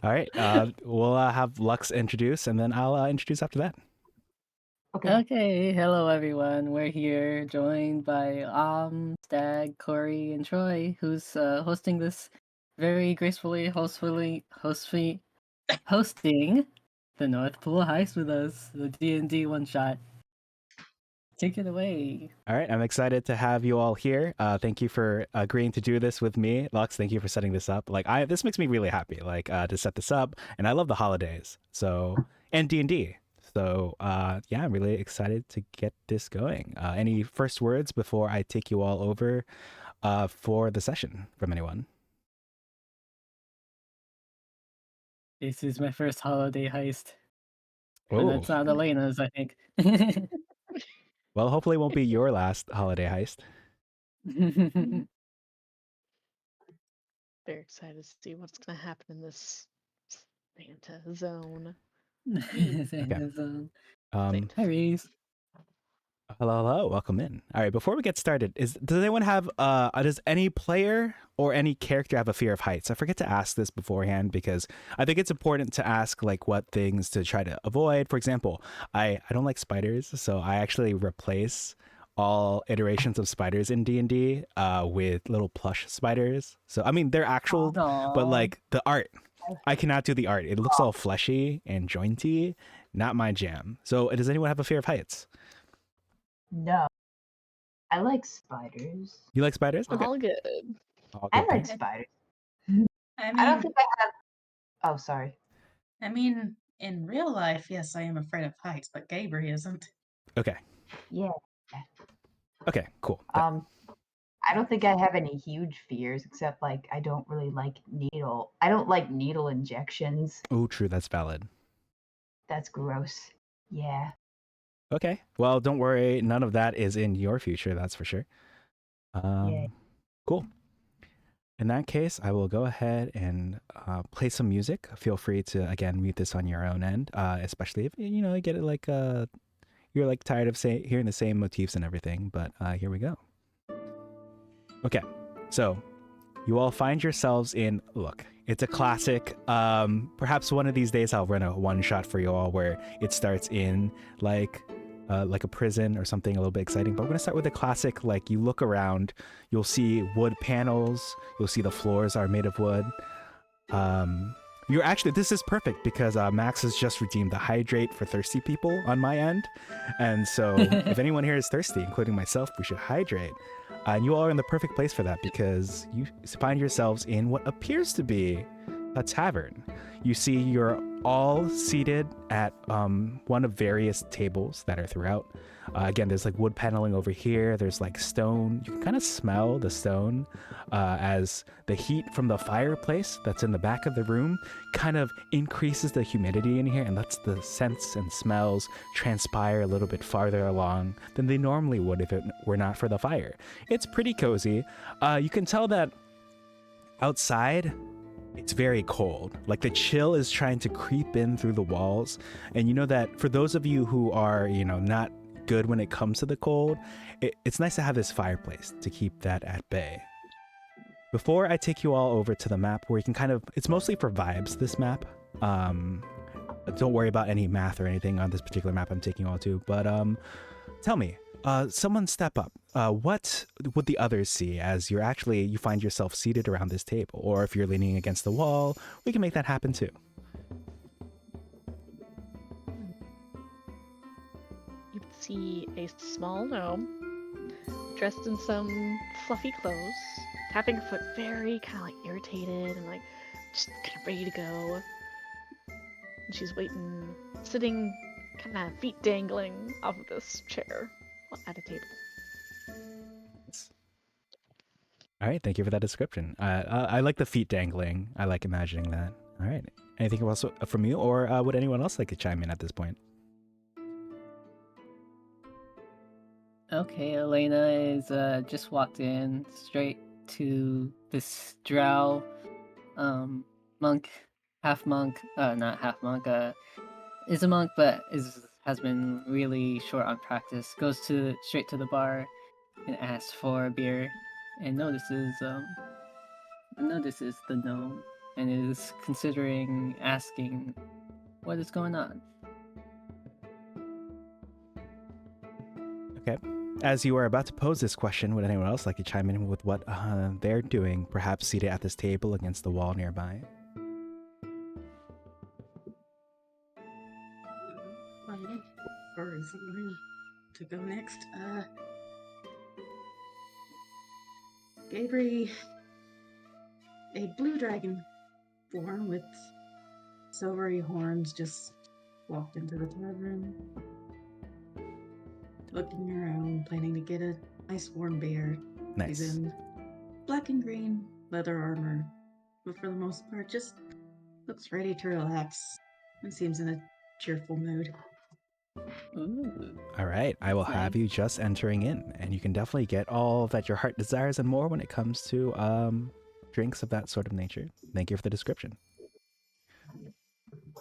All right. We'll have Lux introduce, and then I'll introduce after that. Okay. Okay, hello everyone. We're here joined by Stag, Corey, and Troy, who's hosting this very gracefully, hosting the North Poole Heist with us, the D&D one shot. Take it away. All right. I'm excited to have you all here. Thank you for agreeing to do this with me, Lux. Thank you for setting this up. This makes me really happy. To set this up, and I love the holidays. So and D&D. So yeah, I'm really excited to get this going. Any first words before I take you all over for the session from anyone? This is my first holiday heist. And Oh, that's not Elena's, I think. well, hopefully it won't be your last holiday heist. Very excited to see what's going to happen in this Santa zone. Okay. Santa. Hi, Reese. Hello, welcome in. All right, before we get started, does anyone have does any player or any character have a fear of heights? I forget to ask this beforehand because I think it's important to ask like what things to try to avoid. For example, I don't like spiders, so I actually replace all iterations of spiders in D&D with little plush spiders. So I mean, they're actual, but Aww. like the art, I cannot do the art. It looks all fleshy and jointy, not my jam. So does anyone have a fear of heights? No, I like spiders. You like spiders? Okay. All good. All I good like there. spiders. I I don't mean, think I have. Oh, sorry. in real life, yes, I am afraid of heights, but Gabriel isn't. Okay. Yeah. Okay, cool. I don't think I have any huge fears except like I don't really like needle. I don't like needle injections. Oh, true. That's valid. That's gross. Yeah. Okay. Well, don't worry. None of that is in your future. That's for sure. Yeah. Cool. In that case, I will go ahead and play some music. Feel free to again mute this on your own end, especially if you know you get it like you're like tired of hearing the same motifs and everything. But here we go. Okay, so you all find yourselves in. Look, it's a classic. Perhaps one of these days I'll run a one shot for you all where it starts in like a prison or something a little bit exciting. But we're gonna start with a classic. Like you look around, you'll see wood panels. You'll see the floors are made of wood. You're actually this is perfect because Max has just redeemed the hydrate for thirsty people on my end, and so if anyone here is thirsty, including myself, we should hydrate. And you all are in the perfect place for that because you find yourselves in what appears to be a tavern. You see you're all seated at one of various tables that are throughout. Again, there's like wood paneling over here. There's like stone. You can kind of smell the stone as the heat from the fireplace that's in the back of the room kind of increases the humidity in here and lets the scents and smells transpire a little bit farther along than they normally would if it were not for the fire. It's pretty cozy. You can tell that outside it's very cold. Like the chill is trying to creep in through the walls. And you know that for those of you who are, you know, not good when it comes to the cold, it's nice to have this fireplace to keep that at bay. Before I take you all over to the map where you can kind of, it's mostly for vibes, this map. Don't worry about any math or anything on this particular map I'm taking you all to, but tell me, someone step up. What would the others see as you find yourself seated around this table? Or if you're leaning against the wall, we can make that happen too. You would see a small gnome dressed in some fluffy clothes, tapping her foot very kind of like irritated and like just kind of ready to go. And she's waiting, sitting kind of feet dangling off of this chair at a table. All right, thank you for that description. I like the feet dangling. I like imagining that. All right. Anything else from you, or would anyone else like to chime in at this point? Okay, Elena is just walked in straight to this drow monk, half monk, not half monk, is a monk but has been really short on practice. Goes straight to the bar and asks for a beer and notices the gnome. and is considering asking what is going on. Okay. As you are about to pose this question, would anyone else like to chime in with what they're doing, perhaps seated at this table against the wall nearby? Or is it mine to go next? Gabriel, a blue dragon form with silvery horns, just walked into the tavern, looking around, planning to get a nice warm beer. Nice. He's in black and green leather armor, but for the most part, just looks ready to relax and seems in a cheerful mood. Ooh. All right, I will That's have nice. you just entering in, and you can definitely get all that your heart desires and more when it comes to drinks of that sort of nature. Thank you for the description.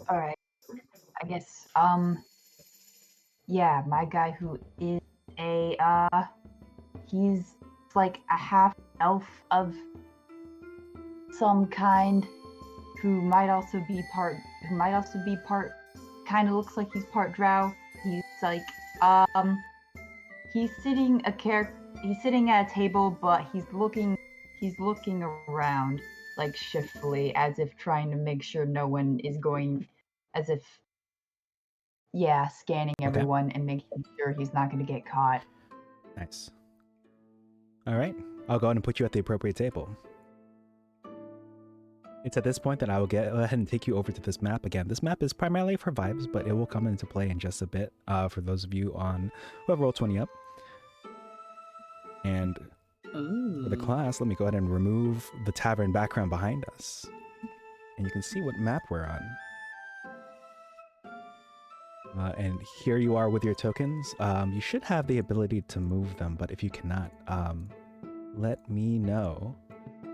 All right. I guess. Yeah, my guy who is he's like a half elf of some kind, who might also be part. Kind of looks like he's part drow. He's like he's sitting at a table, but he's looking around like shiftfully, as if trying to make sure no one is going, as if scanning everyone and making sure he's not going to get caught. Nice. All right, I'll go ahead and put you at the appropriate table. It's at this point that I will go ahead and take you over to this map again. This map is primarily for vibes, but it will come into play in just a bit for those of you on who have Roll20 up. And for the class, let me go ahead and remove the tavern background behind us. And you can see what map we're on. And here you are with your tokens. You should have the ability to move them, but if you cannot, let me know.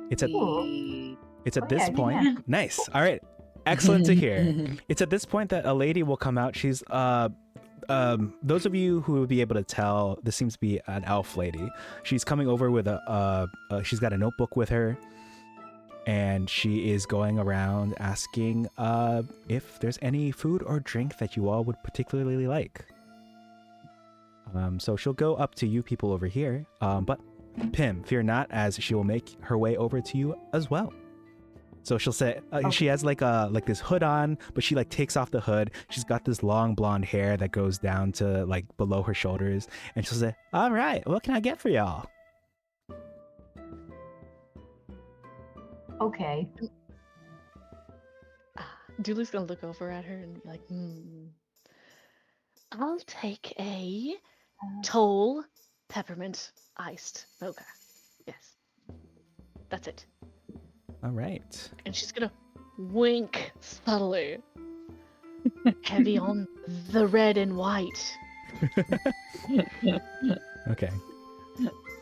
It's at this point. yeah. Nice. All right. Excellent to hear. It's at this point that a lady will come out. She's those of you who will be able to tell, this seems to be an elf lady. She's coming over with she's got a notebook with her, and she is going around asking if there's any food or drink that you all would particularly like. So she'll go up to you people over here, but Pim, fear not, as she will make her way over to you as well. So she'll say, she has like this hood on, but she like takes off the hood. She's got this long blonde hair that goes down to like below her shoulders, and she'll say, "All right, what can I get for y'all?" Okay. Dooley's gonna look over at her and be like, I'll take a tall peppermint iced mocha. Yes. That's it. All right. And she's gonna wink subtly. Heavy on the red and white. Okay.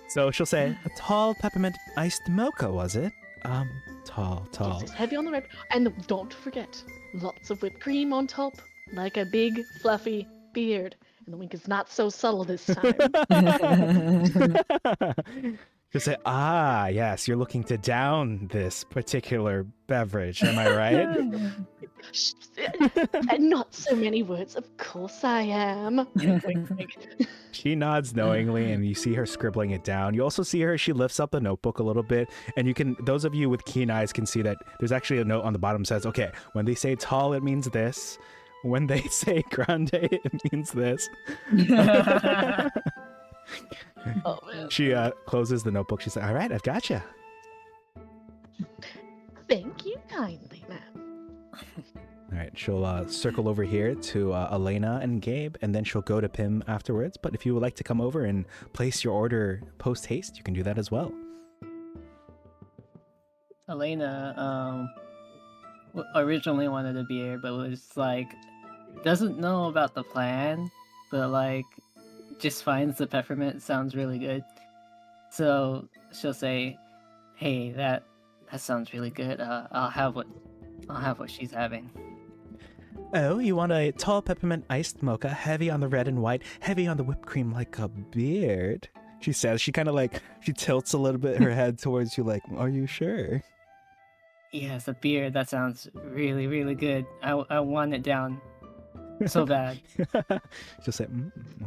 So she'll say, "A tall peppermint iced mocha, was it? Tall. Yes, it's heavy on the red. And don't forget, lots of whipped cream on top, like a big, fluffy beard. And the wink is not so subtle this time. She'll say, yes, you're looking to down this particular beverage, am I right?" And not so many words, of course I am. Wink, wink. She nods knowingly, and you see her scribbling it down. You also see her, she lifts up the notebook a little bit, and you can, those of you with keen eyes can see that there's actually a note on the bottom that says, okay, when they say tall, it means this. When they say grande, it means this. Oh, man. She closes the notebook. She says, "All right, I've got you." Thank you kindly, ma'am. All right, she'll circle over here to Elena and Gabe, and then she'll go to Pim afterwards. But if you would like to come over and place your order post haste, you can do that as well. Elena originally wanted a beer, but was like, doesn't know about the plan, but like just finds the peppermint sounds really good. So she'll say, "Hey, that sounds really good. I'll have what she's having." Oh, you want a tall peppermint iced mocha, heavy on the red and white, heavy on the whipped cream like a beard? She says. She kind of like, she tilts a little bit her head towards you like, "Are you sure?" Yes, a beer. That sounds really, really good. I want it down so bad. She'll say,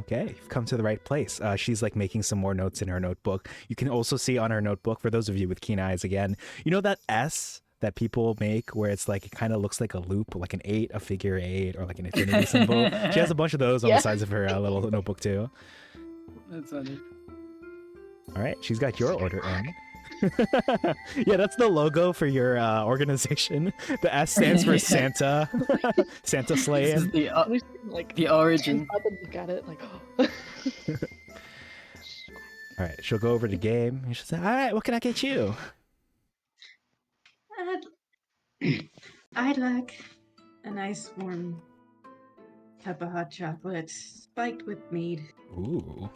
okay, you've come to the right place. She's like making some more notes in her notebook. You can also see on her notebook, for those of you with keen eyes again, you know that S that people make where it's like, it kind of looks like a loop, like an 8, a figure 8, or like an infinity symbol. She has a bunch of those on the Yeah. sides of her little notebook too. That's funny. All right, she's got your order in. Yeah, that's the logo for your organization. The S stands for Santa. Santa This is slaying. Like the origin. up and look at it like. Oh. All right, she'll go over to Gabe and she'll say, all right, what can I get you? I'd like a nice warm cup of hot chocolate, spiked with mead. Ooh.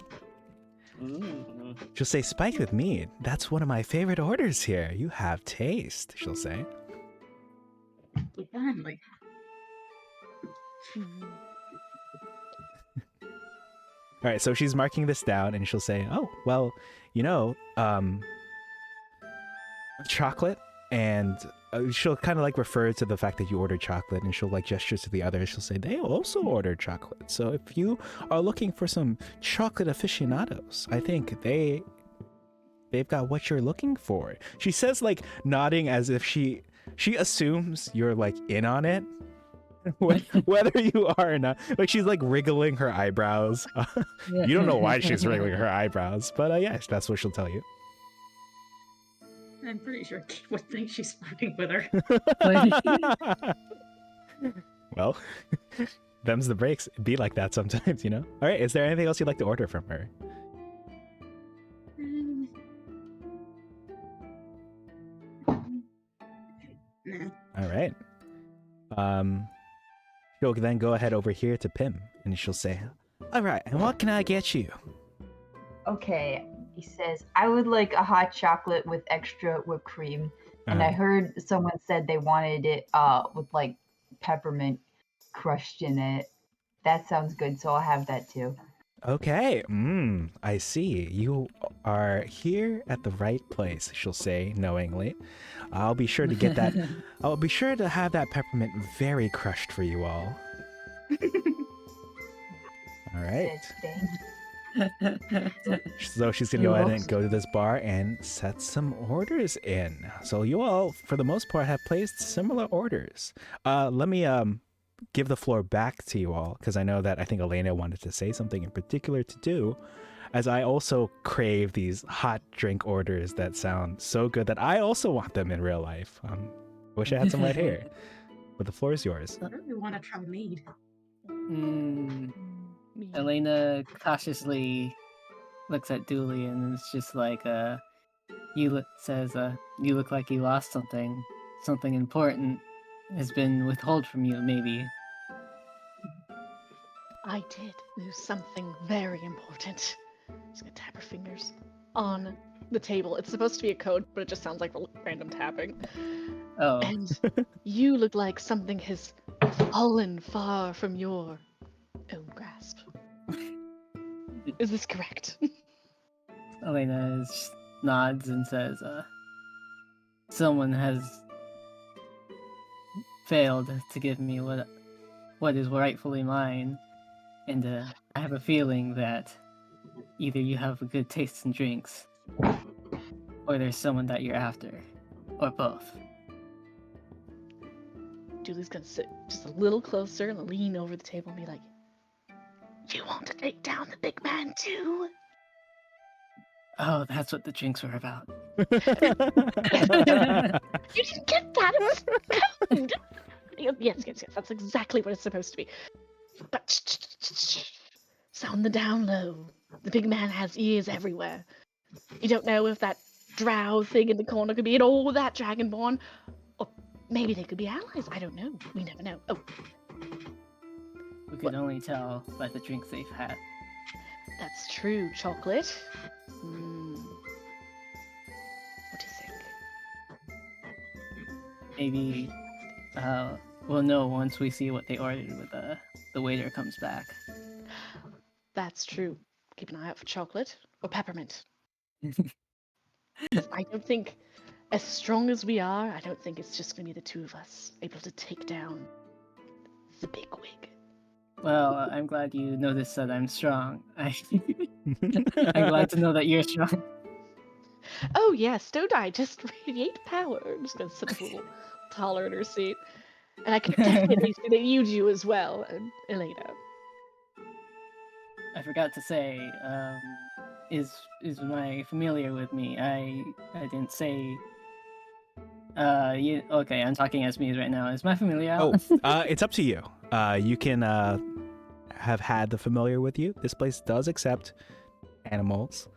Ooh. She'll say, spiked with mead. That's one of my favorite orders here. You have taste, she'll say. Finally. All right, so she's marking this down and she'll say, oh, well, you know, chocolate. And she'll kind of like refer to the fact that you ordered chocolate, and she'll like gesture to the others. She'll say, they also ordered chocolate. So if you are looking for some chocolate aficionados, I think they've got what you're looking for. She says, like nodding as if she assumes you're like in on it. Whether you are or not. Like she's like wriggling her eyebrows. You don't know why she's wriggling her eyebrows, but yes, that's what she'll tell you. I'm pretty sure Kate would think she's flirting with her. Well, them's the breaks. It'd be like that sometimes, you know? All right, is there anything else you'd like to order from her? No. All right. She'll then go ahead over here to Pim, and she'll say, all right, and what can I get you? Okay, he says, I would like a hot chocolate with extra whipped cream. And I heard someone said they wanted it with like peppermint crushed in it. That sounds good, so I'll have that too. Okay, I see. You are here at the right place, she'll say knowingly. I'll be sure to get that. I'll be sure to have that peppermint very crushed for you all. All right. Says, thanks. So she's gonna go ahead and go to this bar and set some orders in. So you all, for the most part, have placed similar orders. Let me give the floor back to you all, because I know that I think Elena wanted to say something in particular to do, as I also crave these hot drink orders that sound so good that I also want them in real life. Wish I had some right here. But the floor is yours. I really want to try mead. Elena cautiously looks at Dooley and it's just like, you look like you lost something. Something important has been withheld from you, maybe. I did lose something very important. She's gonna tap her fingers on the table. It's supposed to be a code, but it just sounds like random tapping. Oh. And you look like something has fallen far from your own grasp. Is this correct? Elena just nods and says, someone has failed to give me what is rightfully mine, and I have a feeling that either you have a good taste in drinks, or there's someone that you're after, or both. Julie's gonna sit just a little closer and lean over the table and be like, you want to take down the big man too? Oh, that's what the drinks were about. You didn't get that? It was code! Yes, that's exactly what it's supposed to be. But sound the down low. The big man has ears everywhere. You don't know if that drow thing in the corner could be at all that dragonborn, or maybe they could be allies. I don't know. We never know. Oh, We could only tell by the drinks they've had. that's true. Chocolate. What do you think? Maybe we'll know once we see what they ordered when the waiter comes back. That's true. Keep an eye out for chocolate or peppermint. I don't think as strong as we are, I don't think it's just gonna be the two of us able to take down the bigwig. Well, I'm glad you noticed that I'm strong. I'm glad to know that you're strong. Oh yes, don't I? Just radiate power. I'm just gonna sit a little taller in her seat. And I can definitely see that you do as well, Elena. I forgot to say, is my familiar with me? I didn't say. Okay? I'm talking as me right now. Is my familiar out? It's up to you. You can have had the familiar with you. This place does accept animals.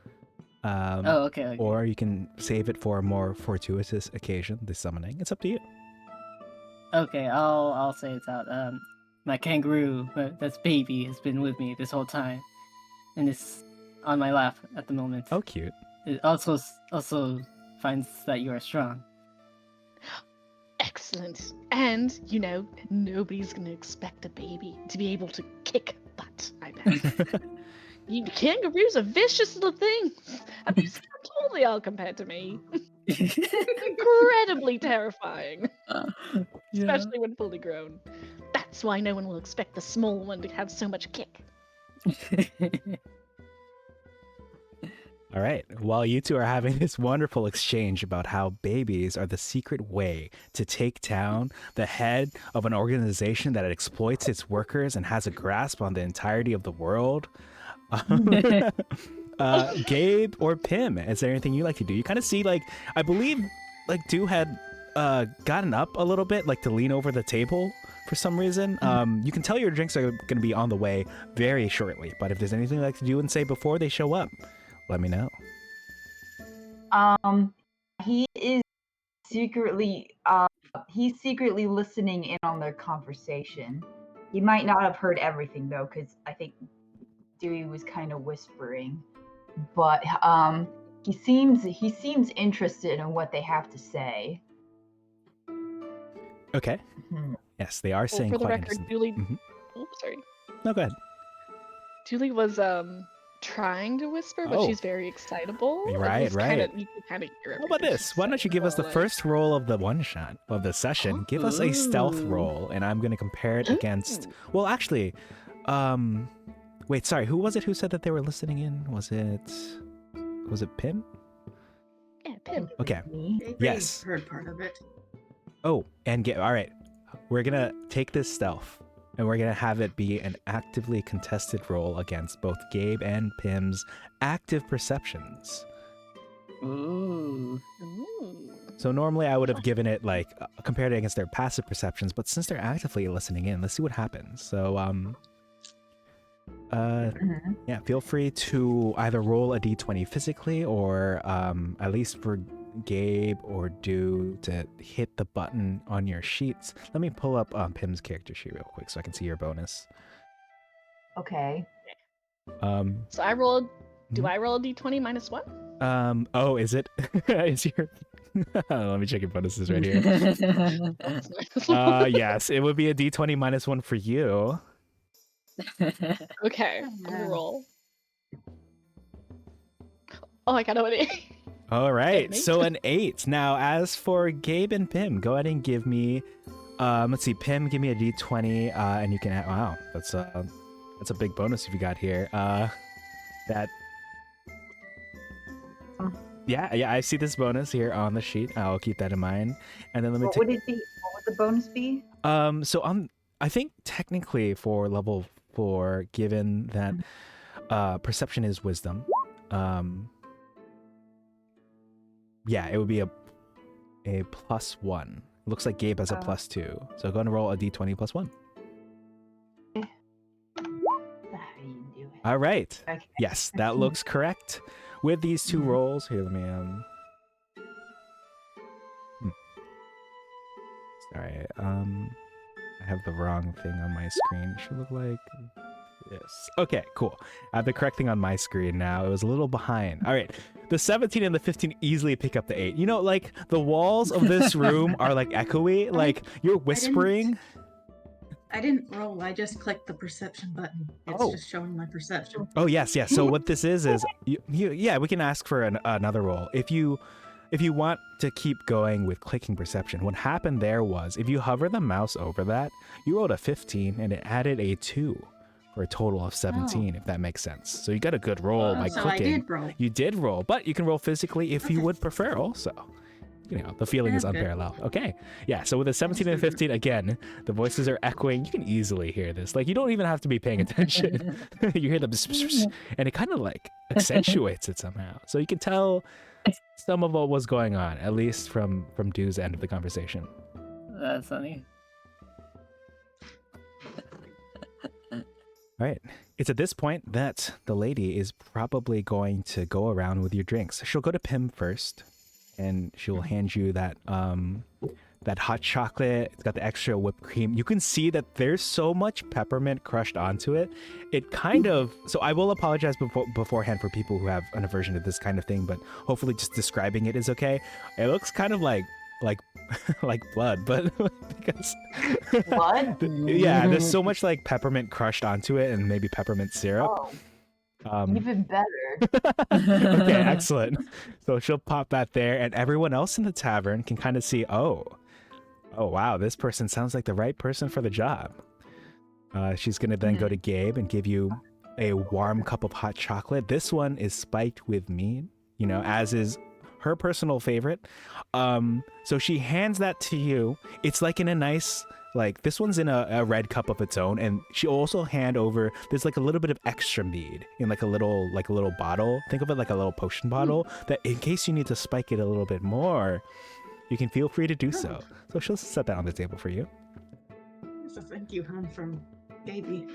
Okay. Or you can save it for a more fortuitous occasion, the summoning. It's up to you. Okay, I'll say it's out. My kangaroo, that's baby, has been with me this whole time, and it's on my lap at the moment. Oh, cute. It also finds that you are strong. Excellent. And, nobody's gonna expect a baby to be able to kick butt, I bet. Kangaroos are vicious little things. Have you seen how tall they are compared to me? Incredibly terrifying. Especially when fully grown. That's why no one will expect the small one to have so much kick. All right. While you two are having this wonderful exchange about how babies are the secret way to take down the head of an organization that exploits its workers and has a grasp on the entirety of the world, Gabe or Pim, is there anything you like to do? You kind of see, I believe, Dew had gotten up a little bit, to lean over the table for some reason. You can tell your drinks are going to be on the way very shortly, but if there's anything you'd like to do and say before they show up, let me know. He is secretly listening in on their conversation. He might not have heard everything though, because I think Dewey was kind of whispering. But he seems interested in what they have to say. Okay. Mm-hmm. Yes, they are saying for the quite record, interesting. Julie. Mm-hmm. Oops, sorry. No, go ahead. Julie was trying to whisper, but she's very excitable. Right. You can kind of hear it. How about this? Why don't you give us the first roll of the one shot of the session? Give us a stealth roll, and I'm going to compare it against. Well, actually, wait, sorry. Who was it who said that they were listening in? Was it Pim? Yeah, Pim. Okay. Yes. Heard part of it. Oh, and all right. We're gonna take this stealth, and we're gonna have it be an actively contested roll against both Gabe and Pim's active perceptions. Ooh. So normally I would have given it compared it against their passive perceptions, but since they're actively listening in, let's see what happens. So yeah, feel free to either roll a d20 physically, or at least for Gabe or Dew to hit the button on your sheets. Let me pull up Pim's character sheet real quick so I can see your bonus. Okay. So I rolled. Do I roll a d20 minus 1? Oh, is it? Is your? Let me check your bonuses right here. Yes, it would be a d20 minus 1 for you. Okay, I'm gonna roll. Oh, I got an 8. All right, An 8. so an 8. Now, as for Gabe and Pim, go ahead and give me. Let's see, Pim, give me a d20, and you can. Wow, that's a big bonus if you got here. That. Yeah, I see this bonus here on the sheet. I'll keep that in mind, and then let me. What would it be? What would the bonus be? So I think technically for level 4, given that perception is wisdom, yeah, it would be a +1. Looks like Gabe has a +2. So go and roll a d20 +1. How you do it? All right. Okay. Yes, that looks correct. With these two rolls, here, let me Sorry, I have the wrong thing on my screen. It should look like this. Okay, cool. I have the correct thing on my screen now. It was a little behind. All right. The 17 and the 15 easily pick up the 8. You know, the walls of this room are echoey. You're whispering. I didn't roll. I just clicked the perception button. It's just showing my perception. Oh, yes. So what this is yeah, we can ask for another roll. If you if you want to keep going with clicking perception, what happened there was if you hover the mouse over that, you rolled a 15 and it added a 2 for a total of 17, if that makes sense. So you got a good roll by So clicking. I did roll. You did roll, but you can roll physically if you Okay. would prefer also. The feeling is Okay. unparalleled. Okay. Yeah, so with a 17 and a 15, again, the voices are echoing. You can easily hear this. Like, you don't even have to be paying attention. You hear them, and it kind of like accentuates it somehow. So you can tell some of what was going on, at least from Dew's end of the conversation. That's funny. All right. It's at this point that the lady is probably going to go around with your drinks. She'll go to Pim first, and she'll hand you that that hot chocolate. It's got the extra whipped cream. You can see that there's so much peppermint crushed onto it. It kind of, so I will apologize beforehand for people who have an aversion to this kind of thing, but hopefully just describing it is okay. It looks kind of like like blood, but because Blood? yeah, there's so much like peppermint crushed onto it and maybe peppermint syrup. Oh, even better. Okay, excellent. So she'll pop that there, and everyone else in the tavern can kind of see, oh wow, this person sounds like the right person for the job. She's gonna then go to Gabe and give you a warm cup of hot chocolate. This one is spiked with mead, as is her personal favorite. So she hands that to you. It's like in a nice, like, this one's in a red cup of its own, and she also hand over, there's like a little bit of extra mead in like a little bottle. Think of it like a little potion bottle, that in case you need to spike it a little bit more, you can feel free to do so. So she'll set that on the table for you. It's a thank you, hon, from Gaby.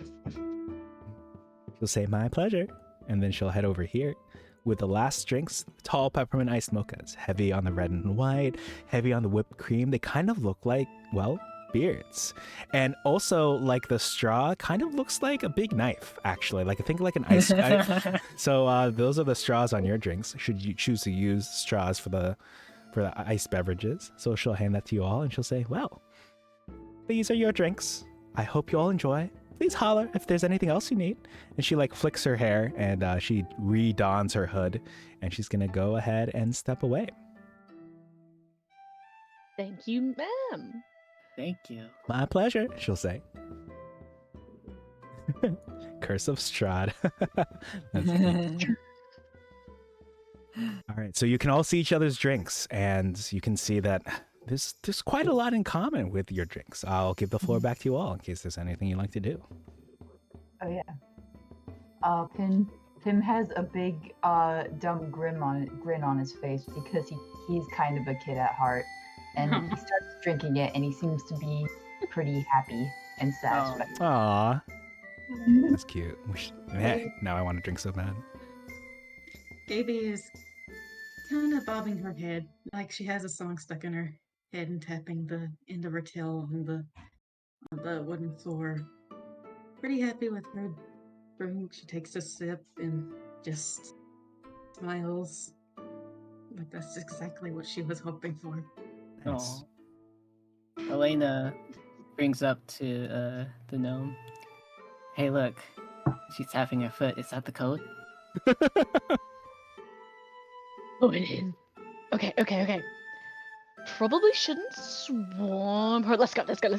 She'll say, my pleasure. And then she'll head over here with the last drinks, tall peppermint iced mochas, heavy on the red and white, heavy on the whipped cream. They kind of look like, well, beards. And also, like, the straw kind of looks like a big knife, actually. Like, I think like an ice. So those are the straws on your drinks. Should you choose to use straws for the iced beverages. So she'll hand that to you all, and she'll say, well, these are your drinks. I hope you all enjoy. Please holler if there's anything else you need. And she like flicks her hair, and she re-dons her hood, and she's gonna go ahead and step away. Thank you, ma'am. Thank you. My pleasure, she'll say. Curse of Strahd. That's great. All right, so you can all see each other's drinks, and you can see that there's quite a lot in common with your drinks. I'll give the floor back to you all in case there's anything you'd like to do. Oh yeah. Pim has a big dumb grin on his face because he's kind of a kid at heart, and he starts drinking it, and he seems to be pretty happy and satisfied. Aw, that's cute. Now I want to drink so bad. Gaby is kind of bobbing her head like she has a song stuck in her head and tapping the end of her tail on the wooden floor. Pretty happy with her drink. She takes a sip and just smiles. Like that's exactly what she was hoping for. Nice. Aw. Elena brings up to the gnome. Hey, look. She's tapping her foot. Is that the code? Oh, it is. Okay. Probably shouldn't swarm her. Let's go. Let's go.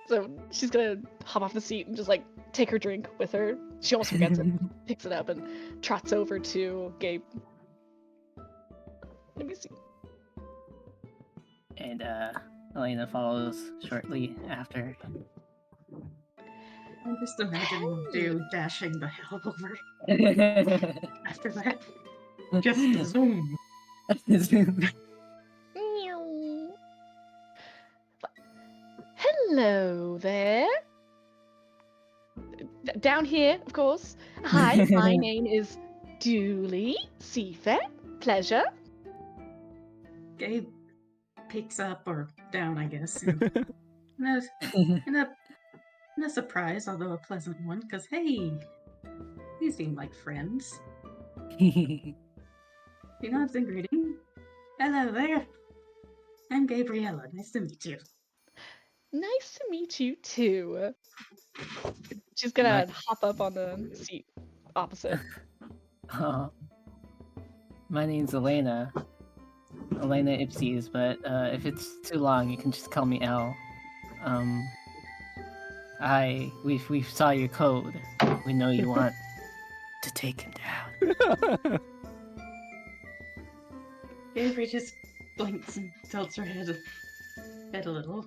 So she's gonna hop off the seat and just like take her drink with her. She almost forgets it, picks it up, and trots over to Gabe. Let me see. And Elena follows shortly after. I'm just imagining Dew dashing the hell over after that. Just zoom. Meow. Hello there. Down here, of course. Hi, my name is Dooley Seafair. Pleasure. Gabe peeks up or down, I guess. In a surprise, although a pleasant one, because hey, we seem like friends. He nods in greeting. Hello there. I'm Gabriella. Nice to meet you. Nice to meet you too. She's gonna hop up on the seat opposite. My name's Elena. Elena Ipsies, but if it's too long, you can just call me L. We saw your code. We know you want to take him down. Avery just blinks and tilts her head a little.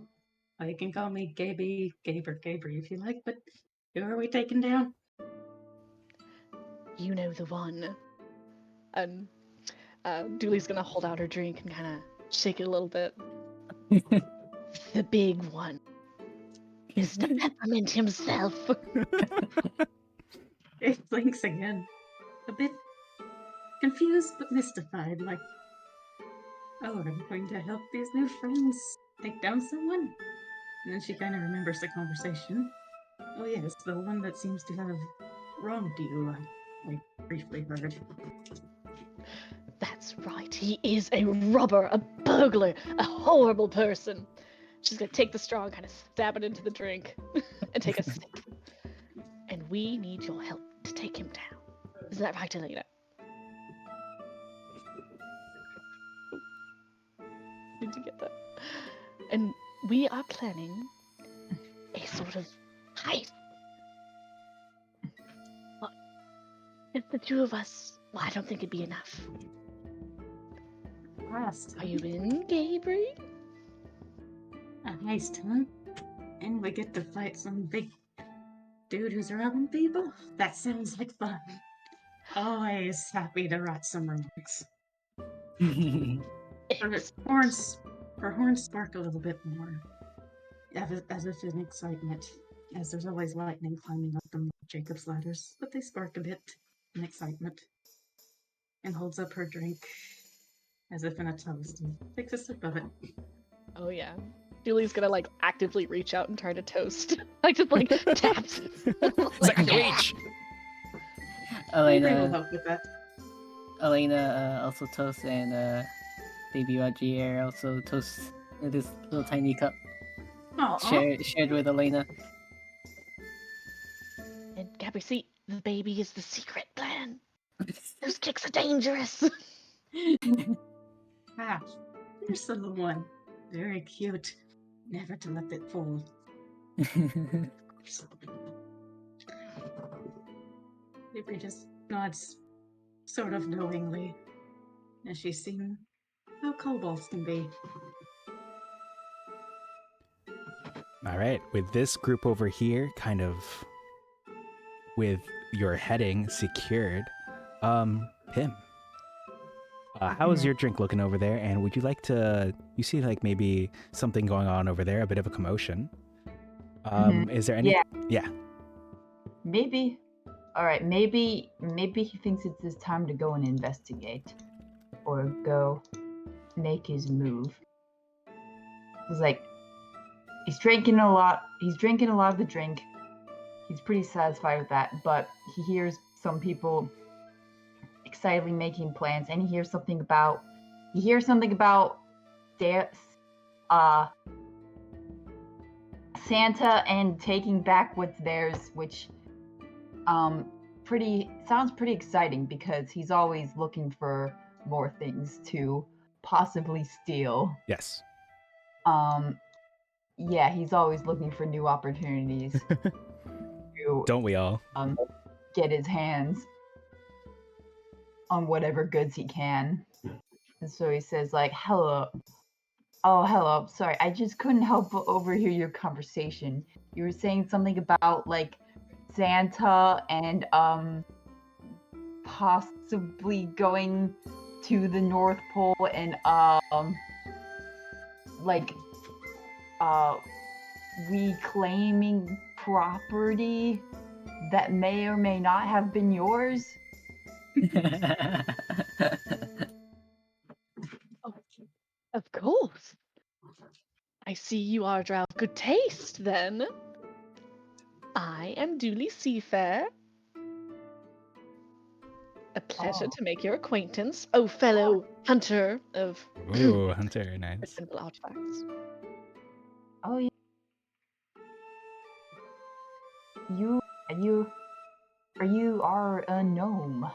You can call me Gaby, Gabe, or Gabry if you like, but who are we taking down? You know the one. And Dooley's gonna hold out her drink and kind of shake it a little bit. The big one. Mr. Peppermint himself. It blinks again. A bit confused but mystified, like, oh, I'm going to help these new friends take down someone? And then she kind of remembers the conversation. Oh yes, the one that seems to have wronged you, I briefly heard. That's right, he is a robber, a burglar, a horrible person. She's gonna take the straw and kind of stab it into the drink and take a sip. And we need your help to take him down. Is that right, Elena? Did you get that? And we are planning a sort of heist. But if the two of us, well, I don't think it'd be enough. Are you in, Gabriel? A heist, huh? And we get to fight some big dude who's robbing people? That sounds like fun. Always happy to write some remarks. Her horns spark a little bit more, as if in excitement, as there's always lightning climbing up the Jacob's ladders, but they spark a bit in excitement, and holds up her drink as if in a toast and takes a sip of it. Oh yeah. Julie's gonna like actively reach out and try to toast. Like just like taps. Second reach. Avery will Elena, help with that. Also toasts, and Baby Rogier also toasts in this little tiny cup. Shared with Elena. And Gabby, see, the baby is the secret plan. Those kicks are dangerous. Ah, here's the little one. Very cute. Never to let it fall. Avery just nods, sort of knowingly, as she's seen how kobolds can be. All right, with this group over here, kind of with your heading secured, Pim, how is your drink looking over there? And would you like to? You see, like maybe something going on over there, a bit of a commotion. Is there any? Yeah. Maybe. All right. Maybe he thinks it's his time to go and investigate, or go make his move. He's like, he's drinking a lot. He's drinking a lot of the drink. He's pretty satisfied with that, but he hears some people excitedly making plans, and he hears something about Santa and taking back what's theirs, which sounds pretty exciting because he's always looking for more things to possibly steal. Yes. Yeah, he's always looking for new opportunities to Don't we all? get his hands on whatever goods he can. And so he says, like, hello. Oh, hello. Sorry, I just couldn't help but overhear your conversation. You were saying something about, like, Santa and, possibly going to the North Pole and, reclaiming property that may or may not have been yours. Oh, of course. I see you are a drow of good taste, then. I am Dooley Seafair. A pleasure to make your acquaintance, oh fellow hunter of Ooh, hunter, nice. simple artifacts. Oh, yeah. You are a gnome.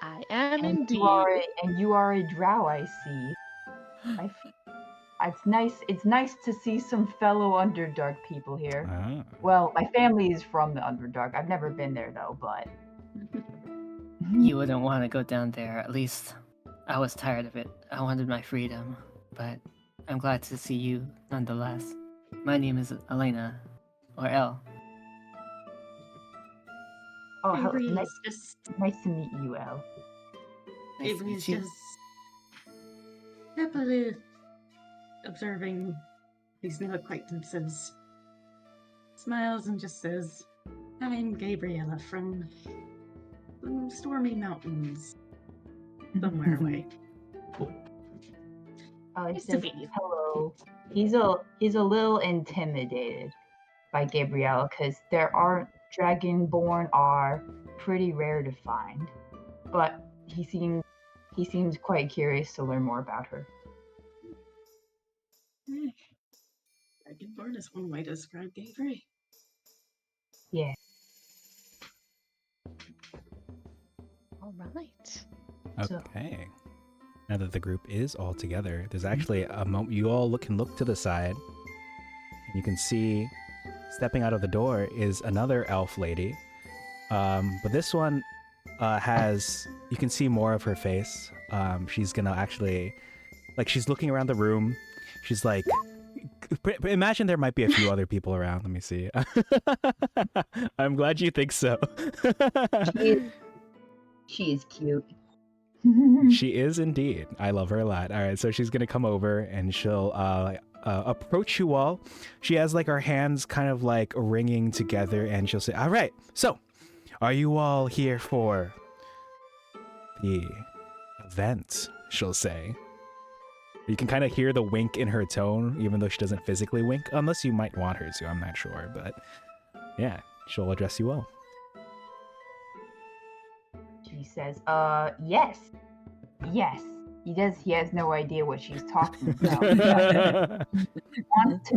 I am And indeed. you are a drow, I see. It's nice to see some fellow Underdark people here. Ah. Well, my family is from the Underdark. I've never been there though, but You wouldn't want to go down there. At least I was tired of it. I wanted my freedom, but I'm glad to see you nonetheless. My name is Elena, or El. oh, Avery nice, is just nice to meet you, El. Nice to Avery is meet you. just happily observing these new acquaintances. Smiles and just says, "I'm Gabriella from Stormy Mountains, somewhere away." Oh, he Nice to says meet you. hello. He's a little intimidated by Gabriella because Dragonborn are pretty rare to find, but he seems quite curious to learn more about her. Dragonborn is one way to describe Avery. Yeah. All right. So- Okay. Now that the group is all together, there's actually a moment you all can look to the side, and you can see stepping out of the door is another elf lady. But this one you can see more of her face. She's gonna actually, she's looking around the room. She's like, imagine there might be a few other people around. Let me see. I'm glad you think so. She is cute. She is indeed. I love her a lot. All right, so she's gonna come over and she'll approach you all. She has her hands kind of wringing together, and she'll say, "All right, so are you all here for the event?" She'll say. You can kind of hear the wink in her tone, even though she doesn't physically wink, unless you might want her to. I'm not sure, but yeah, she'll address you all. She says, yes. Yes. He has no idea what she's talking about. He wants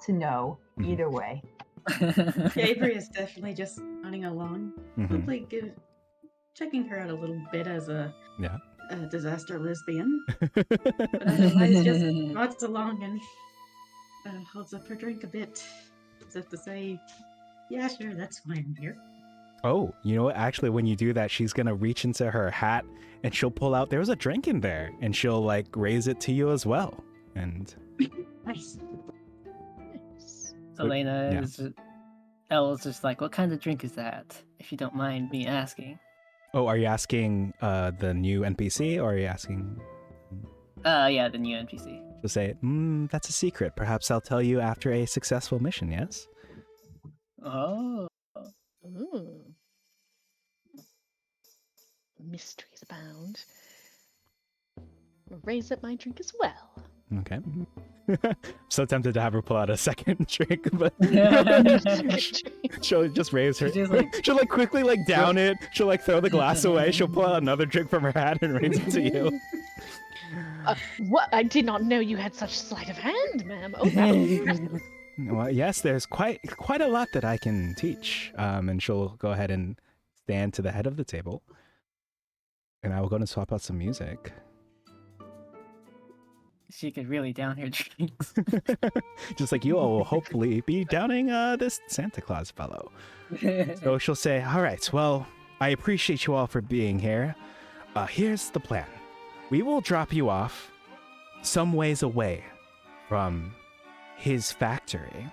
to know either way. Avery is definitely just running along, probably checking her out a little bit as a disaster lesbian. But otherwise, just nods along and holds up her drink a bit, as if to say, "Yeah, sure, that's why I'm here." Oh, you know what? Actually, when you do that, she's gonna reach into her hat and she'll pull out, there's a drink in there, and she'll raise it to you as well. And Nice. Nice. Elena El's just like, what kind of drink is that? If you don't mind me asking. oh, are you asking the new NPC, or are you asking? Yeah, the new NPC. She'll say, that's a secret. Perhaps I'll tell you after a successful mission. Yes. Oh. Ooh. Mysteries abound. Raise up my drink as well. Okay. So tempted to have her pull out a second drink, but she'll just raise her. She'll quickly down it. She'll throw the glass away. She'll pull out another drink from her hat and raise it to you. What? I did not know you had such sleight of hand, ma'am. Oh, that was impressive. Well, yes, there's quite a lot that I can teach. And she'll go ahead and stand to the head of the table, and I will go and swap out some music. She could really down her drinks. Just like you all will hopefully be downing this Santa Claus fellow. So she'll say, "All right, well, I appreciate you all for being here. Here's the plan. We will drop you off some ways away from his factory.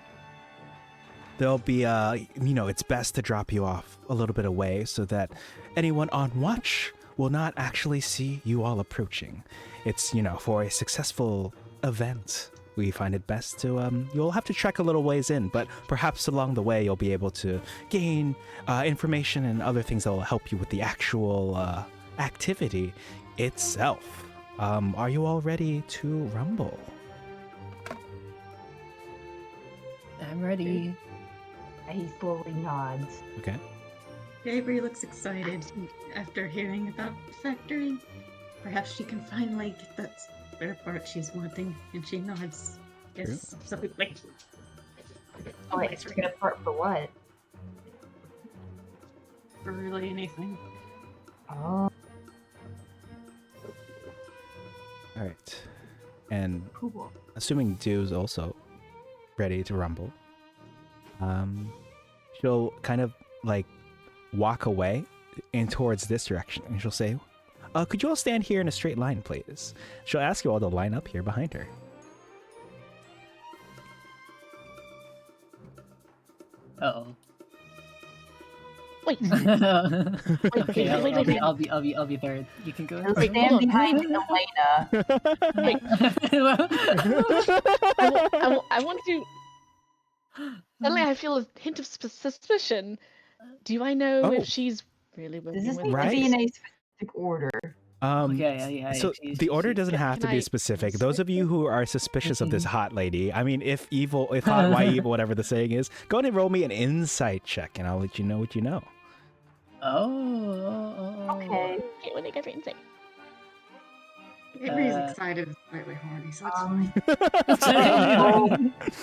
There'll be it's best to drop you off a little bit away so that anyone on watch will not actually see you all approaching. It's, for a successful event, we find it best to, you'll have to trek a little ways in, but perhaps along the way you'll be able to gain information and other things that will help you with the actual activity itself. Are you all ready to rumble?" I'm ready. He slowly nods. Okay. Avery looks excited after hearing about the factory. Perhaps she can finally get that spare part she's wanting, and she nods. Yes, absolutely. Oh, wait, spare part for what? For really anything. Oh, All right. And cool. assuming Dew's also ready to rumble, she'll kind of like walk away and towards this direction, and she'll say, could you all stand here in a straight line, please? She'll ask you all to line up here behind her. Uh-oh. Wait. Okay, wait. I'll be third. You can go. He'll Wait, stand hold on. behind Elena. I want to. Suddenly, I feel a hint of suspicion. Do I know Oh. if she's really Does working this with need to Right. be in a specific order? Yeah. So the order doesn't have to Can be I specific. inspect Those of you it? who are suspicious of this hot lady, I mean, if hot, why evil, whatever the saying is, go ahead and roll me an insight check, and I'll let you know what you know. Oh. Okay. Okay, when they get insight. Avery's excited and slightly horny, so it's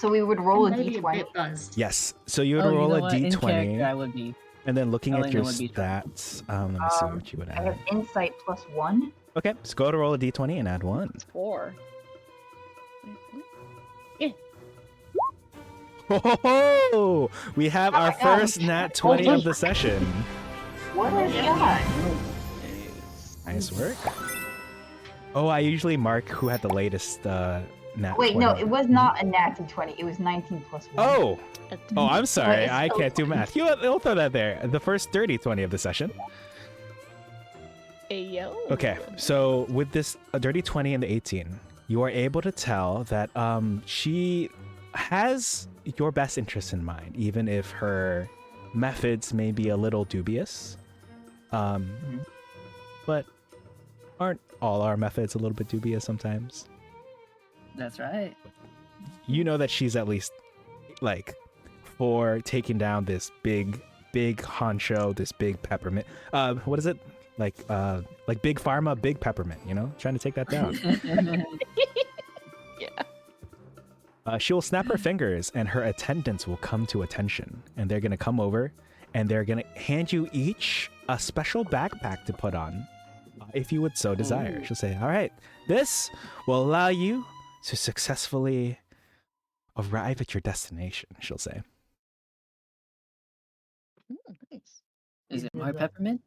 So we would roll a maybe a d20. bit buzzed. Yes. So you would Oh, you roll know a what? In character, I d20, would be. and then looking at Elena your would be stats, let me see what you would I have add. insight +1. Okay, so go to roll a d20 and add 1. It's 4. Oh, we have Oh our my God. first nat 20 of the session. What have you got? Nice work. Oh, I usually mark who had the latest nat Wait, 20. no, it was not a natty 20. It was 19 +1. Oh, I'm sorry. Wait, I so- can't do math. You'll throw that there. The first dirty 20 of the session. Ayo. Okay, so with this a dirty 20 and the 18, you are able to tell that she has your best interest in mind, even if her methods may be a little dubious. But aren't all our methods a little bit dubious sometimes? That's right. You know that she's at least like for taking down this big honcho, this big peppermint. What is it? Like big pharma, big peppermint, you know? Trying to take that down. Yeah. She'll snap her fingers and her attendants will come to attention, and they're going to come over and they're going to hand you each a special backpack to put on, if you would so desire. Ooh. She'll say, all right, this will allow you to successfully arrive at your destination, she'll say. Nice. Is it my peppermint?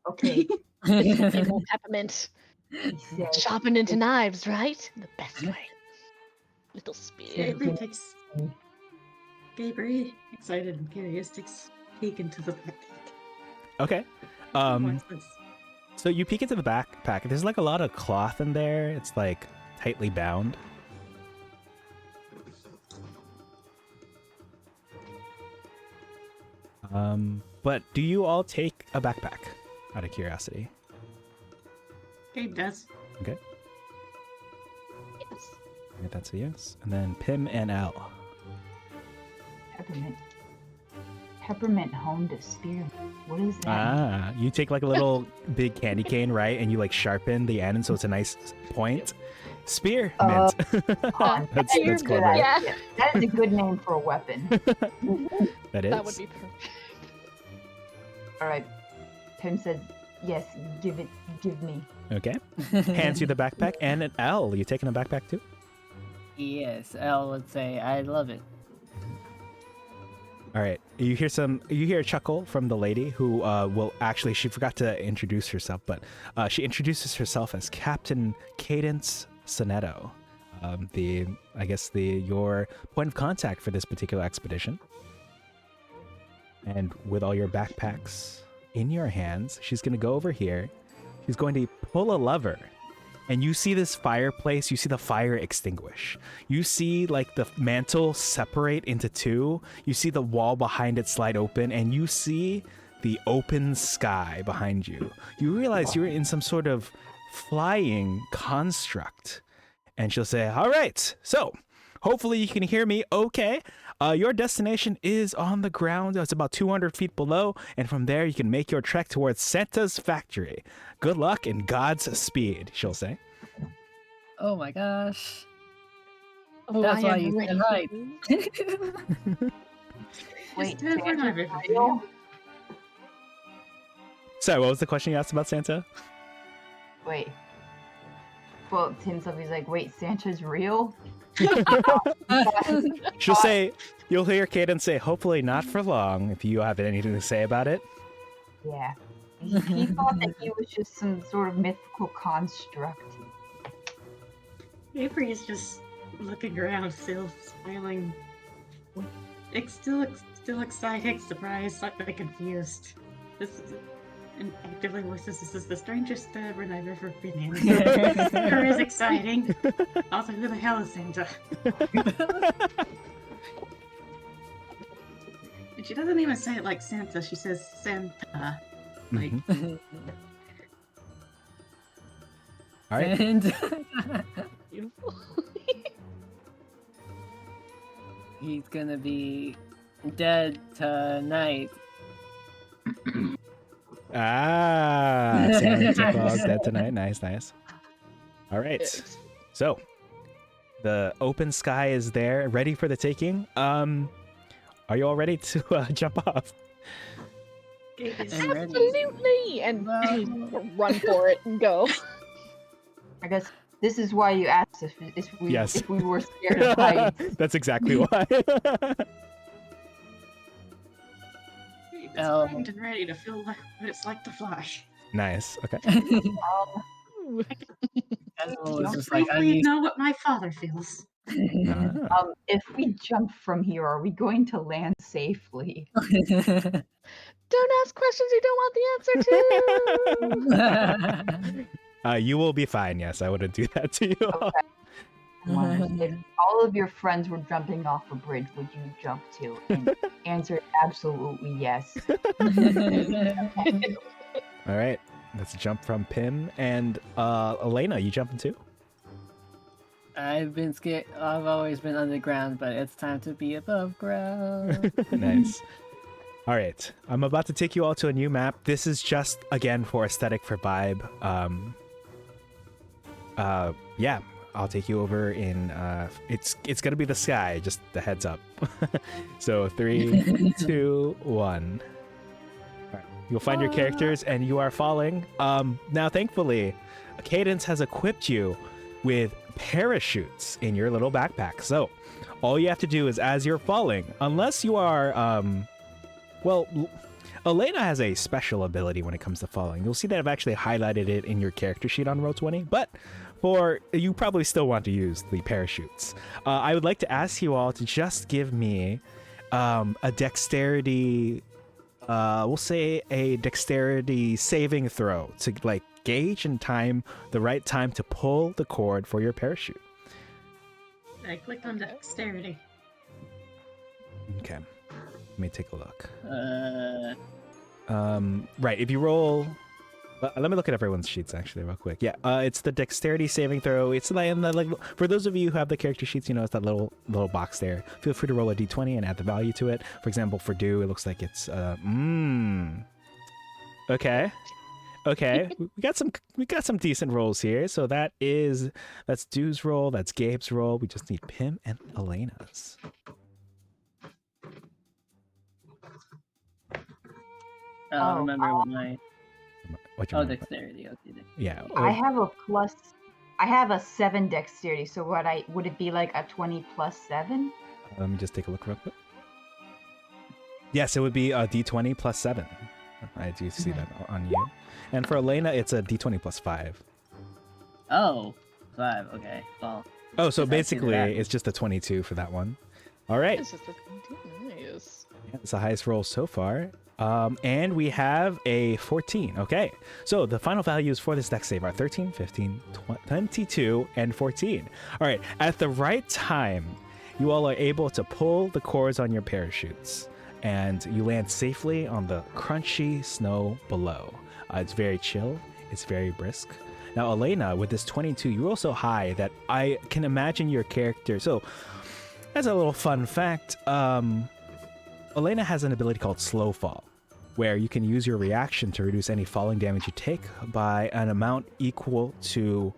Okay. Big old peppermint. He said, Sharpened into knives, right? The best way. Little spear. Avery takes. Avery, excited and curious, takes a peek into the backpack. Okay. What's this? So you peek into the backpack. There's like a lot of cloth in there. It's like tightly bound. But do you all take a backpack out of curiosity? Gabe does. Okay. Yes. Alright, that's a yes. And then Pim and L. Peppermint. Peppermint honed a spear. What is that? Ah, you take like a little big candy cane, right? And you like sharpen the end so it's a nice point. Spearmint. That's Spearmint, clever. yeah. That is a good name for a weapon. That is. That would be perfect. All right. Pim said, yes, give me. Okay. Hands you the backpack. And an L. You taking a backpack too? Yes, Elle would say, I love it. All right. You hear a chuckle from the lady who she forgot to introduce herself, but she introduces herself as Captain Cadence Sonetto, your point of contact for this particular expedition. And with all your backpacks in your hands, she's going to go over here. She's going to pull a lever. And you see this fireplace, you see the fire extinguish. You see like the mantle separate into two. You see the wall behind it slide open, and you see the open sky behind you. You realize you're in some sort of flying construct. And she'll say, all right, so hopefully you can hear me okay. Your destination is on the ground. It's about 200 feet below. And from there, you can make your trek towards Santa's factory. Good luck and God's speed, she'll say. Oh my gosh. Oh, That's I why am you ready. said right. Wait, Just have one of it. real? Sorry, what was the question you asked about Santa? Wait. Well, Tim Sophie's like, wait, Santa's real? She'll say, you'll hear Caden say, hopefully not for long, if you have anything to say about it. Yeah. He thought that he was just some sort of mythical construct. Avery is just looking around, still smiling. Still excited, surprised, slightly confused. This is and actively voices, this is the strangest run I've ever been in. Sure is exciting. Also, who the hell is Santa? And she doesn't even say it like Santa, she says Santa. Like, All right. And Beautiful. he's gonna be dead tonight. Santa Claus dead tonight. Nice, nice. All right. So, the open sky is there, ready for the taking. Are you all ready to jump off? I'm ready. Absolutely! And run for it and go. I guess this is why you asked if we Yes. if we were scared of heights. That's exactly why. primed and ready to feel like what it's like to fly. Nice. Okay. It's just Don't like, I briefly need- know what my father feels. If we jump from here, are we going to land safely? Don't ask questions you don't want the answer to. You will be fine. Yes, I wouldn't do that to you. If all of your friends were jumping off a bridge, would you jump too? And answer absolutely yes. All right. Let's jump from Pim and Elena. You jumping too? I've been scared. I've always been underground, but it's time to be above ground. Nice. All right. I'm about to take you all to a new map. This is just again for aesthetic, for vibe. Yeah. I'll take you over in it's gonna be the sky, just the heads up. So 3, 2, 1. All right. You'll find your characters and you are falling. Now thankfully, Cadence has equipped you with parachutes in your little backpack. So all you have to do is, as you're falling, unless you are well, Elena has a special ability when it comes to falling. You'll see that I've actually highlighted it in your character sheet on Roll20, but for you probably still want to use the parachutes. I would like to ask you all to just give me a dexterity, we'll say a dexterity saving throw to like gauge and time the right time to pull the cord for your parachute. I clicked on dexterity. Okay, let me take a look. Uh, Right, if you roll, let me look at everyone's sheets actually real quick. Yeah, it's the dexterity saving throw. It's like, for those of you who have the character sheets, you know, it's that little box there. Feel free to roll a d20 and add the value to it. For example, for Do, it looks like it's okay. we got some decent rolls here. So that's Do's roll, that's Gabe's roll. We just need Pim and Elena's. I don't remember what my What you remember? dexterity. Okay. Yeah. I have a plus. I have a 7 dexterity. So would it be like a 20 plus 7? Let me just take a look real quick. Yes, it would be a d20 plus 7. I do see that on you. And for Elena, it's a d20 plus 5. Oh, 5. Okay. Well. Oh, so Yes, I see basically, that. it's just a 22 for that one. All right. This is nice. It's the highest roll so far. And we have a 14. Okay. So the final values for this dex save are 13, 15, 22, and 14. All right. At the right time, you all are able to pull the cords on your parachutes, and you land safely on the crunchy snow below. It's very chill. It's very brisk. Now, Elena, with this 22, you're also high that I can imagine your character. So, as a little fun fact, Elena has an ability called Slow Fall, where you can use your reaction to reduce any falling damage you take by an amount equal to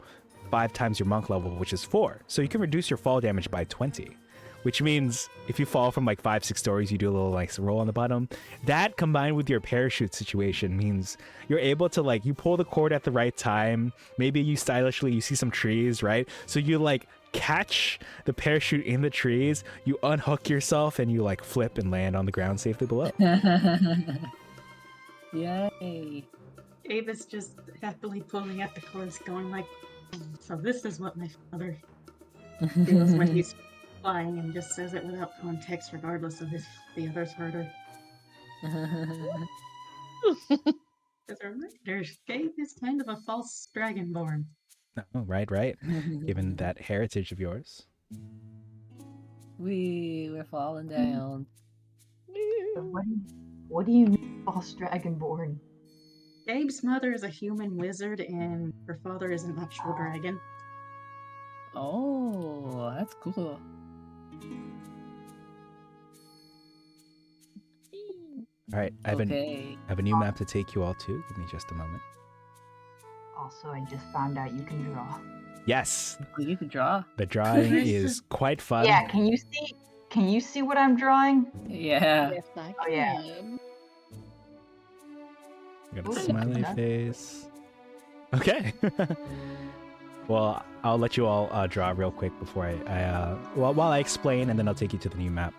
5 times your monk level, which is 4. So you can reduce your fall damage by 20, which means if you fall from like 5-6 stories, you do a little like roll on the bottom. That combined with your parachute situation means you're able to like, you pull the cord at the right time. Maybe you stylishly, you see some trees, right? So you like catch the parachute in the trees, you unhook yourself, and you like flip and land on the ground safely below. Yay. Abe is just happily pulling at the cords, going like, so this is what my father feels when he's flying, and just says it without context, regardless of if the others heard her. As a reminder, Gabe is kind of a false dragonborn. Oh, right. Given that heritage of yours. We're falling down. What do you mean, false dragonborn? Gabe's mother is a human wizard, and her father is an actual dragon. Oh, that's cool. All right, I have Okay. a new map to take you all to. Give me just a moment. Also, I just found out you can draw. Yes, You can draw. the drawing is quite fun. Yeah, can you see? Can you see what I'm drawing? Yeah. Yes, I Oh, yeah. can. I got a Ooh, smiley okay. face. Okay. Well, I'll let you all draw real quick before while I explain, and then I'll take you to the new map.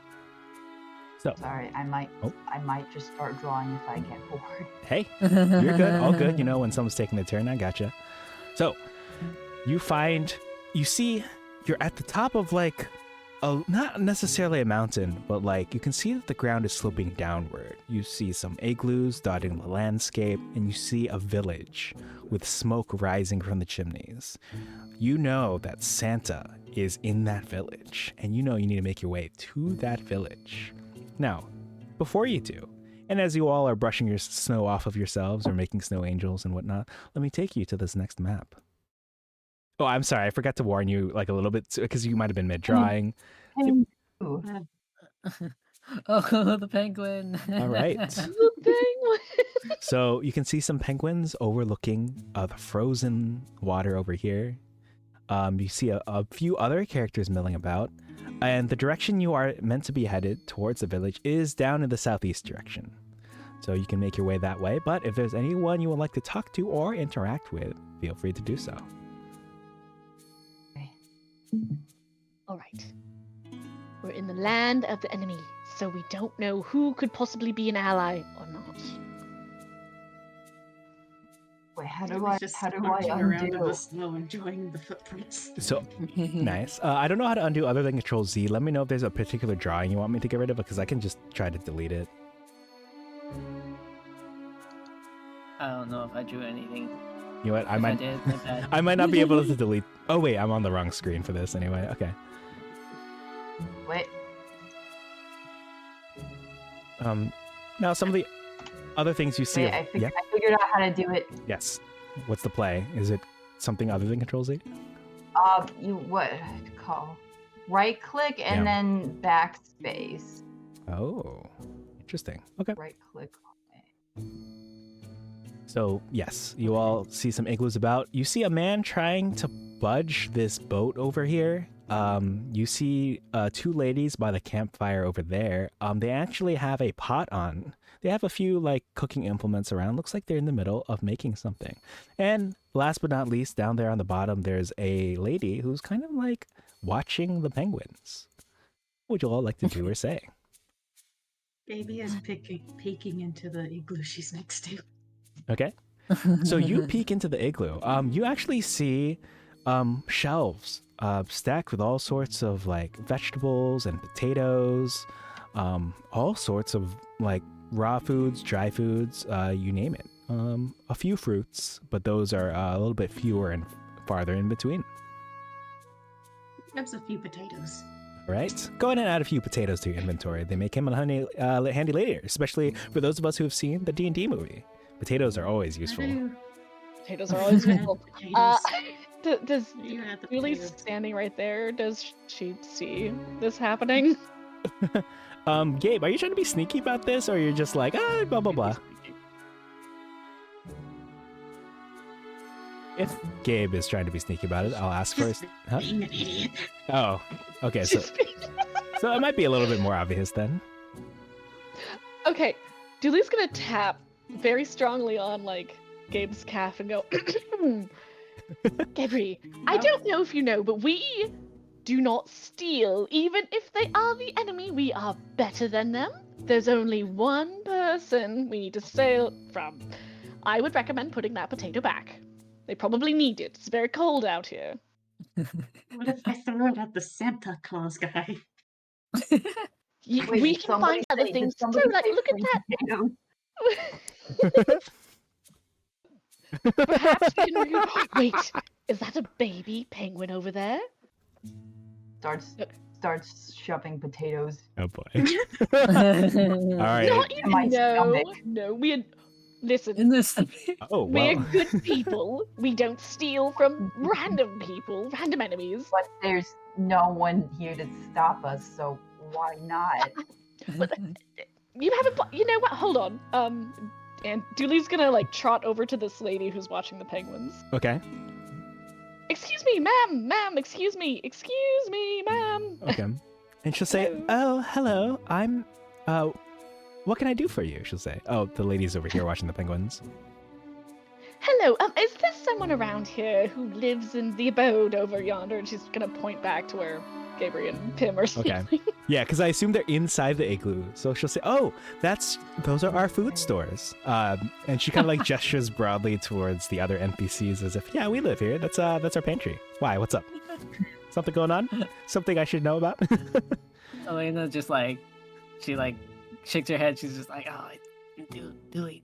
So, Sorry, I might just start drawing if I get bored. hey, you're good, all good. You know, when someone's taking their turn, I gotcha. So, you see, you're at the top of like, not necessarily a mountain, but like you can see that the ground is sloping downward. You see some igloos dotting the landscape, and you see a village with smoke rising from the chimneys. You know that Santa is in that village, and you know you need to make your way to that village. Now, before you do, and as you all are brushing your snow off of yourselves or making snow angels and whatnot, let me take you to this next map. Oh, I'm sorry, I forgot to warn you like a little bit because you might have been mid-drawing. Ooh. Oh, the penguin. All right. The penguin. So you can see some penguins overlooking the frozen water over here. You see a few other characters milling about, and the direction you are meant to be headed towards the village is down in the southeast direction. So you can make your way that way, but if there's anyone you would like to talk to or interact with, feel free to do so. All right. We're in the land of the enemy, so we don't know who could possibly be an ally or not. Wait, how do Gabe I is just undo? around in the snow, enjoying the footprints. So nice. I don't know how to undo other than Control Z. Let me know if there's a particular drawing you want me to get rid of, because I can just try to delete it. I don't know if I drew anything. You know what? If I did, my bad. I might not be able to delete. Oh wait, I'm on the wrong screen for this anyway. Okay. Wait, Now some of the other things you see. I figured out how to do it. Yes. What's the play? Is it something other than Control Z? What to call? Right click and then backspace. Oh, interesting. Okay. Right click on it. So yes, you all see some igloos about. You see a man trying to budge this boat over here. You see two ladies by the campfire over there. They actually have a pot on. They have a few like cooking implements around. Looks like they're in the middle of making something. And last but not least, down there on the bottom, there's a lady who's kind of like watching the penguins. What would you all like to do or say? Baby is peeking into the igloo she's next to. Okay. So you peek into the igloo. You actually see shelves stacked with all sorts of like vegetables and potatoes, all sorts of like raw foods, dry foods, you name it. A few fruits, but those are a little bit fewer and farther in between. Grabs a few potatoes. All right, go ahead and add a few potatoes to your inventory. They may come in handy later, especially for those of us who have seen the D&D movie. Potatoes are always useful. Potatoes are always useful. Potatoes. Does You had the Julie's potatoes. standing right there? Does she see this happening? Gabe, are you trying to be sneaky about this, or you're just like, blah, blah, blah? If Gabe is trying to be sneaky about it, I'll ask first. Huh? Being an idiot. Oh, okay, so... So it might be a little bit more obvious then. Okay, Dooley's gonna tap very strongly on like Gabe's calf and go, Gabri, I don't know if you know, but we do not steal. Even if they are the enemy, we are better than them. There's only one person we need to steal from. I would recommend putting that potato back. They probably need it. It's very cold out here. What if I throw it at the Santa Claus guy? Wait, We did can somebody find other say- did things to somebody throw. Like, say look at free that. potatoes? Perhaps wait, is that a baby penguin over there? Starts shoving potatoes. Oh boy. All right. Not In my even, no, stomach. no. We had listen. In this. Oh We're well. good people. We don't steal from random people, random enemies. But there's no one here to stop us, so why not? You haven't. You know what? Hold on. And Dooley's gonna like trot over to this lady who's watching the penguins. Okay. Excuse me, ma'am, excuse me, ma'am. Okay. And she'll say, "Oh, hello. I'm. What can I do for you?" She'll say. Oh, the lady's over here watching the penguins. Hello, is there someone around here who lives in the abode over yonder? And she's gonna point back to where Gabriel and Pim are sleeping. Okay. Yeah, because I assume they're inside the igloo. So she'll say, "Oh, those are our food stores." And she kind of like gestures broadly towards the other NPCs as if, "Yeah, we live here. That's our pantry. Why? What's up? Something going on? Something I should know about?" Elena just like, she like shakes her head. She's just like, oh, do it.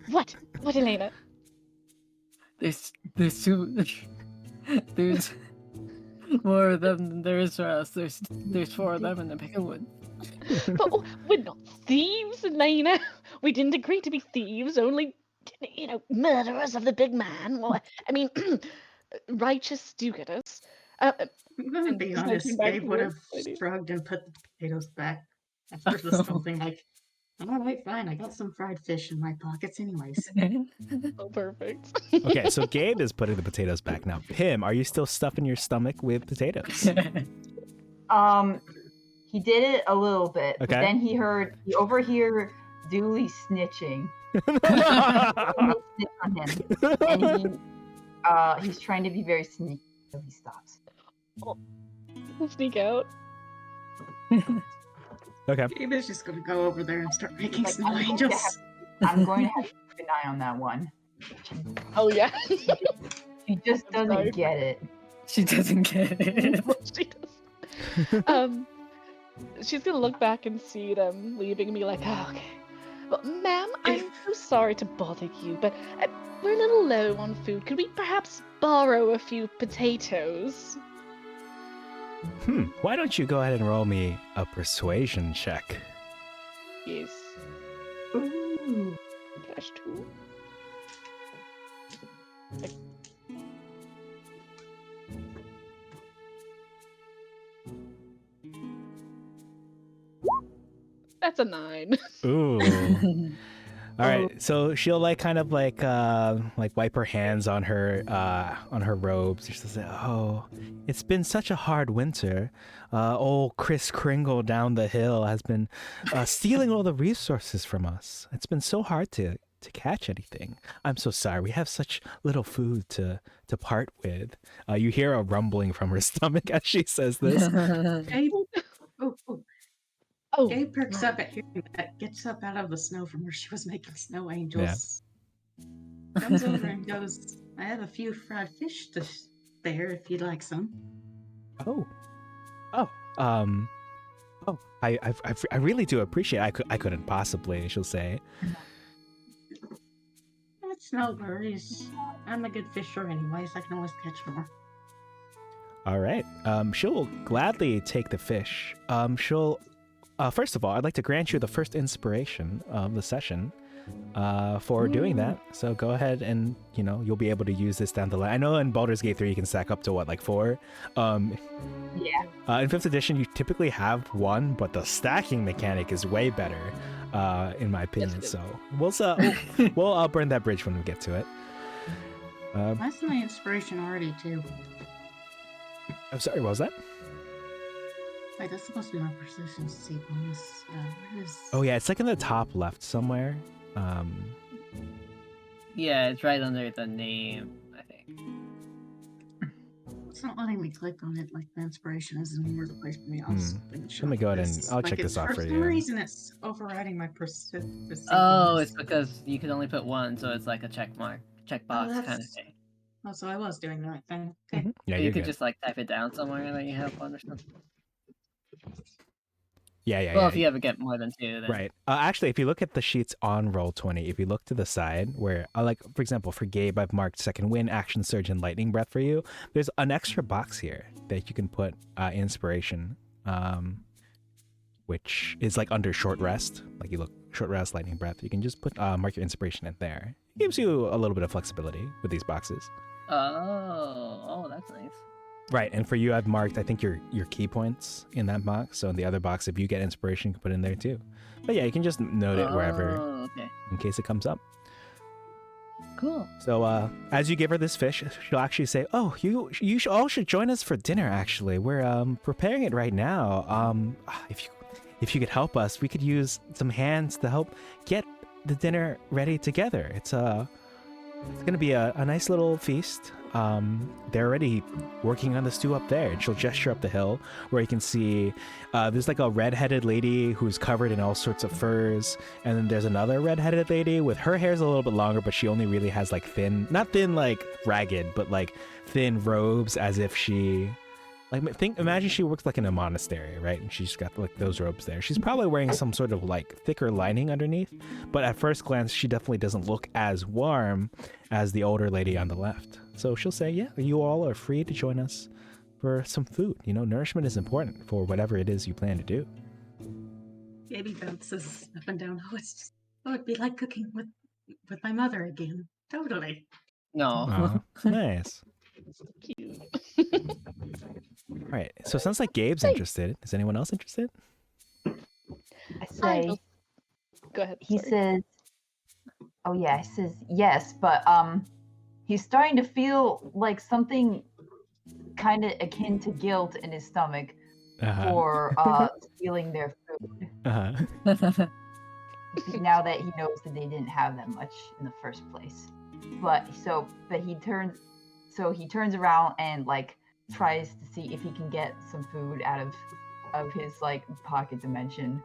What, Elena? There's two, there's more of them than there is for us. There's 4 of them in the penguin. But we're not thieves, Elena. We didn't agree to be thieves, only, murderers of the big man. Well, I mean, righteous do-gooders. I'm gonna be just honest, looking back Gabe to would the have lady. shrugged and put the potatoes back after the something like, alright, fine, I got some fried fish in my pockets anyways. Oh, perfect. Okay, so Gabe is putting the potatoes back now. Pim, are you still stuffing your stomach with potatoes? He did it a little bit, but Okay. then he overheard Dooley snitching. Snitch on him, and he's trying to be very sneaky, so he stops. Sneak out. Okay. Gabe is just gonna go over there and start making Like, snow I'm going to angels. I'm going to have to keep an eye on that one. Oh, yeah. She just I'm doesn't sorry. get it. She doesn't get it. She does. She's gonna look back and see them leaving and be like, oh, okay. Well, ma'am, I'm so sorry to bother you, but we're a little low on food. Could we perhaps borrow a few potatoes? Why don't you go ahead and roll me a persuasion check? Yes. Ooh. /2. That's a 9. Ooh. All right, so she'll like kind of like wipe her hands on her robes. She'll say, "Oh, it's been such a hard winter. Old Kris Kringle down the hill has been stealing all the resources from us. It's been so hard to catch anything. I'm so sorry. We have such little food to part with." You hear a rumbling from her stomach as she says this. Gabe, Oh, Gabe perks up at hearing that, gets up out of the snow from where she was making snow angels. Comes over and goes, I have a few fried fish to spare if you'd like some. I really do appreciate it. I couldn't possibly, she'll say. It's no worries. I'm a good fisher anyways, I can always catch more. All right. She'll gladly take the fish. She'll first of all, I'd like to grant you the first inspiration of the session for doing that. So go ahead and, you'll be able to use this down the line. I know in Baldur's Gate 3 you can stack up to what, like 4? Yeah. In 5th edition you typically have 1, but the stacking mechanic is way better, in my opinion. Yes, So we'll burn that bridge when we get to it. That's my inspiration already too. I'm sorry, what was that? Wait, that's supposed to be my proficiency bonus. Where is... Oh yeah, it's like in the top left somewhere. Yeah, it's right under the name, I think. It's not letting me click on it like the inspiration is anywhere the place for me. I'll Let me go ahead and I'll check this off for For some you. reason, it's overriding my proficiency. Oh, bonus. it's because you can only put one, so it's like a checkbox kind of that's- thing. Oh, so I was doing the right thing. Okay. Yeah, So you you're could good. just like type it down somewhere that you have one or something. Yeah. Well, if you ever get more than two, then Right. Actually, if you look at the sheets on Roll20, if you look to the side where, like, for example, for Gabe, I've marked Second Wind, Action Surge, and Lightning Breath for you. There's an extra box here that you can put Inspiration, which is like under Short Rest. Like you look, Short Rest, Lightning Breath. You can just put mark your Inspiration in there. It gives you a little bit of flexibility with these boxes. Oh, that's nice. Right, and for you, I've marked, I think, your key points in that box. So in the other box, if you get Inspiration, you can put it in there too. But yeah, you can just note it wherever Okay. in case it comes up. Cool. So as you give her this fish, she'll actually say, "Oh, you all should join us for dinner. Actually, we're preparing it right now. If you could help us, we could use some hands to help get the dinner ready together. It's gonna be a nice little feast. They're already working on the stew up there." And she'll gesture up the hill where you can see there's like a red-headed lady who's covered in all sorts of furs, and then there's another red-headed lady with her hair's a little bit longer, but she only really has like not thin like ragged, but like thin robes, as if she imagine she works like in a monastery, right? And she's got like those robes there. She's probably wearing some sort of like thicker lining underneath, but at first glance she definitely doesn't look as warm as the older lady on the left. So she'll say, "Yeah, you all are free to join us for some food. You know, nourishment is important for whatever it is you plan to do." Baby bounces up and down. It'd be like cooking with my mother again. Totally. No. Aw, nice. Cute. All right. So it sounds like Gabe's interested. Is anyone else interested? I say, Go ahead. he sorry. says, oh yeah, he says yes, but he's starting to feel like something kind of akin to guilt in his stomach for stealing their food. Now that he knows that they didn't have that much in the first place. But he turns around and like tries to see if he can get some food out of his like pocket dimension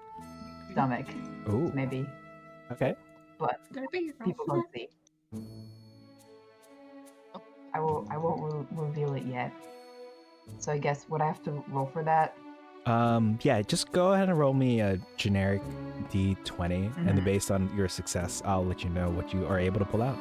stomach. Ooh. Maybe. Okay. But people don't see. I won't reveal it yet. So I guess would I have to roll for that? Yeah, just go ahead and roll me a generic D20, and then based on your success, I'll let you know what you are able to pull out.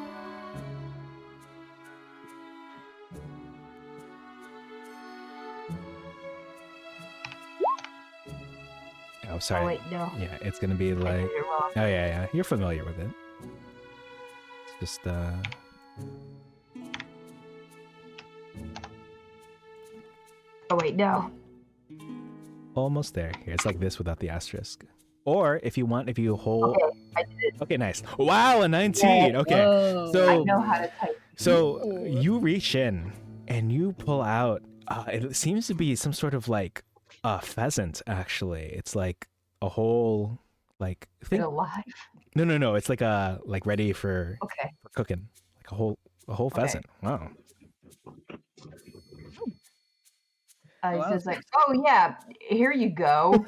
Oh, sorry. Oh wait, no. Yeah, it's gonna be I like, did it wrong. oh yeah, you're familiar with it. It's just Oh wait, no. almost there. Here, it's like this without the asterisk. Or if you hold. Okay, I did it. Okay, nice. Wow, a 19. Yeah. Okay, Whoa. I so know how to type. so you reach in and you pull out. It seems to be some sort of like a pheasant. Actually, it's like a whole like Is it alive? No. It's like ready for Okay. cooking. Like a whole Okay. pheasant. Wow. He Wow. says like, oh yeah, here you go.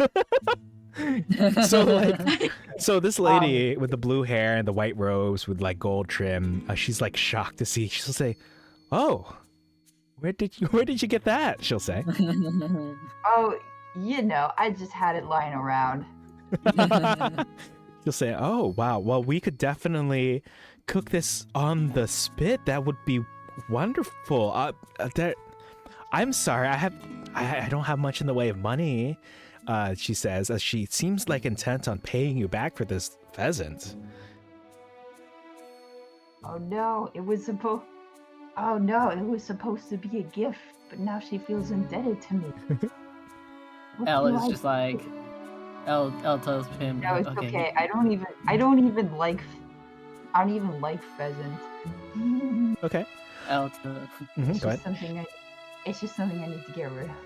So like, so this lady with the blue hair and the white robes with like gold trim, she's like shocked to see. She'll say, "Oh, where did you get that?" She'll say. Oh, you know, I just had it lying around. She'll say, "Oh wow, well we could definitely cook this on the spit. That would be wonderful." I'm sorry, I don't have much in the way of money. She says, as she seems like intent on paying you back for this pheasant. Oh no, it was supposed. Oh no, it was supposed to be a gift, but now she feels indebted to me. What Elle do is I just like, Elle tells him, No, it's okay. I don't even like pheasant. Okay. Elle Mhm, It's go just ahead. something I need to get rid of.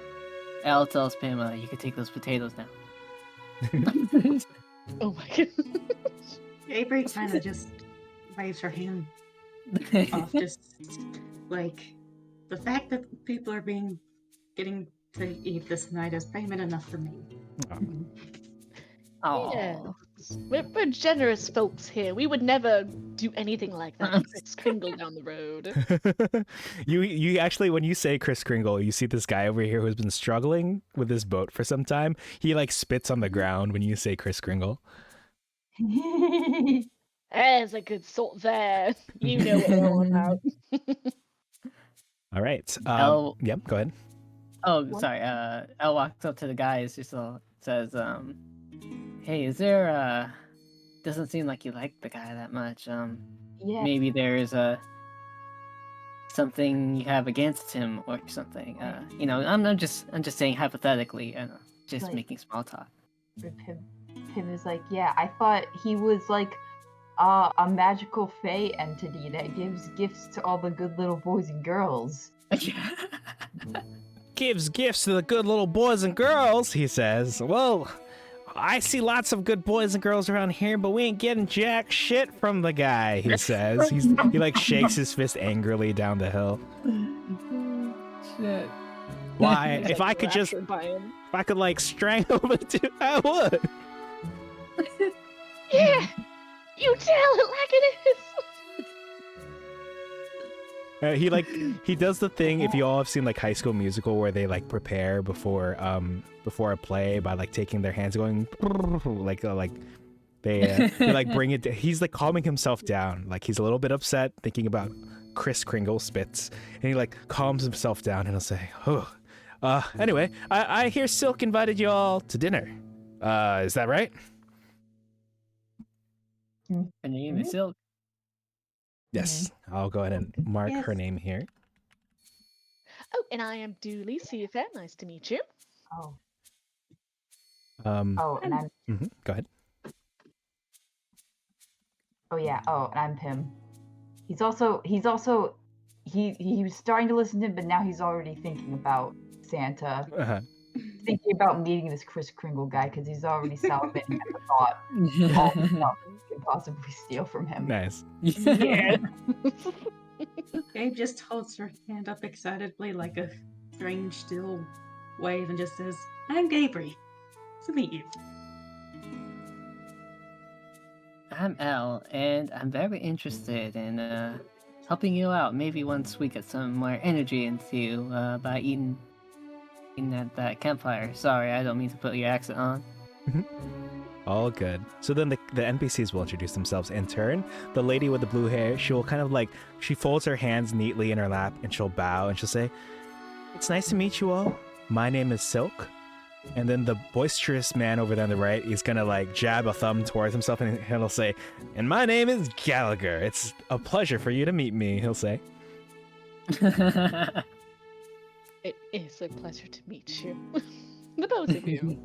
Al tells Pim, you can take those potatoes now. Oh my god. Avery kind of just waves her hand off, just like the fact that people are getting to eat this night is payment enough for me. Oh. Yes. We're generous folks here. We would never do anything like that to Chris Kringle down the road. You actually, when you say Kris Kringle, you see this guy over here who's been struggling with his boat for some time. He like spits on the ground when you say Kris Kringle. There's a good sort there. You know what we're all about. All right. El- Yep. Go ahead. Oh, What? sorry. Elle walks up to the guys. Just says, "Hey, is there Doesn't seem like you like the guy that much. Yeah. Maybe there's something you have against him or something. You know, I'm just saying hypothetically, just Like- making small talk." Pim is like, yeah, I thought he was like a magical fae entity that gives gifts to all the good little boys and girls. Gives gifts to the good little boys and girls, he says. Well, I see lots of good boys and girls around here, but we ain't getting jack shit from the guy, he says. He like shakes his fist angrily down the hill. Shit. Why? He's If I like could just, raptured by him. if I could like strangle the two, I would. Yeah, you tell it like it is. He does the thing. If you all have seen like High School Musical, where they like prepare before a play by like taking their hands going like they like bring it. He's like calming himself down. Like he's a little bit upset, thinking about Kris Kringle spits, and he like calms himself down and he'll say, "Oh, anyway, I hear Silk invited you all to dinner. Is that right?" Her name is Silk. Yes. I'll go ahead and mark her Yes. name here. Oh, and I am Dooley Seafair. Nice to meet you. Oh, Um, and I'm Go ahead. and I'm Pim. He was starting to listen to him, but now he's already thinking about Santa, Uh-huh. thinking about meeting this Kris Kringle guy because he's already salivating at the thought of all the stuff he could possibly steal from him. Nice. Yeah. Gabe just holds her hand up excitedly like a strange still wave and just says, "I'm Gabriel. Nice to meet you." I'm Elle, and I'm very interested in helping you out. Maybe once we get some more energy into you by eating at that campfire. Sorry, I don't mean to put your accent on. All good. So then the NPCs will introduce themselves in turn. The lady with the blue hair, she will kind of like, she folds her hands neatly in her lap and she'll bow and she'll say, "It's nice to meet you all. My name is Silk." And then the boisterous man over there on the right, he's gonna like jab a thumb towards himself and he'll say, "And my name is Gallagher. It's a pleasure for you to meet me," he'll say. It is a pleasure to meet you. The both of you.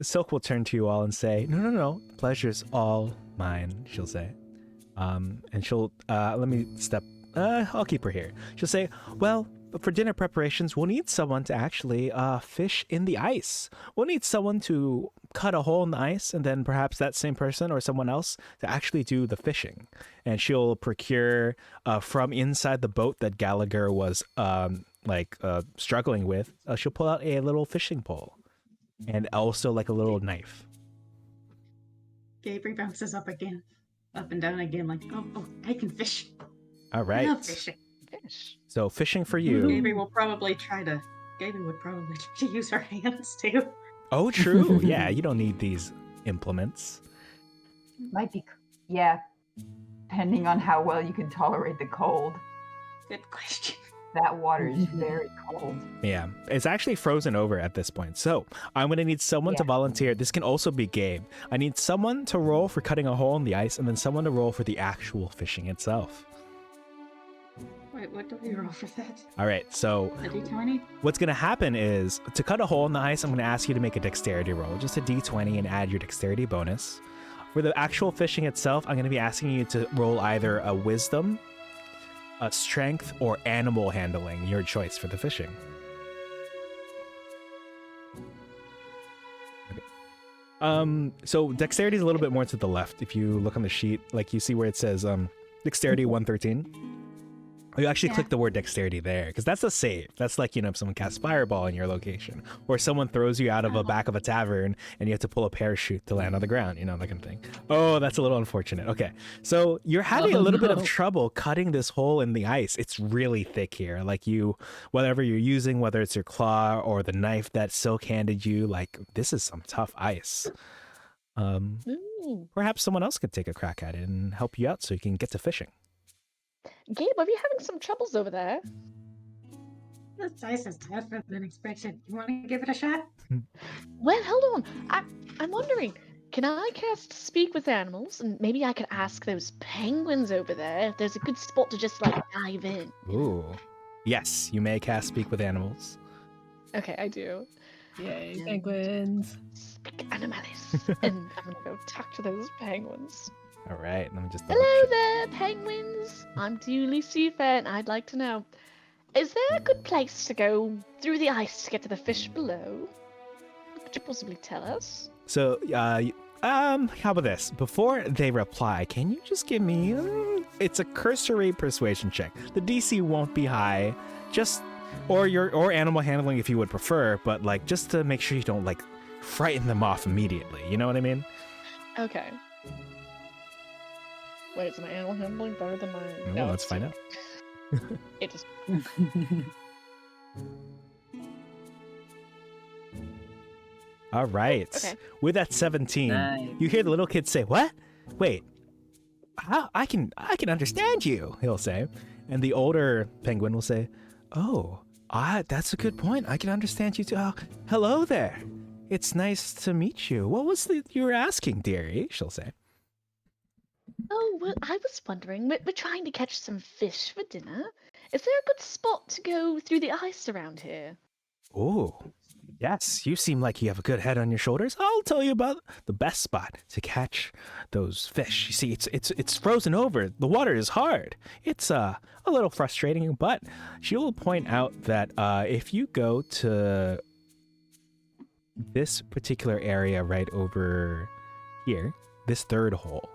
Silk will turn to you all and say, No, the pleasure's all mine," she'll say. And she'll, let me step, I'll keep her here. She'll say, "Well, for dinner preparations, we'll need someone to actually fish in the ice. We'll need someone to cut a hole in the ice, and then perhaps that same person or someone else to actually do the fishing." And she'll procure from inside the boat that Gallagher was struggling with, she'll pull out a little fishing pole and also like a little knife. Gabriel bounces up and down again, like, oh, I can fish. All I right. love fishing. Fish. So fishing for you. Gabriel would probably try to use her hands too. Oh, true. Yeah, you don't need these implements. Might be, yeah, depending on how well you can tolerate the cold. Good question. That water is very cold. Yeah, it's actually frozen over at this point. So I'm going to need someone to Yeah. volunteer. This can also be Gabe. I need someone to roll for cutting a hole in the ice and then someone to roll for the actual fishing itself. Wait, what do we roll for that? All right, so A D20? what's going to happen is to cut a hole in the ice, I'm going to ask you to make a dexterity roll, just a d20 and add your dexterity bonus. For the actual fishing itself, I'm going to be asking you to roll either a wisdom, a strength, or animal handling, your choice for the fishing. So dexterity is a little bit more to the left. If you look on the sheet, like you see where it says dexterity 113. You actually click the word dexterity there, because that's a save. That's like, if someone casts fireball in your location, or someone throws you out of the back of a tavern and you have to pull a parachute to land on the ground, that kind of thing. Oh, that's a little unfortunate. Okay, so you're having a little bit of trouble cutting this hole in the ice. It's really thick here. Like whatever you're using, whether it's your claw or the knife that Silk handed you, like this is some tough ice. Perhaps someone else could take a crack at it and help you out so you can get to fishing. Gabe, are you having some troubles over there? This ice is tougher than expected. You want to give it a shot? Well, hold on. I'm wondering, can I cast Speak with Animals? And maybe I could ask those penguins over there if there's a good spot to just, dive in. Ooh. Yes, you may cast Speak with Animals. Okay, I do. Yay, penguins. Speak Animalis. And I'm going to go talk to those penguins. All right, let me just Hello there, penguins. I'm Dooley Seafair, and I'd like to know, is there a good place to go through the ice to get to the fish below? Could you possibly tell us? So, how about this? Before they reply, can you just give me, it's a cursory persuasion check. The DC won't be high, or animal handling if you would prefer, but just to make sure you don't frighten them off immediately. You know what I mean? Okay. Wait, is my animal handling better than my... No, let's find out. It just... All right. Okay. With that 17, you hear the little kid say, "What? Wait. How? I can understand you," he'll say. And the older penguin will say, "Oh, that's a good point. I can understand you too. Oh, hello there. It's nice to meet you. What was you were asking, dearie?" she'll say. Oh, well, I was wondering, we're trying to catch some fish for dinner. Is there a good spot to go through the ice around here? Oh, yes, you seem like you have a good head on your shoulders. I'll tell you about the best spot to catch those fish. You see, it's frozen over. The water is hard. It's a little frustrating, but she will point out that if you go to this particular area right over here, this third hole,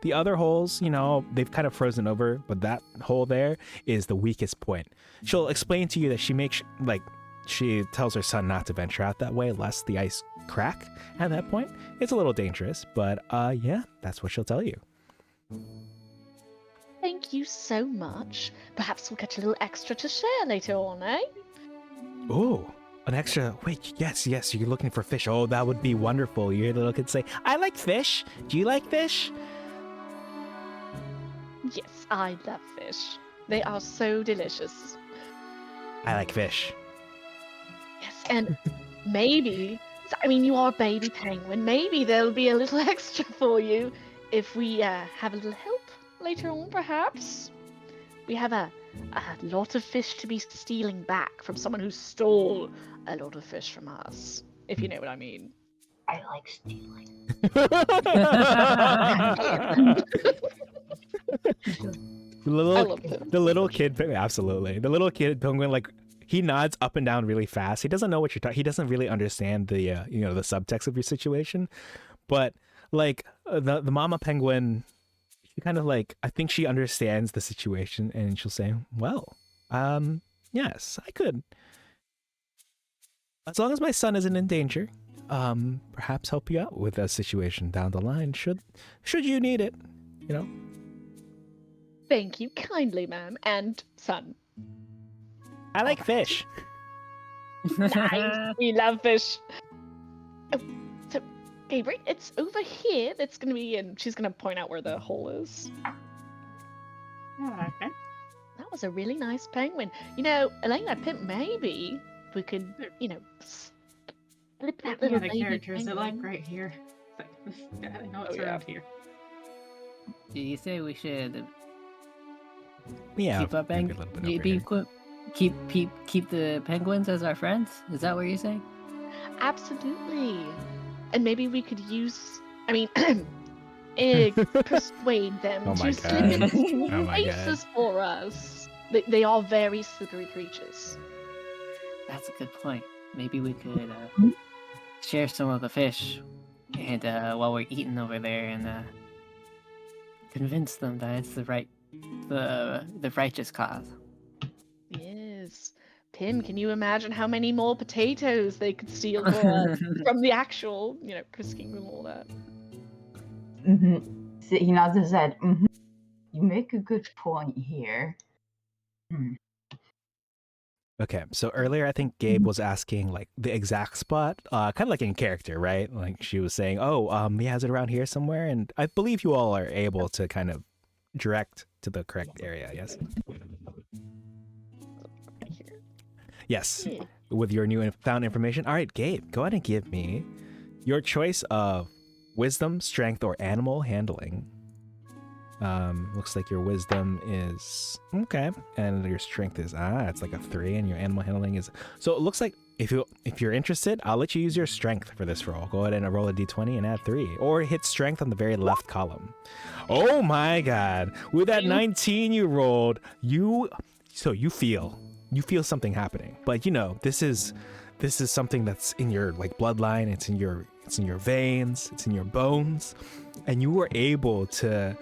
the other holes, they've kind of frozen over, but that hole there is the weakest point. She'll explain to you that she tells her son not to venture out that way lest the ice crack at that point. It's a little dangerous, but yeah, that's what she'll tell you. Thank you so much. Perhaps we'll catch a little extra to share later on, eh? Oh, an extra. Wait, yes, you're looking for fish. Oh, that would be wonderful. You hear the little kid say, "I like fish. Do you like fish?" Yes, I love fish. They are so delicious. I like fish. Yes, and maybe, you are a baby penguin, maybe there'll be a little extra for you if we have a little help later on, perhaps. We have a lot of fish to be stealing back from someone who stole a lot of fish from us, if you know what I mean. I like stealing. The little kid, absolutely. The little kid penguin, he nods up and down really fast. He doesn't know what you're talking. He doesn't really understand the the subtext of your situation, but the mama penguin, she kind of I think she understands the situation, and she'll say, "Well, yes, I could, as long as my son isn't in danger, perhaps help you out with a situation down the line. Should you need it, Thank you kindly, ma'am, and son. I like fish. Nice. We love fish. Oh, so, Gabriel, it's over here that's going to be, and she's going to point out where the hole is. Okay. That was a really nice penguin. Elena, Pimp, maybe we could, flip that little The baby characters penguin. right here. I know it's Oh, yeah. around here. Do you say we should Yeah, keep up maybe a little bit over here. keep the penguins as our friends? Is that what you're saying? Absolutely. And maybe we could use, persuade them Oh my to slip God. into Oh my God. places for us. They are very slippery creatures. That's a good point. Maybe we could share some of the fish and while we're eating over there, and convince them that it's the righteous cause. Yes. Pim, can you imagine how many more potatoes they could steal for us from the actual, Chris Kingdom, all that? So he nods his head. You make a good point here. Okay, so earlier I think Gabe was asking like the exact spot, kind of like in character, right? Like she was saying, "Oh, he has it around here somewhere," and I believe you all are able to kind of direct to the correct area. Yes. Right here. Yes. Yeah. With your new found information. All right, Gabe, go ahead and give me your choice of wisdom, strength, or animal handling. Looks like your wisdom is okay, and your strength is it's like a 3, and your animal handling is. So it looks like if you're interested, I'll let you use your strength for this roll. Go ahead and roll a d20 and add 3, or hit strength on the very left column. Oh my God! With that 19 you rolled, you feel something happening, but this is something that's in your like bloodline. It's in your veins. It's in your bones, and you were able to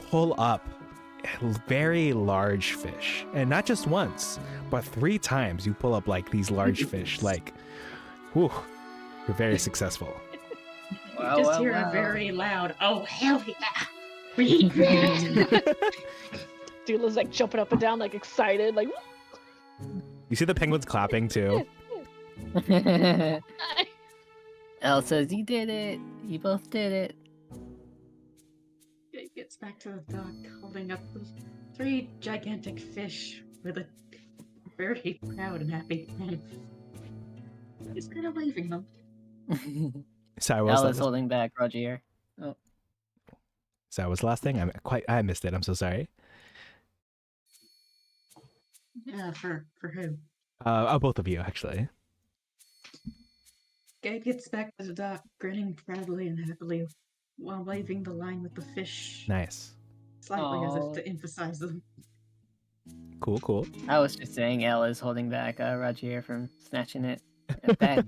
pull up a very large fish, and not just once, but 3 times you pull up like these large fish. Like, whew, you're very successful. You just hear a very loud, "Oh hell yeah!" Regret. Dula's like jumping up and down, like excited, like. You see the penguins clapping too. Elle says, "You did it. You both did it." It gets back to the dock, holding up those 3 gigantic fish with a very proud and happy hand. He's kind of waving them. Sorry, Elle is holding back Roger. Oh. Sorry, what's the last thing? I missed it. I'm so sorry. Yeah, for who? Both of you actually. Gabe gets back to the dock, grinning proudly and happily, while waving the line with the fish. Nice. Slightly as if to emphasize them. Cool. I was just saying Elle is holding back Roger from snatching it. Bad.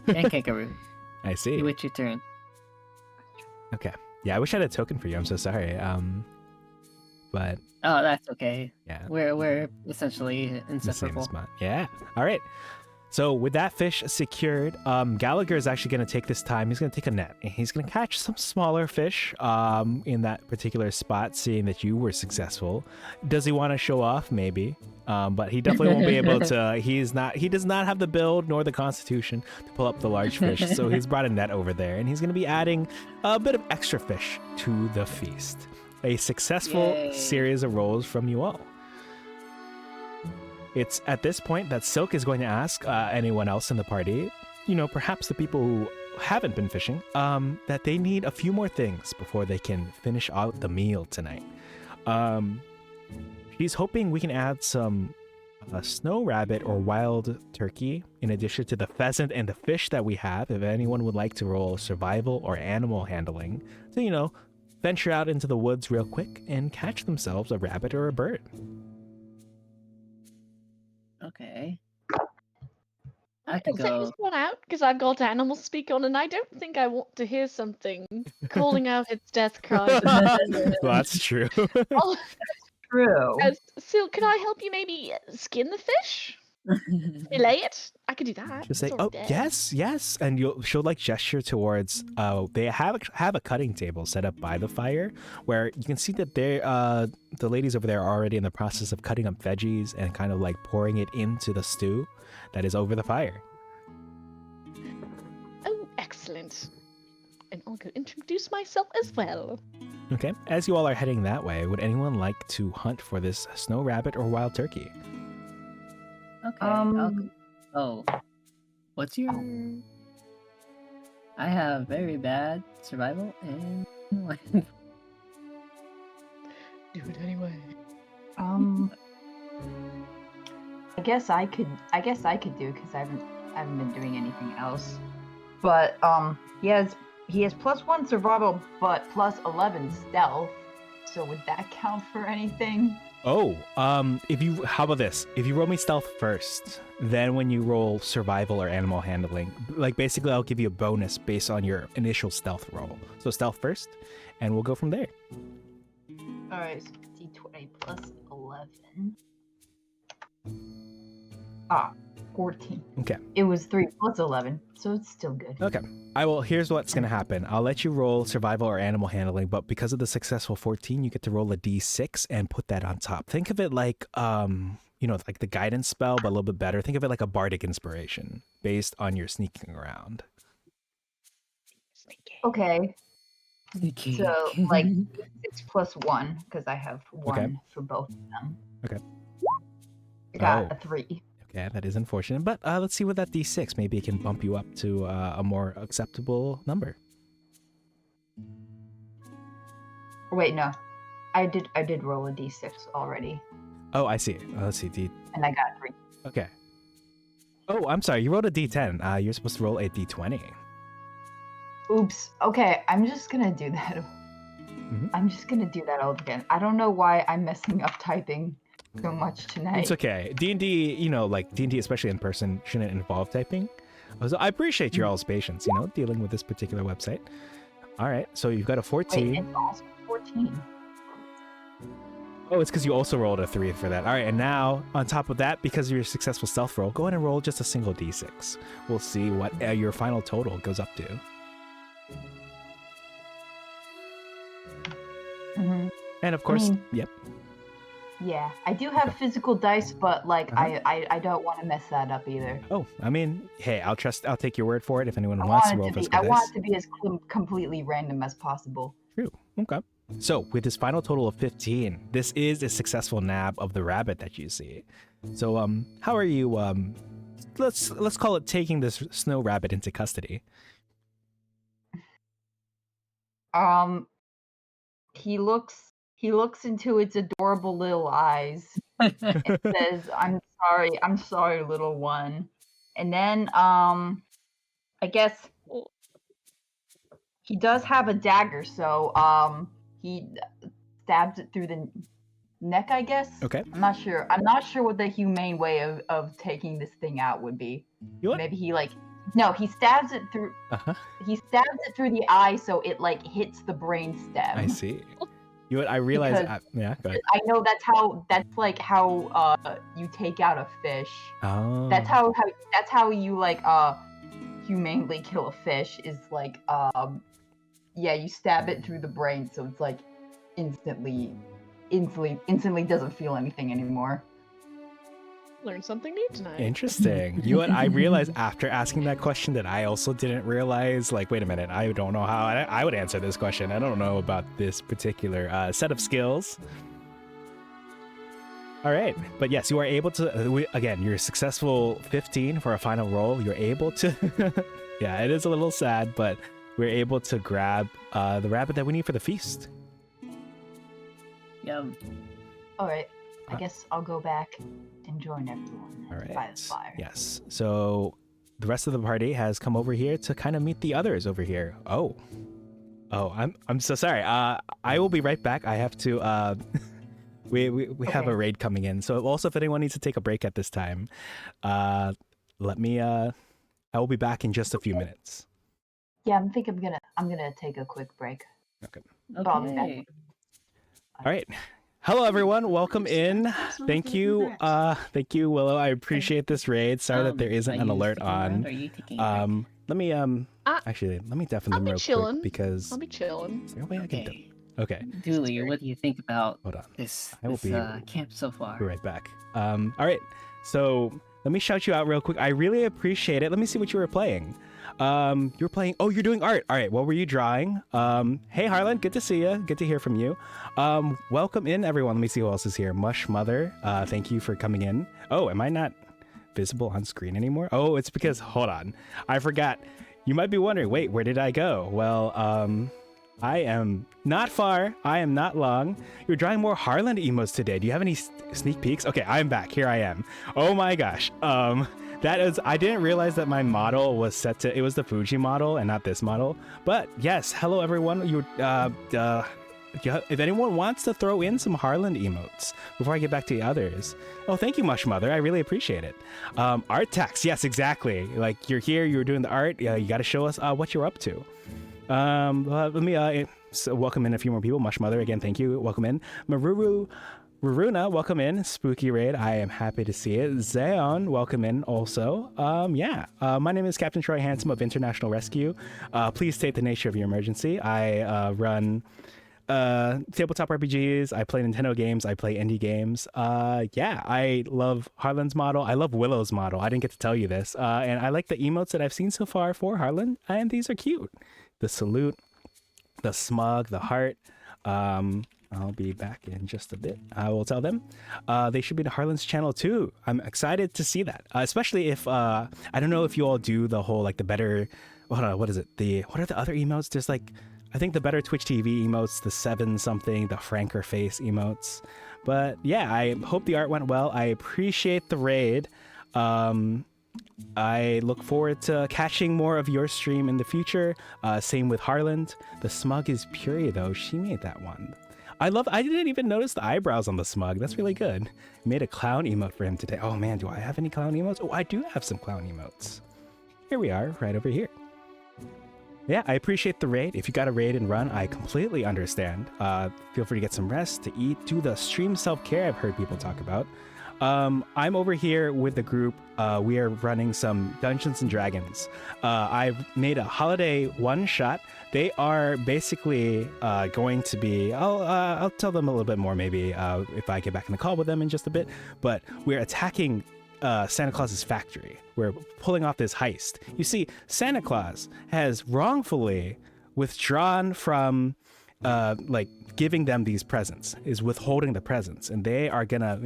Kangaroo. I see. You wait your turn. Okay. Yeah, I wish I had a token for you. I'm so sorry. But Oh, that's okay. yeah, We're essentially the same inseparable. spot. Yeah. All right. So with that fish secured, Gallagher is actually going to take this time. He's going to take a net, and he's going to catch some smaller fish in that particular spot, seeing that you were successful. Does he want to show off? Maybe. But he definitely won't be able to. He does not have the build nor the constitution to pull up the large fish. So he's brought a net over there, and he's going to be adding a bit of extra fish to the feast. A successful Yay. series of rolls from you all. It's at this point that Silk is going to ask anyone else in the party, perhaps the people who haven't been fishing, that they need a few more things before they can finish out the meal tonight. She's hoping we can add some snow rabbit or wild turkey in addition to the pheasant and the fish that we have. If anyone would like to roll survival or animal handling to, venture out into the woods real quick and catch themselves a rabbit or a bird. Okay. I could Set go. this one out because I've got animal speak on, and I don't think I want to hear something calling out its death cry. That's true. Oh, True. Sil, can I help you maybe skin the fish? Fillet it? I could do that. She'll say, It's "Oh, already dead." yes," and she'll like gesture towards. They have a cutting table set up by the fire where you can see that the ladies over there are already in the process of cutting up veggies and kind of like pouring it into the stew that is over the fire. Oh, excellent. And I'll go introduce myself as well. Okay. As you all are heading that way, would anyone like to hunt for this snow rabbit or wild turkey? Okay. I'll go. Oh. What's your... I have very bad survival and... Do it anyway. I guess I could do it because I haven't been doing anything else. But he has +1 survival but +11 stealth. So would that count for anything? Oh, how about this? If you roll me stealth first, then when you roll survival or animal handling, like basically I'll give you a bonus based on your initial stealth roll. So stealth first, and we'll go from there. All right, so D20 plus 11. 14. Okay. It was 3 plus 11, so it's still good. Okay. Here's what's going to happen. I'll let you roll survival or animal handling, but because of the successful 14, you get to roll a D6 and put that on top. Think of it like, like the guidance spell, but a little bit better. Think of it like a bardic inspiration based on your sneaking around. Okay, Okay. so like 6 plus 1, because I have 1 Okay. for both of them. Okay. I got Oh. a 3. Yeah, that is unfortunate, but let's see with that D6. Maybe it can bump you up to a more acceptable number. Wait, no. I did roll a D6 already, Oh, I see. Let's see. and I got 3. Okay. Oh, I'm sorry. You rolled a D10. You're supposed to roll a D20. Oops. Okay, I'm just gonna do that. Mhm. I'm just gonna do that all again. I don't know why I'm messing up typing so much tonight. It's okay. D&D, like D&D, especially in person, shouldn't involve typing. So I appreciate your all's patience, dealing with this particular website. All right. So you've got a 14. Wait, it's also 14. Oh, it's because you also rolled a 3 for that. All right. And now, on top of that, because of your successful stealth roll, go ahead and roll just a single D6. We'll see what your final total goes up to. Mm-hmm. And of course, mean- yep. Yeah, I do have physical dice, but like Uh-huh. I don't want to mess that up either. Oh, I mean, hey, I'll take your word for it if anyone I wants to want roll it to be, physical I dice. want it to be as completely random as possible. True. Okay. So with this final total of 15, this is a successful nab of the rabbit that you see. So how are you let's call it taking this snow rabbit into custody. He looks into its adorable little eyes and says, I'm sorry, little one." And then I guess he does have a dagger, so he stabs it through the neck, I guess. Okay. I'm not sure what the humane way of taking this thing out would be. You what? Maybe he stabs it through Uh-huh. he stabs it through the eye so it like hits the brain stem. I see. You know what? I realize Because- yeah, go ahead. I know that's how you take out a fish. Oh. That's how you like humanely kill a fish is like you stab it through the brain so it's like instantly doesn't feel anything anymore. Learned something new tonight. Interesting. You know what? I realized after asking that question that I also didn't realize, like, wait a minute, I don't know how I would answer this question. I don't know about this particular set of skills. All right. But yes, you are able to, again, you're successful 15 for a final roll. You're able to, yeah, it is a little sad, but we're able to grab the rabbit that we need for the feast. Yum. All right, I guess I'll go back and join everyone All right. by the fire. Yes. So the rest of the party has come over here to kind of meet the others over here. Oh, I'm so sorry. I will be right back. I have to. We have a Okay. raid coming in. So also, if anyone needs to take a break at this time, let me. I will be back in just a few minutes. Yeah, I think I'm gonna take a quick break. I'll be back. Okay. All right. Hello, everyone. Welcome in. Thank you. Thank you, Willow. I appreciate this raid. Sorry that there isn't are an you alert sticking around, on. or are you taking a break? Let me Ah, actually let me deafen I'll them be real chilling. quick because I'll be chilling. is there a way I can Okay. okay. Dooley, what do you think about Hold on. this, I will be- camp so far? Be right back. All right. So let me shout you out real quick. I really appreciate it. Let me see what you were playing. You were playing. Oh, you're doing art. All right. What were you drawing? Hey Harlan, good to see you. Good to hear from you. Welcome in, everyone. Let me see who else is here. Mush Mother. Thank you for coming in. Oh, am I not visible on screen anymore? Oh, it's because hold on. I forgot. You might be wondering. Wait, where did I go? Well, I am not far. I am not long. You're drawing more Harlan emotes today. Do you have any sneak peeks? Okay, I'm back. Here I am. Oh my gosh. That is, I didn't realize that my model was set to, it was the Fuji model and not this model. But yes, hello everyone. if anyone wants to throw in some Harland emotes before I get back to the others. Oh, thank you, Mush Mother. I really appreciate it. Art tax. Yes, exactly. Like, you're here, you're doing the art. You got to show us what you're up to. Let me so welcome in a few more people. Mush Mother, again, thank you. Welcome in. Maruna, welcome in. Spooky Raid, I am happy to see it. Zeon, welcome in also. My name is Captain Troy Handsome of International Rescue. Please state the nature of your emergency. I run tabletop RPGs. I play Nintendo games. I play indie games. I love Harlan's model. I love Willow's model. I didn't get to tell you this. And I like the emotes that I've seen so far for Harlan, and these are cute. The salute, the smug, the heart. I'll be back in just a bit. I will tell them. They should be to Harlan's channel too. I'm excited to see that. Especially if, I don't know if you all do the whole, like, the better, hold on, what is it? What are the other emotes? There's like, I think the better Twitch TV emotes, the 7 something, the franker face emotes. But yeah, I hope the art went well. I appreciate the raid. I look forward to catching more of your stream in the future. Same with Harland. The smug is pure though. She made that one. I didn't even notice the eyebrows on the smug. That's really good. Made a clown emote for him today. Oh man, do I have any clown emotes? Oh, I do have some clown emotes. Here we are, right over here. Yeah, I appreciate the raid. If you got a raid and run, I completely understand. Feel free to get some rest, to eat, do the stream self-care I've heard people talk about. I'm over here with the group. We are running some Dungeons and Dragons. I've made a holiday one-shot. They are basically going to be, I'll tell them a little bit more maybe if I get back in the call with them in just a bit, but we're attacking Santa Claus's factory. We're pulling off this heist. You see, Santa Claus has wrongfully withdrawn from giving them these presents, is withholding the presents, and they are gonna,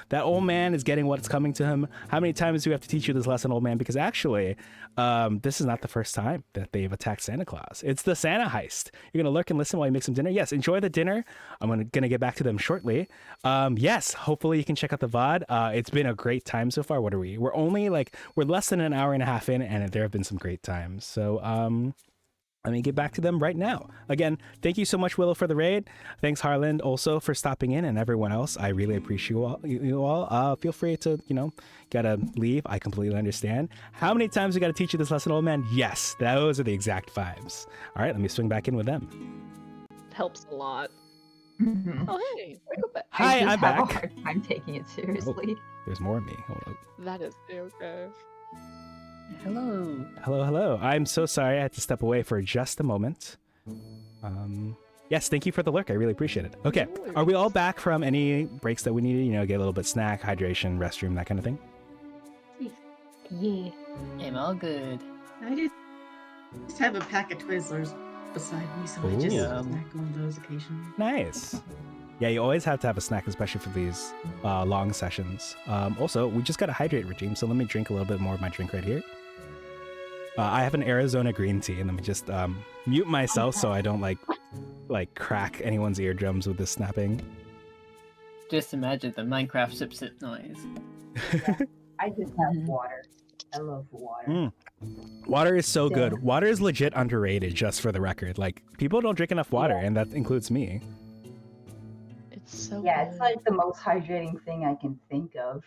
that old man is getting what's coming to him. How many times do we have to teach you this lesson, old man? Because actually, this is not the first time that they've attacked Santa Claus. It's the Santa heist. You're gonna lurk and listen while you make some dinner. Yes, enjoy the dinner. I'm gonna get back to them shortly. Yes, hopefully you can check out the VOD. It's been a great time so far. What are we? We're only we're less than an hour and a half in, and there have been some great times. So let me get back to them right now. Again, thank you so much, Willow, for the raid. Thanks, Harland, also for stopping in, and everyone else. I really appreciate you all. Feel free to, gotta leave. I completely understand. How many times we gotta teach you this lesson, old man? Yes, those are the exact vibes. All right, let me swing back in with them. Helps a lot. Mhm. Oh, hey, welcome back. Hi, I just I'm have a back. hard time taking it seriously. There's more of me. Hold up. That is okay. Hello. Hello. I'm so sorry I had to step away for just a moment. Yes, thank you for the lurk. I really appreciate it. Okay, are we all back from any breaks that we needed? Get a little bit snack, hydration, restroom, that kind of thing? Yeah. I'm all good. I just have a pack of Twizzlers beside me, so I just Ooh. snack on those occasionally. Nice. Yeah, you always have to have a snack, especially for these long sessions. Also, we just got a hydrate regime, so let me drink a little bit more of my drink right here. I have an Arizona green tea, and let me just mute myself so I don't like crack anyone's eardrums with this snapping. Just imagine the Minecraft sip noise. I just have water. I love water. Water is so good. Yeah. Water is legit underrated, just for the record. Like, people don't drink enough water, and that includes me. It's so Yeah, good. it's like the most hydrating thing I can think of.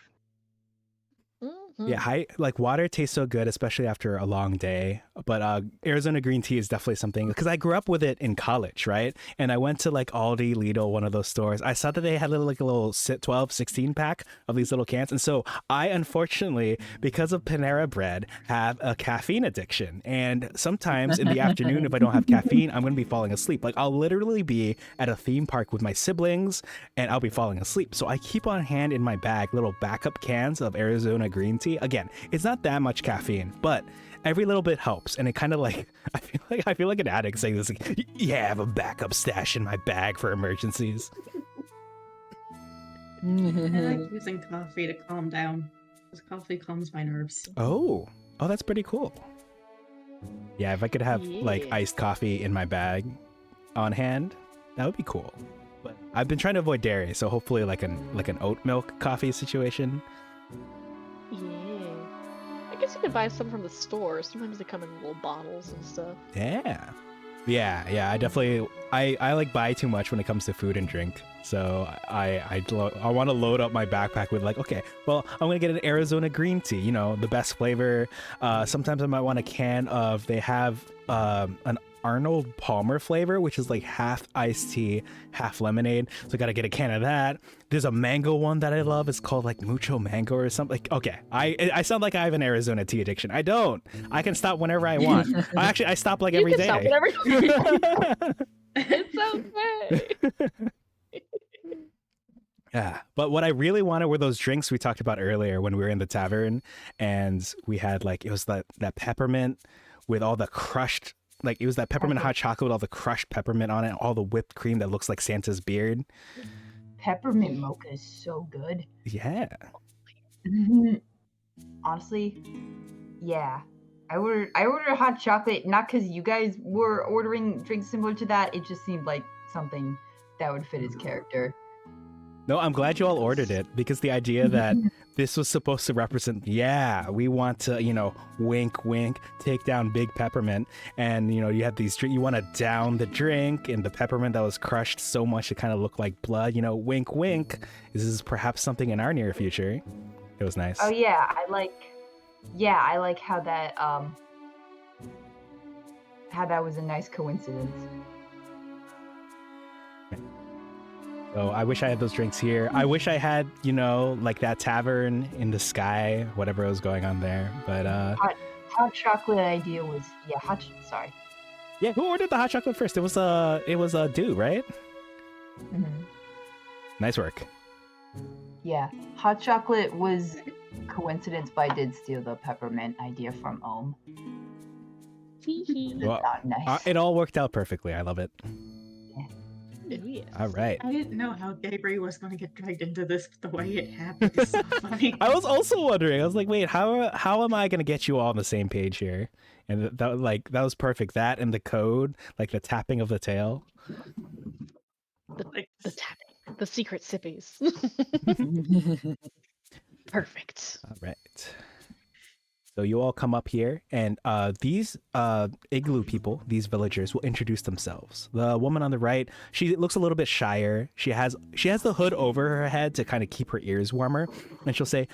Yeah, water tastes so good, especially after a long day. But Arizona green tea is definitely something, because I grew up with it in college, right? And I went to Aldi, Lidl, one of those stores. I saw that they had a little 12, 16 pack of these little cans. And so I, unfortunately, because of Panera Bread, have a caffeine addiction. And sometimes in the afternoon, if I don't have caffeine, I'm going to be falling asleep. I'll literally be at a theme park with my siblings, and I'll be falling asleep. So I keep on hand in my bag little backup cans of Arizona green tea. Again, it's not that much caffeine, but every little bit helps. And it kind of I feel like an addict saying this, yeah, I have a backup stash in my bag for emergencies. I like using coffee to calm down, because coffee calms my nerves. Oh, that's pretty cool. Yeah, if I could have iced coffee in my bag on hand, that would be cool. But I've been trying to avoid dairy, so hopefully like an oat milk coffee situation. Yeah. I guess you could buy some from the store. Sometimes they come in little bottles and stuff. Yeah. Yeah. I definitely I like buy too much when it comes to food and drink. So I want to load up my backpack with like, okay, well, I'm gonna get an Arizona green tea, you know, the best flavor. Sometimes I might want a can of. They have an Arnold Palmer flavor, which is like half iced tea, half lemonade. So I gotta get a can of that. There's a mango one that I love. It's called like Mucho Mango or something. Like, okay, I sound like I have an Arizona tea addiction. I don't. I can stop whenever I want. I stop like every you can day. stop whenever. It's okay. Yeah, but what I really wanted were those drinks we talked about earlier when we were in the tavern, and we had like, it was that peppermint with all the crushed, like it was that peppermint hot chocolate with all the crushed peppermint on it, all the whipped cream that looks like Santa's beard. Peppermint mocha is so good. Yeah. Honestly, yeah. I ordered a hot chocolate not because you guys were ordering drinks similar to that. It just seemed like something that would fit his character. No, I'm glad you all ordered it, because the idea that this was supposed to represent, yeah, we want to, you know, wink, wink, take down Big Peppermint. And, you know, you have these, you want to down the drink and the peppermint that was crushed so much it kind of looked like blood, you know, wink, wink. This is perhaps something in our near future. It was nice. Oh yeah, I like how that was a nice coincidence. So I wish I had those drinks here. I wish I had, you know, like that tavern in the sky, whatever was going on there. But hot chocolate idea was sorry. Yeah, who ordered the hot chocolate first? It was Dew, right? Mm-hmm. Nice work. Yeah, hot chocolate was coincidence, but I did steal the peppermint idea from Ohm. Well, Nice. it all worked out perfectly. I love it. Yes. All right. I didn't know how Gabriel was going to get dragged into this the way it happened. It's so funny. I was also wondering. I was like, wait, how am I going to get you all on the same page here? And that was perfect. That and the code, like the tapping of the tail. The tapping, the secret sippies. Perfect. All right. So you all come up here, and these igloo people, these villagers, will introduce themselves. The woman on the right, she looks a little bit shyer. She has the hood over her head to kind of keep her ears warmer, and she'll say,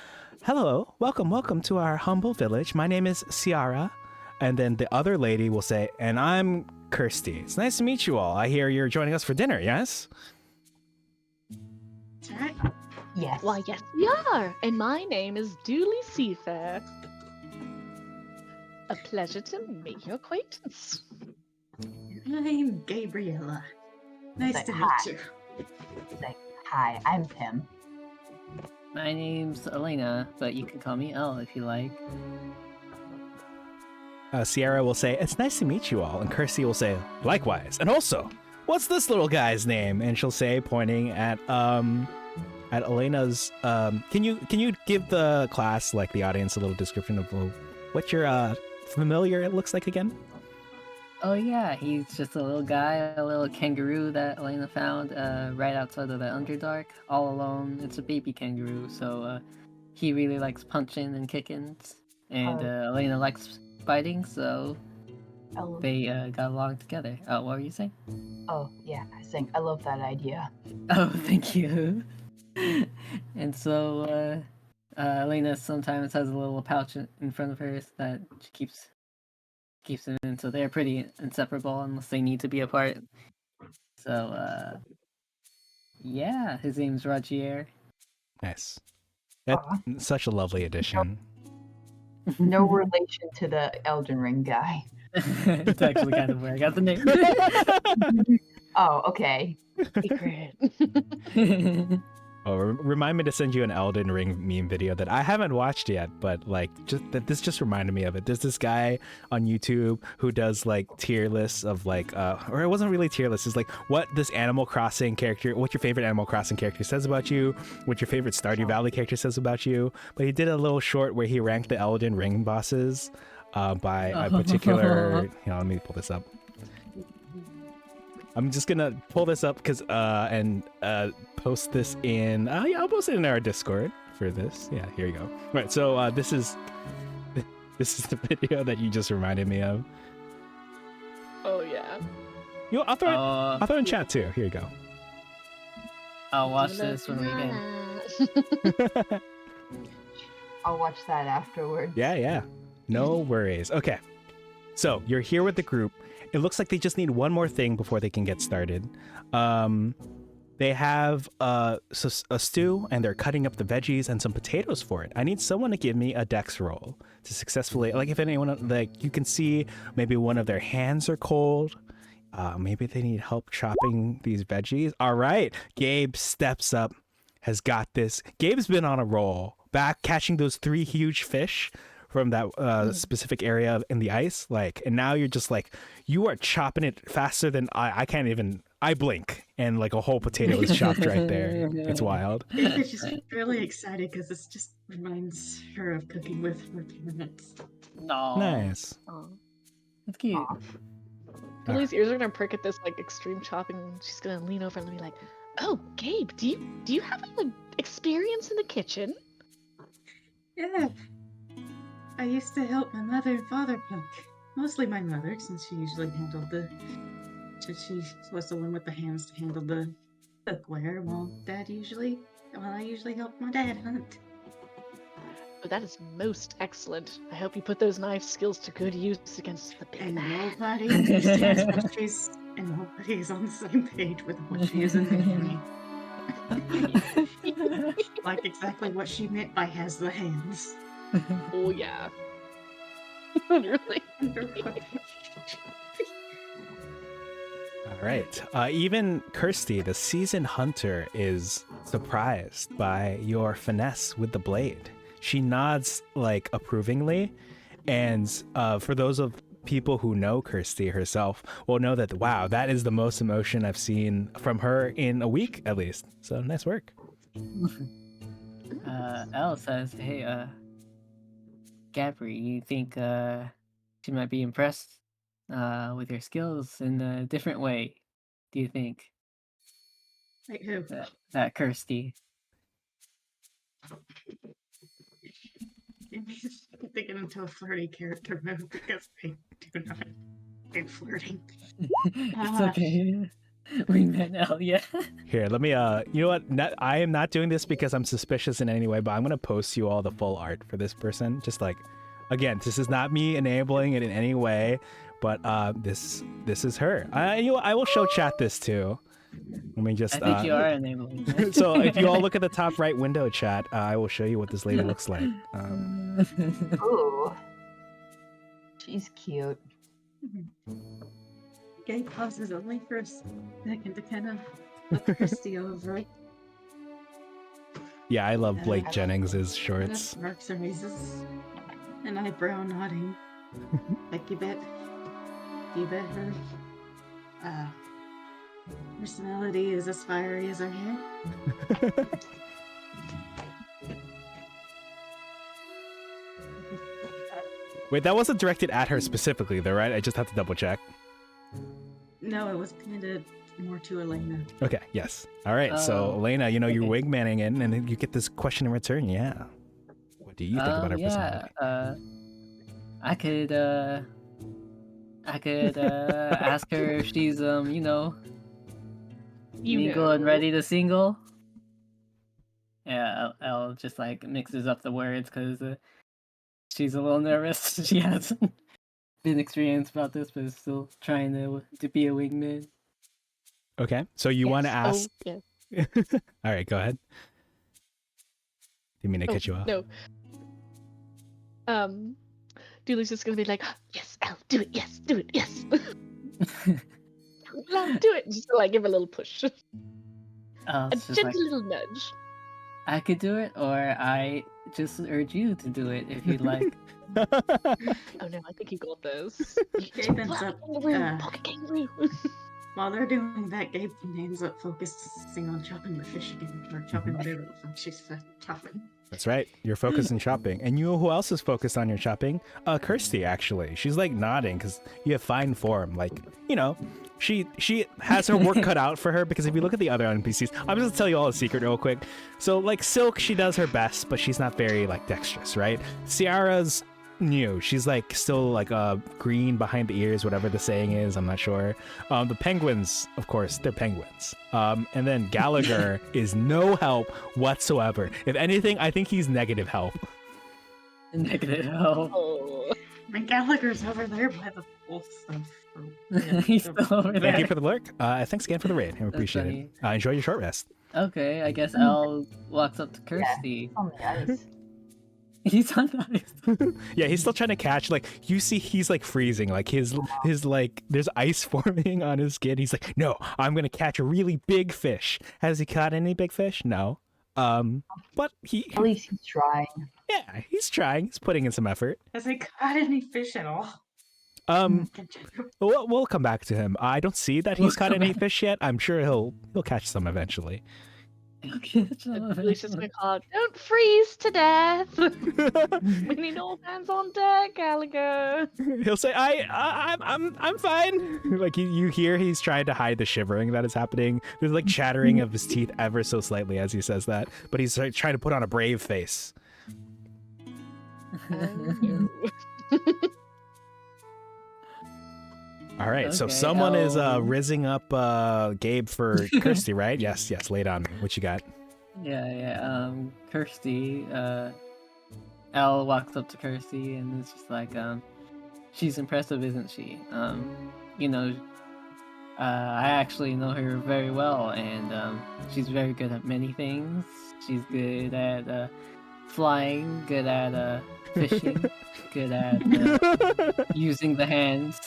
"Hello, welcome to our humble village. My name is Ciara." And then the other lady will say, "And I'm Kirsty. It's nice to meet you all. I hear you're joining us for dinner, yes?" That's right. Yes. Why, yes, we are. And my name is Dooley Seafair. A pleasure to make your acquaintance. I'm Gabriella. Nice Like, to hi. meet you. Like, hi, I'm Tim. My name's Elena, but you can call me Elle if you like. Sierra will say, "It's nice to meet you all." And Kirsty will say, "Likewise. And also, what's this little guy's name?" And she'll say, pointing at Elena's, can you give the class, like the audience, a little description of what your familiar it looks like again? Oh yeah, he's just a little guy, a little kangaroo that Elena found right outside of the Underdark, all alone. It's a baby kangaroo, so he really likes punching and kicking, and Elena likes fighting, so they got along together. What were you saying? Oh yeah, I love that idea. Oh, thank you. And so Elena sometimes has a little pouch in front of her that she keeps it in, so they're pretty inseparable unless they need to be apart. So yeah, his name's Rogier. Nice. That's such a lovely addition. No relation to the Elden Ring guy. It's actually kind of where I got the name. Oh, okay. Secret. Oh, remind me to send you an Elden Ring meme video that I haven't watched yet, but like this just reminded me of it. There's this guy on YouTube who does like tier lists of like, or it wasn't really tier lists. It's like what this Animal Crossing character, what your favorite Animal Crossing character says about you, what your favorite Stardew Valley character says about you. But he did a little short where he ranked the Elden Ring bosses by a particular. Let me pull this up. I'm just gonna pull this up because and post this in I'll post it in our Discord for this. Yeah, here you go. All right, so this is the video that you just reminded me of. Oh yeah. I'll throw it in chat too. Here you go. I'll watch this when we can. I'll watch that afterwards. Yeah. No worries. Okay. So you're here with the group. It looks like they just need one more thing before they can get started. They have a stew, and they're cutting up the veggies and some potatoes for it. I need someone to give me a dex roll to successfully, like, if anyone, like, you can see maybe one of their hands are cold. Maybe they need help chopping these veggies. All right, Gabe steps up, has got this. Gabe's been on a roll, back catching those 3 huge fish from that specific area in the ice, like, and now you're just like, you are chopping it faster than I can't even. I blink, and like a whole potato is chopped right there. It's wild. It's just really excited because it just reminds her of cooking with her parents. No. Nice. Aw. That's cute. Lily's ears are gonna prick at this like extreme chopping. She's gonna lean over and be like, "Oh, Gabe, do you have like experience in the kitchen?" Yeah. I used to help my mother and father cook. Mostly my mother, since she usually handled she was the one with the hands to handle the cookware, while I usually helped my dad hunt. Oh, that is most excellent. I hope you put those knife skills to good use against the big And man. nobody understands what and nobody is on the same page with what she is envisioning. Like exactly what she meant by has the hands. Oh yeah. Literally. All right. Even Kirsty, the seasoned hunter, is surprised by your finesse with the blade. She nods like approvingly, and for those of people who know Kirsty herself will know that, wow, that is the most emotion I've seen from her in a week at least. So nice work. Elle says, "Hey, Gabri, you think she might be impressed with your skills in a different way? Do you think Like who? that Kirsty?" They get into a flirty character mode because they do not do flirting. It's okay. Wingman Elle, yeah. Here, let me, you know what? I am not doing this because I'm suspicious in any way, but I'm going to post you all the full art for this person. Just like, again, this is not me enabling it in any way, but this is her. I will show chat this too. Let me just. I think you are enabling. So if you all look at the top right window chat, I will show you what this lady looks like. Ooh. She's cute. Gay pauses only for a second to kind of look Christy over. Yeah, I love Blake Uh, Jennings' shorts. Marks and raises an eyebrow nodding. Like you bet her personality is as fiery as her hair. Wait, that wasn't directed at her specifically, though, right? I just have to double check. No, it was kind of more to Elena. Okay, yes. All right, so Oh, Elena, you're okay. wingmanning in, and then you get this question in return. Yeah. What do you think about her personality? I could ask her if she's mingle know. and ready to single. Yeah, Elle just like mixes up the words because she's a little nervous. She hasn't been experienced about this, but is still trying to be a wingman. Okay, so you want to ask... Oh, yeah. All right, go ahead. Didn't mean to cut you off. No. Dooley's just gonna be like, "Yes, Elle, do it. Yes, do it. Yes." Love, do it. Just like give a little push, a It's just gentle like, little nudge. I could do it, or I just urge you to do it if you'd like. Oh no, I think you got this. Gabe ends up, Pocket kangaroo. while they're doing that, Gabe ends up focusing on chopping the fish again, or chopping whatever the fuck she's chopping. That's right. You're focused on shopping. And you know who else is focused on your shopping? Kirsty, actually. She's like nodding because you have fine form. Like, you know, she has her work cut out for her, because if you look at the other NPCs, I'm just going to tell you all a secret real quick. So like Silk, she does her best, but she's not very like dexterous, right? Ciara's new. She's like still like green behind the ears, whatever the saying is. I'm not sure. The penguins, of course, they're penguins. And then Gallagher is no help whatsoever. If anything, I think he's negative help. Negative help. Oh. My Gallagher's over there by the wolf stuff. He's still over there. Thank you for the lurk. Thanks again for the raid. I appreciate funny. it. Enjoy your short rest. Okay, I guess Al walks up to Kirsty. On the ice. He's on the ice. Yeah, he's still trying to catch. Like you see, he's like freezing. Like his like there's ice forming on his skin. He's like, no, I'm gonna catch a really big fish. Has he caught any big fish? No. But he At least he's trying. yeah, he's trying. He's putting in some effort. Has he caught any fish at all? We'll come back to him. I don't see that he's caught any fish yet. I'm sure he'll catch some eventually. Lisa's gonna call out, "Don't freeze to death! We need all hands on deck, Gallagher." He'll say, I'm fine." Like you hear he's trying to hide the shivering that is happening. There's like chattering of his teeth ever so slightly as he says that, but he's like, trying to put on a brave face. All right, so Okay, someone is rizzing up Gabe for Kirsty, right? Yes, lay it on me. What you got? Yeah. Kirsty. Al walks up to Kirsty and is just like, she's impressive, isn't she? You know, I actually know her very well, and she's very good at many things. She's good at flying, good at fishing, good at using the hands.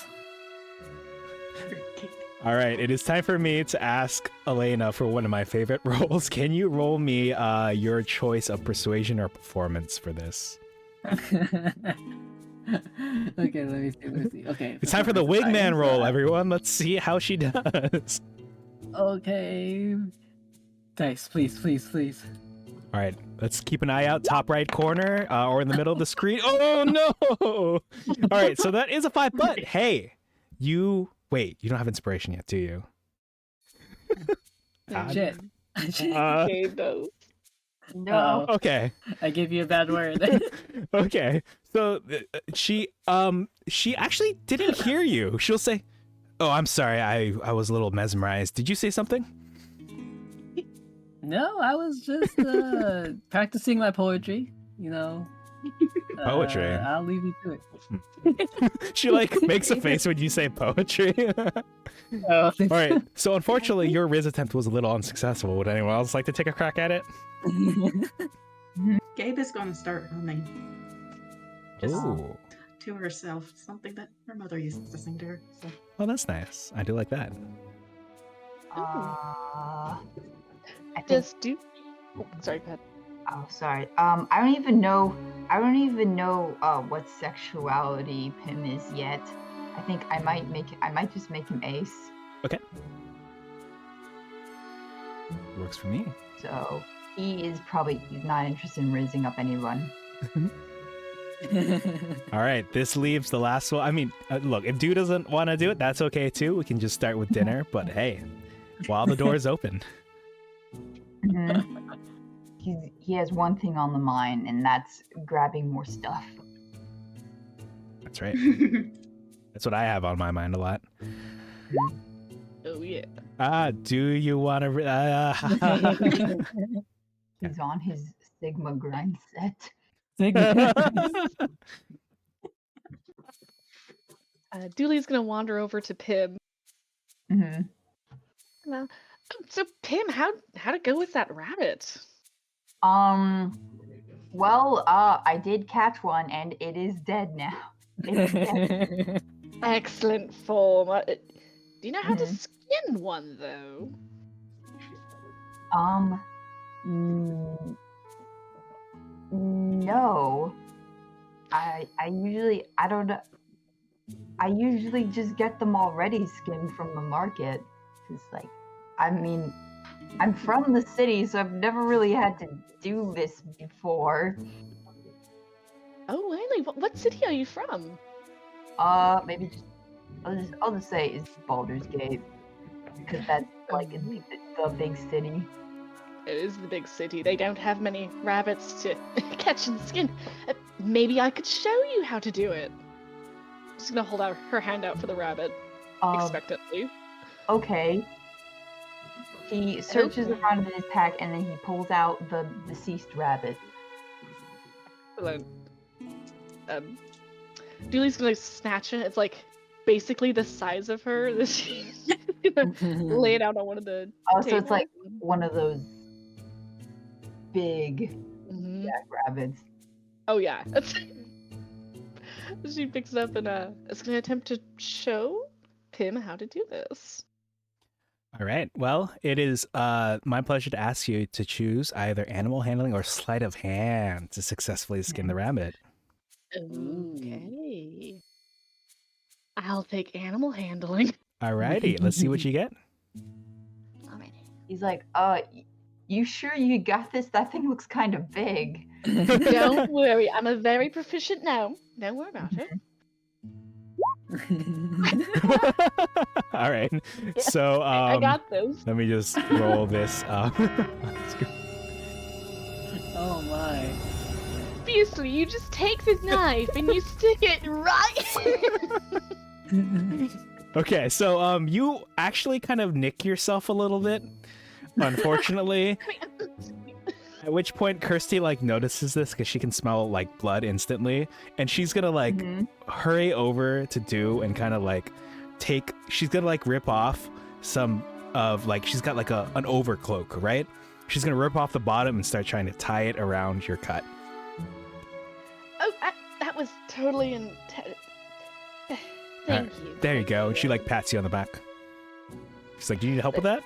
All right, it is time for me to ask Elena for one of my favorite roles. Can you roll me your choice of persuasion or performance for this? Okay, let me see. Okay. It's time for the wingman roll, everyone. Let's see how she does. Okay. Dice, please. All right, let's keep an eye out top right corner or in the middle of the screen. Oh, no! All right, so that is a 5, but hey, wait, you don't have inspiration yet, do you? Shit. Gabe does. No. Okay. I gave you a bad word. Okay. So she actually didn't hear you. She'll say, "Oh, I'm sorry. I was a little mesmerized. Did you say something?" No, I was just practicing my poetry, you know. Poetry. I'll leave you to it. She like makes a face when you say poetry. Oh, All right. So unfortunately, your Riz attempt was a little unsuccessful. Would anyone else like to take a crack at it? Gabe is going to start humming. Just Ooh. to herself, something that her mother used to sing to her. So. Oh, that's nice. I do like that. I think. Just do. Oh, sorry, go ahead. Oh, sorry. I don't even know what sexuality Pim is yet. I think I might just make him ace. Okay. Works for me. So he's not interested in raising up anyone. All right. This leaves the last one. I mean, look, if dude doesn't want to do it, that's okay too. We can just start with dinner. But hey, while the door is open. He has one thing on the mind, and that's grabbing more stuff. That's right. That's what I have on my mind a lot. Oh yeah. Do you want to? He's on his Sigma grind set. Dooley's gonna wander over to Pim. Now, so Pim, how'd it go with that rabbit? Well, I did catch one, and it is dead now. It's dead. Excellent form. Do you know how to skin one though? No. I don't know. I usually just get them already skinned from the market. Cause I'm from the city, so I've never really had to do this before. Oh really? What city are you from? Maybe I'll just say it's Baldur's Gate, because that's like the big city. It is the big city. They don't have many rabbits to catch and skin. maybe I could show you how to do it. She's gonna hold out her hand out for the rabbit, expectantly. Okay. He searches Okay. around in his pack and then he pulls out the deceased rabbit. Dooley's gonna snatch it. It's like basically the size of her. She's gonna lay it out on one of the Oh, so it's like tables. one of those big Mhm. jackrabbits. Oh yeah. She picks it up and is gonna attempt to show Pim how to do this. All right. Well, it is my pleasure to ask you to choose either animal handling or sleight of hand to successfully skin the rabbit. Okay. I'll take animal handling. All righty. Let's see what you get. Alrighty. He's like, you sure you got this? That thing looks kind of big. Don't worry, I'm a very proficient now. Don't worry about it. All right. So I got this. let me just roll this up. Oh my. Obviously, you just take the knife and you stick it right. Okay, so you actually kind of nick yourself a little bit, unfortunately. At which point Kirsty like notices this because she can smell like blood instantly, and she's gonna like hurry over to do and kind of like she's gonna like rip off some of like she's got like an overcloak, right? She's gonna rip off the bottom and start trying to tie it around your cut. Oh, that was totally Thank you. There you go. And she like pats you on the back. She's like, "Do you need help with that?"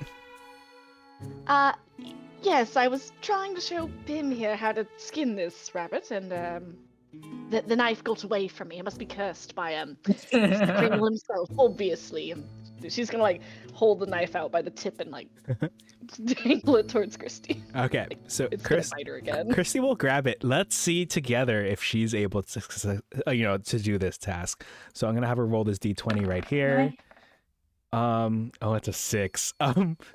Yes, I was trying to show Pim here how to skin this rabbit, and the knife got away from me. It must be cursed by Kringle himself, obviously. And she's gonna like hold the knife out by the tip and like dangle it towards Christy. Okay, so It's gonna bite her again. Kirsty will grab it. Let's see together if she's able to, to do this task. So I'm gonna have her roll this d20 right here. Oh, it's a 6.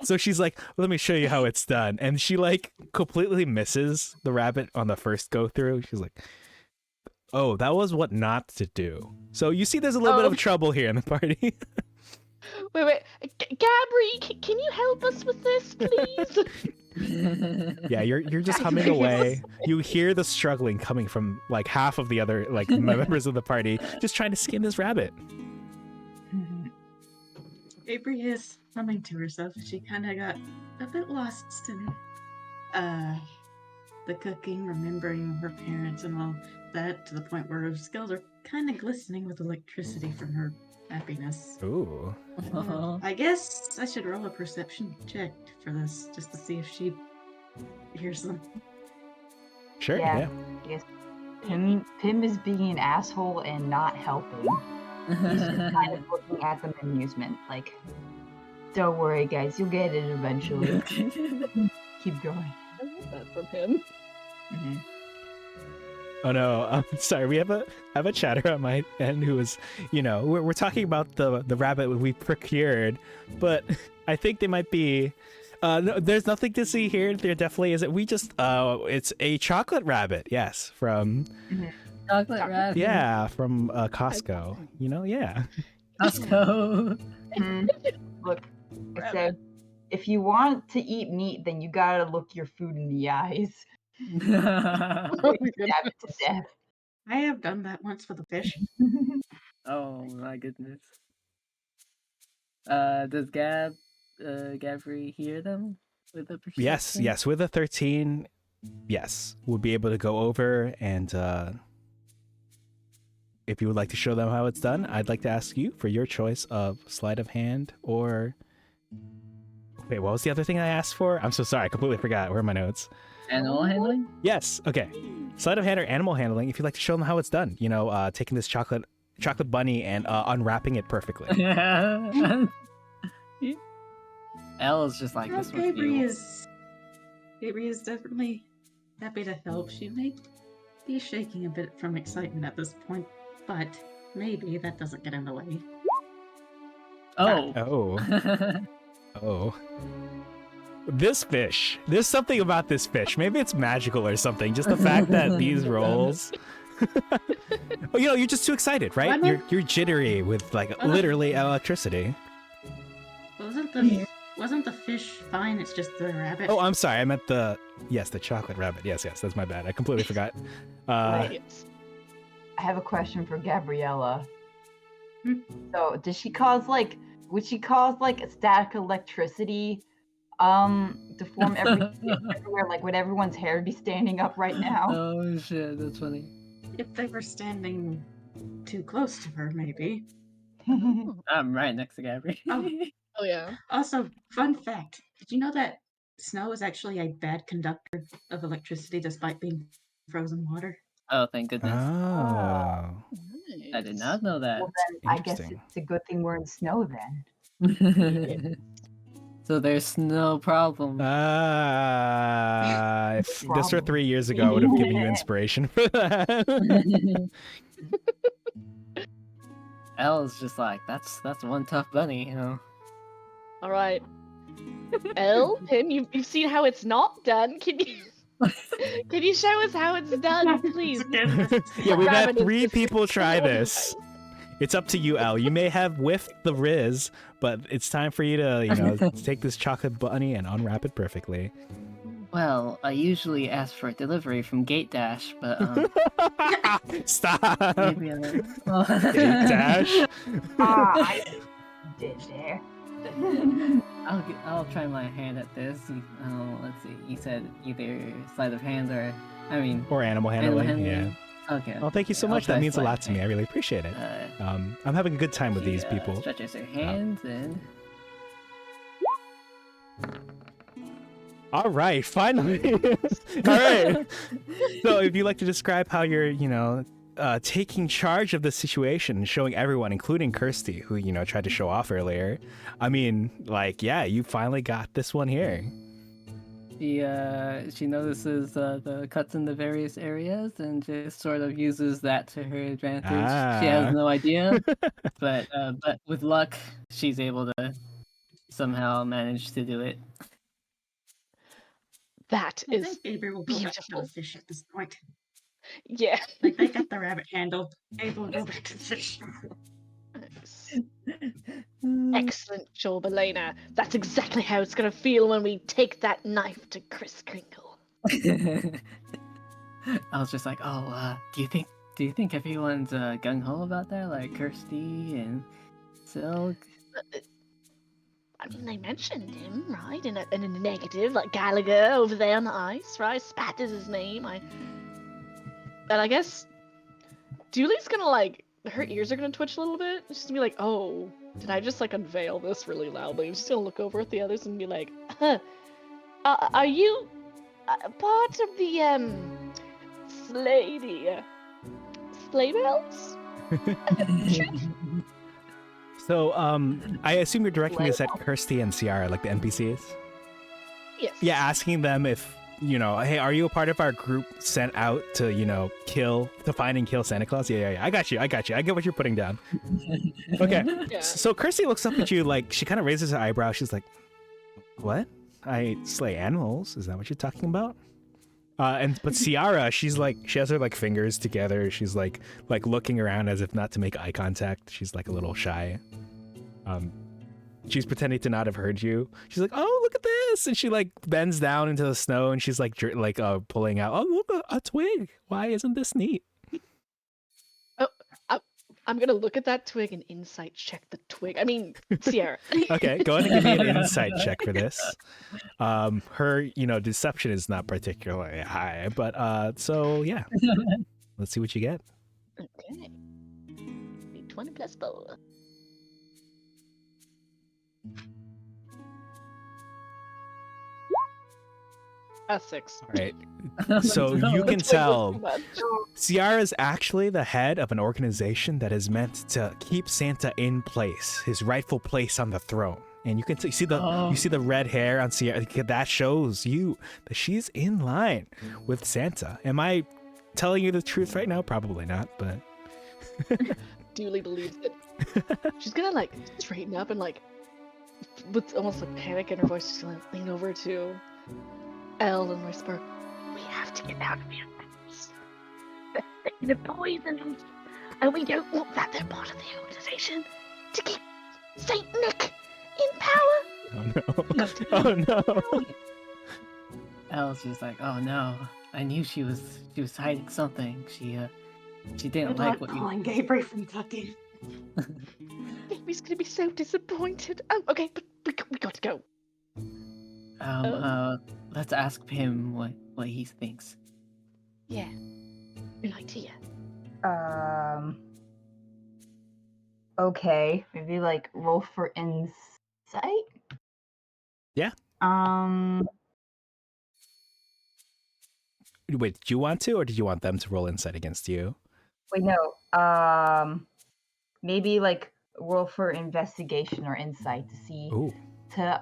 So she's like, let me show you how it's done. And she like completely misses the rabbit on the first go through. She's like, oh, that was what not to do. So you see there's a little bit of trouble here in the party. Wait. Gabri, can you help us with this, please? Yeah, you're just humming away. You hear the struggling coming from like half of the other like members of the party, just trying to skin this rabbit. Avery is humming to herself. She kind of got a bit lost in the cooking, remembering her parents and all that, to the point where her skills are kind of glistening with electricity from her happiness. Ooh. I guess I should roll a perception check for this, just to see if she hears them. Sure, Yeah. Yes. Pim is being an asshole and not helping. He's just kind of looking at them in amusement, like, don't worry, guys, you'll get it eventually. Keep going. I love that from him. Oh no, I'm sorry. We have a chatter on my end who is, we're talking about the rabbit we procured, but I think they might be. No, there's nothing to see here. There definitely isn't. We just it's a chocolate rabbit. Yes, from Chocolate rabbit. yeah, from Costco. Yeah. Costco. Look, I said, if you want to eat meat, then you gotta look your food in the eyes. Stab it to death. I have done that once with a fish. Oh my goodness. Does Gabri hear them with the perception? Yes. With a 13, yes, we'll be able to go over and. If you would like to show them how it's done, I'd like to ask you for your choice of sleight of hand or... Wait, what was the other thing I asked for? I'm so sorry, I completely forgot. Where are my notes? Animal handling? Yes, okay. Sleight of hand or animal handling, if you'd like to show them how it's done. Taking this chocolate bunny and unwrapping it perfectly. Elle is just like, this was Avery you. is definitely happy to help. She may be shaking a bit from excitement at this point, but maybe that doesn't get in the way. Oh. Oh. This fish. There's something about this fish. Maybe it's magical or something. Just the fact that these rolls Oh, you're just too excited, right? Why not? You're jittery with like Why not? literally electricity. Wasn't the fish fine? It's just the rabbit. Oh, I'm sorry. I meant the chocolate rabbit. Yes, that's my bad. I completely forgot. Wait, I have a question for Gabriella. Hmm? So, would she cause like static electricity to form everywhere? Like, would everyone's hair be standing up right now? Oh shit, that's funny. If they were standing too close to her, maybe. I'm right next to Gabby. Oh yeah. Also, fun fact: did you know that snow is actually a bad conductor of electricity, despite being frozen water? Oh, thank goodness. Oh, I did not know that. Well, then I guess interesting. it's a good thing we're in snow then. So there's no problem. If this were 3 years ago, I would have given you inspiration for that. Elle's just like, that's one tough bunny, you know. All right. Elle, Tim, you've seen how it's not done. Can you show us how it's done, please? Yeah, we've had Rabbit is 3 just people try so this. It's up to you, Elle. You may have whiffed the Riz, but it's time for you to, take this chocolate bunny and unwrap it perfectly. Well, I usually ask for delivery from Gate Dash, but Stop! maybe Gate Dash? I did there. I'll try my hand at this. Let's see. You said either sleight of hand or, Or animal handling, yeah. Okay. Well, thank you so I'll much. That try means a sleight lot of to me. I hand. really appreciate it. I'm having a good time with these She, people. Stretches her hands and. All right, finally. All right. So, if you'd like to describe how you're, taking charge of the situation, showing everyone, including Kirsty, who, tried to show off earlier. You finally got this one here. She notices the cuts in the various areas and just sort of uses that to her advantage. She has no idea, but with luck, she's able to somehow manage to do it. That I is think Avery will go back to beautiful. the fish at this point. Yeah. Like, they got the rabbit handled. Avery will go back to the fish. Nice. Excellent job, Elena. That's exactly how it's gonna feel when we take that knife to Kris Kringle. I was just like, do you think everyone's gung ho about that? Like Kirsty and Silk? I mean, they mentioned him, right? In a negative, like Gallagher over there on the ice, right? Spat is his name. And I guess Dooley's gonna her ears are gonna twitch a little bit. She's gonna be like, oh, did I just unveil this really loudly? I'm just gonna look over at the others and be like, are you part of the sleigh bells? So, I assume you're directing this at Kirsty and Ciara, like the NPCs? Yes. Yeah, asking them if, hey, are you a part of our group sent out to, to find and kill Santa Claus? Yeah. I got you. I get what you're putting down. Okay. Yeah. So Kirsty looks up at you, she kind of raises her eyebrow. She's like, what? I slay animals? Is that what you're talking about? But Ciara, she's she has her fingers together. She's like looking around as if not to make eye contact. She's a little shy. She's pretending to not have heard you. She's like, oh, look at this. And she bends down into the snow and she's pulling out, oh, look, a twig. Why isn't this neat? Oh, I'm gonna look at that twig and insight check the twig. I mean, Ciara. Okay, go ahead and give me an insight check for this. Her, deception is not particularly high, but so yeah. Let's see what you get. Okay. 20 plus 4. A 6. All right. So you can tell Too much. Ciara's actually the head of an organization that is meant to keep Santa in place, his rightful place on the throne. And you can you see the red hair on Ciara. That shows you that she's in line with Santa. Am I telling you the truth right now? Probably not, but Dooley believes it. She's gonna straighten up and with almost panic in her voice, she's gonna lean over to Elle and whisper, "We have to get out of here." They're gonna poison us. And we don't want that. They're part of the organization to keep Saint Nick in power. Oh no! Oh no! Elle's just like, oh no, I knew she was hiding something. She didn't Good like luck what you. pulling Gabriel from cooking. He's gonna be so disappointed. Oh, okay, but we got to go. Let's ask him what he thinks. Yeah. Good idea. Okay, maybe like roll for insight. Yeah. Wait, did you want to, or did you want them to roll insight against you? Wait, no. Maybe like roll for investigation or insight to see Ooh. to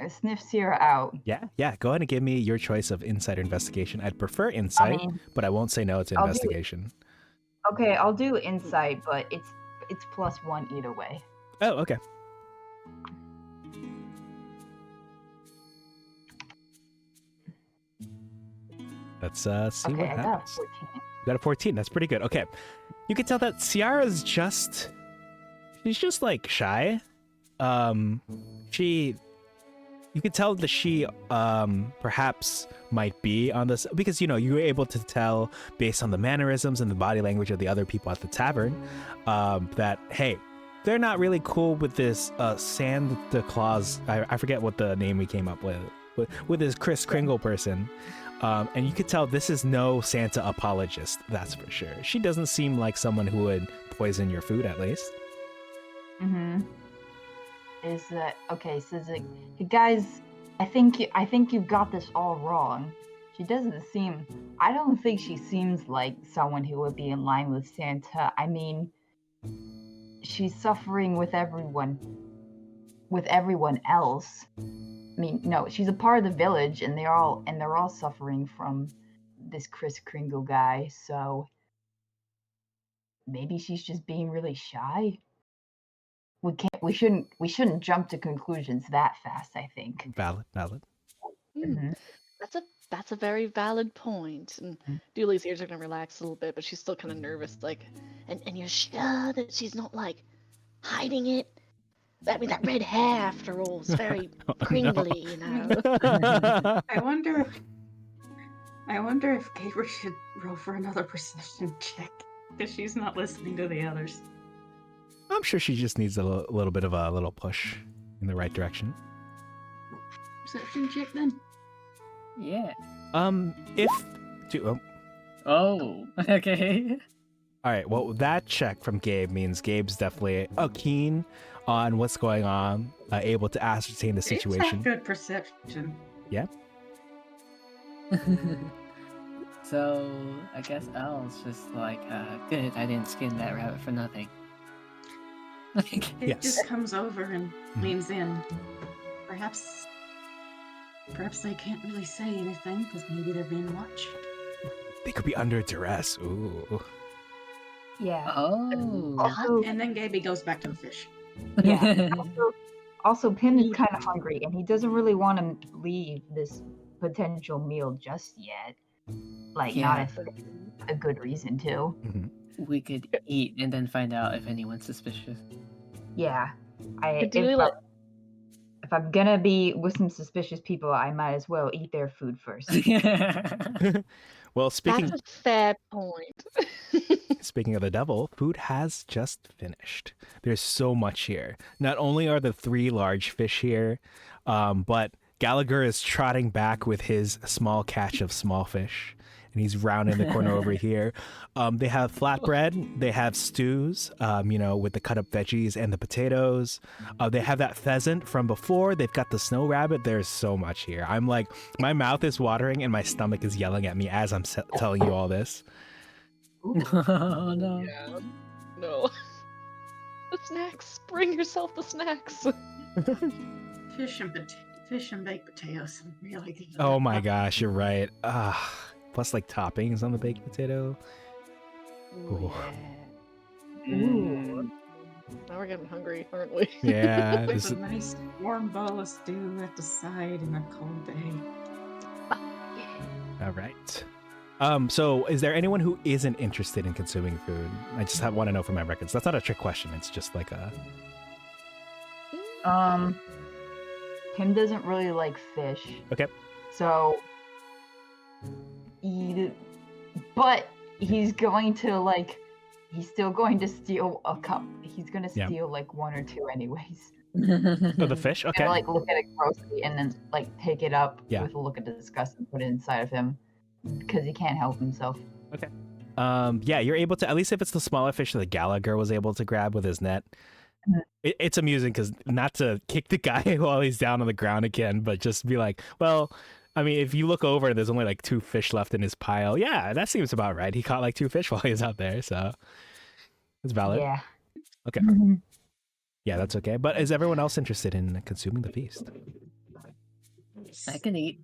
sniff Sierra out. Yeah. Go ahead and give me your choice of insight or investigation. I'd prefer insight, but I won't say no to investigation. Okay, I'll do insight, but it's +1 either way. Oh, okay. Let's see Okay, what I got a happens. 14. You got a 14. That's pretty good. Okay. You can tell that Ciara's she's just like shy. You can tell that she perhaps might be on this because you were able to tell based on the mannerisms and the body language of the other people at the tavern that hey, they're not really cool with this Santa Claus. I forget what the name we came up with this Kris Kringle person. And you could tell this is no Santa apologist, that's for sure. She doesn't seem like someone who would poison your food, at least. Mm-hmm. Is that okay? So it's like, hey guys, I think you've got this all wrong. She doesn't seem. I don't think she seems like someone who would be in line with Santa. I mean, she's suffering with everyone else. I mean, no, she's a part of the village, and they're all suffering from this Kris Kringle guy. So maybe she's just being really shy. We shouldn't jump to conclusions that fast, I think. Valid. Mm-hmm. That's a very valid point. And Dooley's ears are gonna relax a little bit, but she's still kind of nervous. Like, and you're sure that she's not like hiding it? I mean, that red hair, after all, is very Kringly, you know. I wonder if Gabriel should roll for another perception check because she's not listening to the others. I'm sure she just needs a little bit of a little push in the right direction. Perception check then. Yeah. Oh, okay. all right. Well, that check from Gabe means Gabe's definitely keen on what's going on, able to ascertain the situation. Good perception. Yeah. So I guess Elle's just like, good. I didn't skin that rabbit for nothing. It Yes. just comes over and leans in. Perhaps they can't really say anything because maybe they're being watched. They could be under duress. Ooh. Yeah. Oh. And then Gaby goes back to the fish. Yeah. Also, Pim is kind of hungry, and he doesn't really want to leave this potential meal just yet. Like, not if there's a good reason to. Mm-hmm. We could eat and then find out if anyone's suspicious. Yeah. If If I'm gonna be with some suspicious people, I might as well eat their food first. Well, speaking That's a fair point. Speaking of the devil, food has just finished. There's so much here. Not only are the 3 large fish here, but Gallagher is trotting back with his small catch of small fish, and he's rounding the corner over here. They have flatbread, they have stews, with the cut up veggies and the potatoes. They have that pheasant from before. They've got the snow rabbit. There's so much here. I'm like, my mouth is watering and my stomach is yelling at me as I'm telling you all this. Oh no. Yeah. No. The snacks. Bring yourself the snacks. Fish and baked potatoes. Really good. Oh my gosh, you're right. Plus like toppings on the baked potato. Ooh. Ooh. Now we're getting hungry, aren't we? Yeah. With a nice warm bowl of stew at the side and a cold day. All right. So is there anyone who isn't interested in consuming food? I just want to know for my records. That's not a trick question. It's just like a... Him doesn't really like fish. Okay. So, but he's going to like, he's still going to steal a cup. He's gonna steal like one or two anyways. Oh, the fish? Okay. Gonna, like look at it grossly and then like take it up with a look of disgust and put it inside of him because he can't help himself. Okay. Yeah, you're able to, at least if it's the smaller fish that Gallagher was able to grab with his net. It's amusing because not to kick the guy while he's down on the ground again, but just be like, well, I mean, if you look over and there's only like 2 fish left in his pile, yeah, that seems about right. He caught like 2 fish while he was out there, so it's valid. Yeah. Okay. Yeah, that's okay. But is everyone else interested in consuming the feast? I can eat.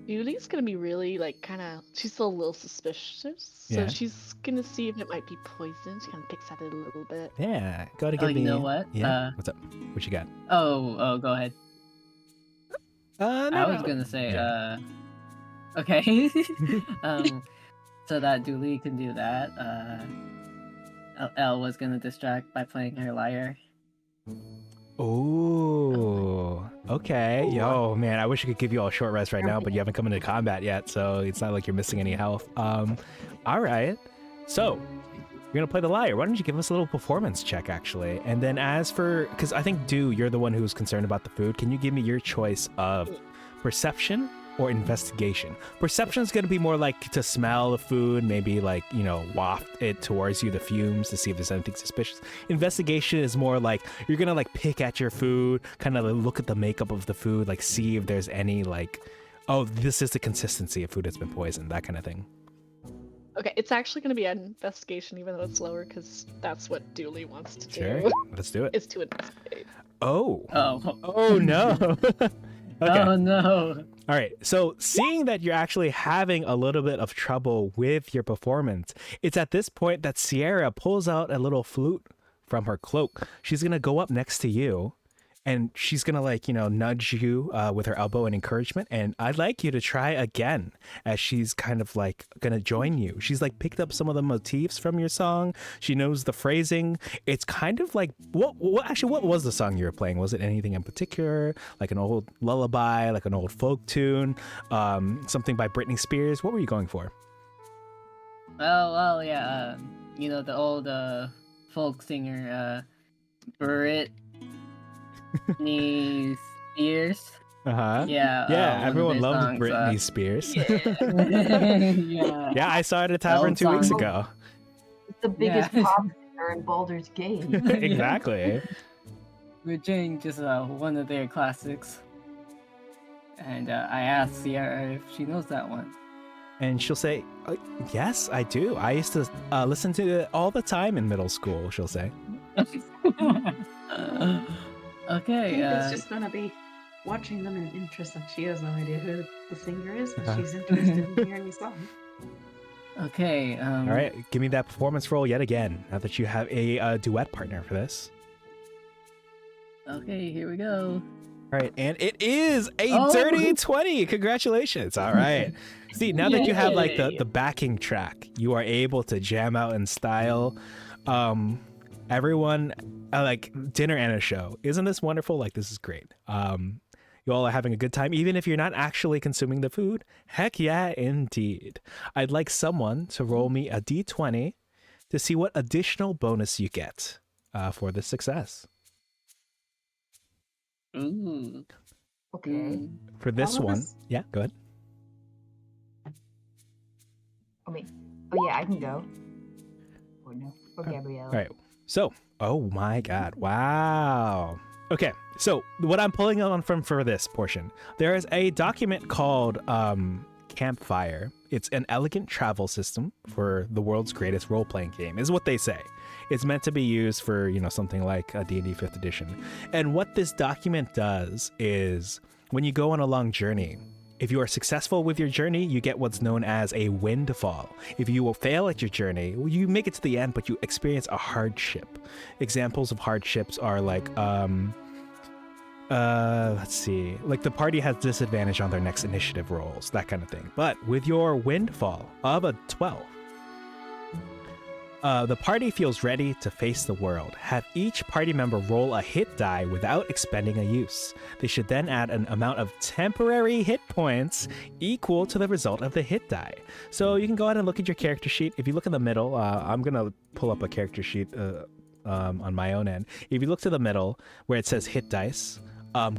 Judy's gonna be really like kind of. She's still a little suspicious, so Yeah. she's gonna see if it might be poison. She kind of picks at it a little bit. Yeah, go to give me. You know what? Yeah. What's up? What you got? Oh, go ahead. No, I was gonna say, okay. So that Dooley can do that. Elle was gonna distract by playing her lyre. Oh, okay. Yo, man, I wish I could give you all a short rest right now, but you haven't come into combat yet, so it's not like you're missing any health. All right. So, you're going to play the lyre. Why don't you give us a little performance check, actually? And then as for, because I think, you're the one who's concerned about the food. Can you give me your choice of perception or investigation? Perception is going to be more like to smell the food, maybe like, waft it towards you, the fumes, to see if there's anything suspicious. Investigation is more like you're going to like pick at your food, kind of look at the makeup of the food, like see if there's any like, oh, this is the consistency of food that's been poisoned, that kind of thing. Okay, it's actually going to be an investigation, even though it's lower, because that's what Dooley wants to do. Sure, let's do it. Is to investigate. Oh no. Okay. Oh no. All right. So seeing that you're actually having a little bit of trouble with your performance, it's at this point that Sierra pulls out a little flute from her cloak. She's going to go up next to you and she's going to like, nudge you with her elbow in encouragement. And I'd like you to try again as she's kind of like going to join you. She's like picked up some of the motifs from your song. She knows the phrasing. It's kind of like, what was the song you were playing? Was it anything in particular? Like an old lullaby, like an old folk tune, something by Br'itney Spearce? What were you going for? Well, yeah. The old folk singer, Br'itney Spearce. Yeah, everyone loves songs, Br'itney Spearce. Yeah. Yeah, I saw it at a tavern 2 weeks ago. It's the biggest pop singer in Baldur's Gate. Exactly. We're doing just one of their classics. And I asked Sierra if she knows that one. And she'll say, yes, I do. I used to listen to it all the time in middle school, she'll say. Okay. It's just gonna be watching them in interest, and she has no idea who the singer is, but she's interested in hearing the song. Okay. All right, give me that performance roll yet again, now that you have a duet partner for this. Okay, here we go. All right, and it is a dirty 20. Congratulations. All right. See, now that you have like the backing track, you are able to jam out in style. Everyone, like dinner and a show. Isn't this wonderful? Like, this is great. You all are having a good time, even if you're not actually consuming the food. Heck yeah, indeed. I'd like someone to roll me a d20 to see what additional bonus you get for this success. Ooh. Okay. For this one, yeah, go ahead. Oh yeah, I can go. Oh no. For Gabrielle. All right. So, oh my God. Wow. Okay. So what I'm pulling on from for this portion, there is a document called Campfire. It's an elegant travel system for the world's greatest role-playing game, is what they say. It's meant to be used for, something like a D&D 5th edition. And what this document does is when you go on a long journey, if you are successful with your journey, you get what's known as a windfall. If you will fail at your journey, you make it to the end, but you experience a hardship. Examples of hardships are like let's see. Like the party has disadvantage on their next initiative rolls, that kind of thing. But with your windfall of a 12, the party feels ready to face the world. Have each party member roll a hit die without expending a use. They should then add an amount of temporary hit points equal to the result of the hit die. So you can go ahead and look at your character sheet. If you look in the middle, I'm going to pull up a character sheet on my own end. If you look to the middle where it says hit dice,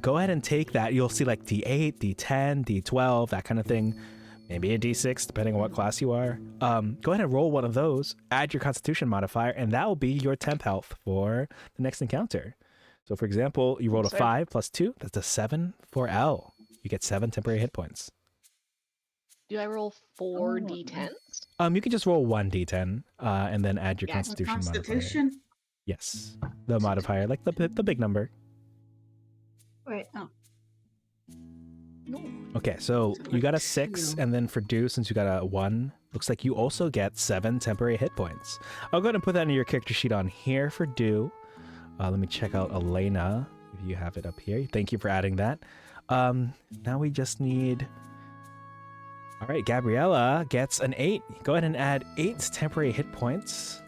go ahead and take that. You'll see like D8, D10, D12, that kind of thing. Maybe a D6, depending on what class you are. Go ahead and roll one of those, add your Constitution modifier, and that will be your temp health for the next encounter. So, for example, you rolled a 5 plus 2. That's a 7 for L. You get 7 temporary hit points. Do I roll 4 d10s? You can just roll 1 D10 and then add your Constitution modifier. Constitution? Yes, the modifier, like the big number. Wait, oh. Okay, so you got a 6, and then for Do, since you got a 1, looks like you also get 7 temporary hit points. I'll go ahead and put that in your character sheet on here for Do. Let me check out Elena, if you have it up here. Thank you for adding that. Now we just need... All right, Gabriella gets an 8. Go ahead and add 8 temporary hit points.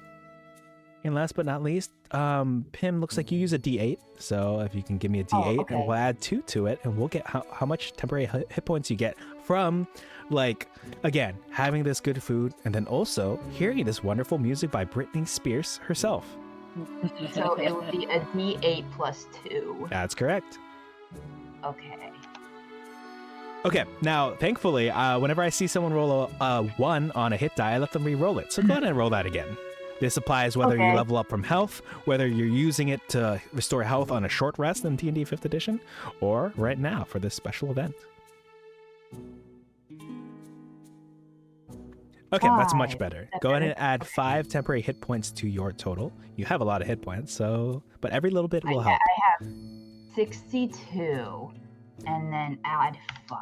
And last but not least, Pim, looks like you use a D8. So if you can give me a D8, okay. and we'll add 2 to it, and we'll get how much temporary hit points you get from, like, again, having this good food, and then also hearing this wonderful music by Br'itney Spearce herself. So it would be a D8 plus 2. That's correct. Okay. Okay, now, thankfully, whenever I see someone roll a 1 on a hit die, I let them re-roll it. So go ahead and roll that again. This applies whether you level up from health, whether you're using it to restore health on a short rest in D&D 5th edition, or right now for this special event. Okay, that's much better. Go ahead and add 5 temporary hit points to your total. You have a lot of hit points, so but every little bit will help. I have 62, and then add 5.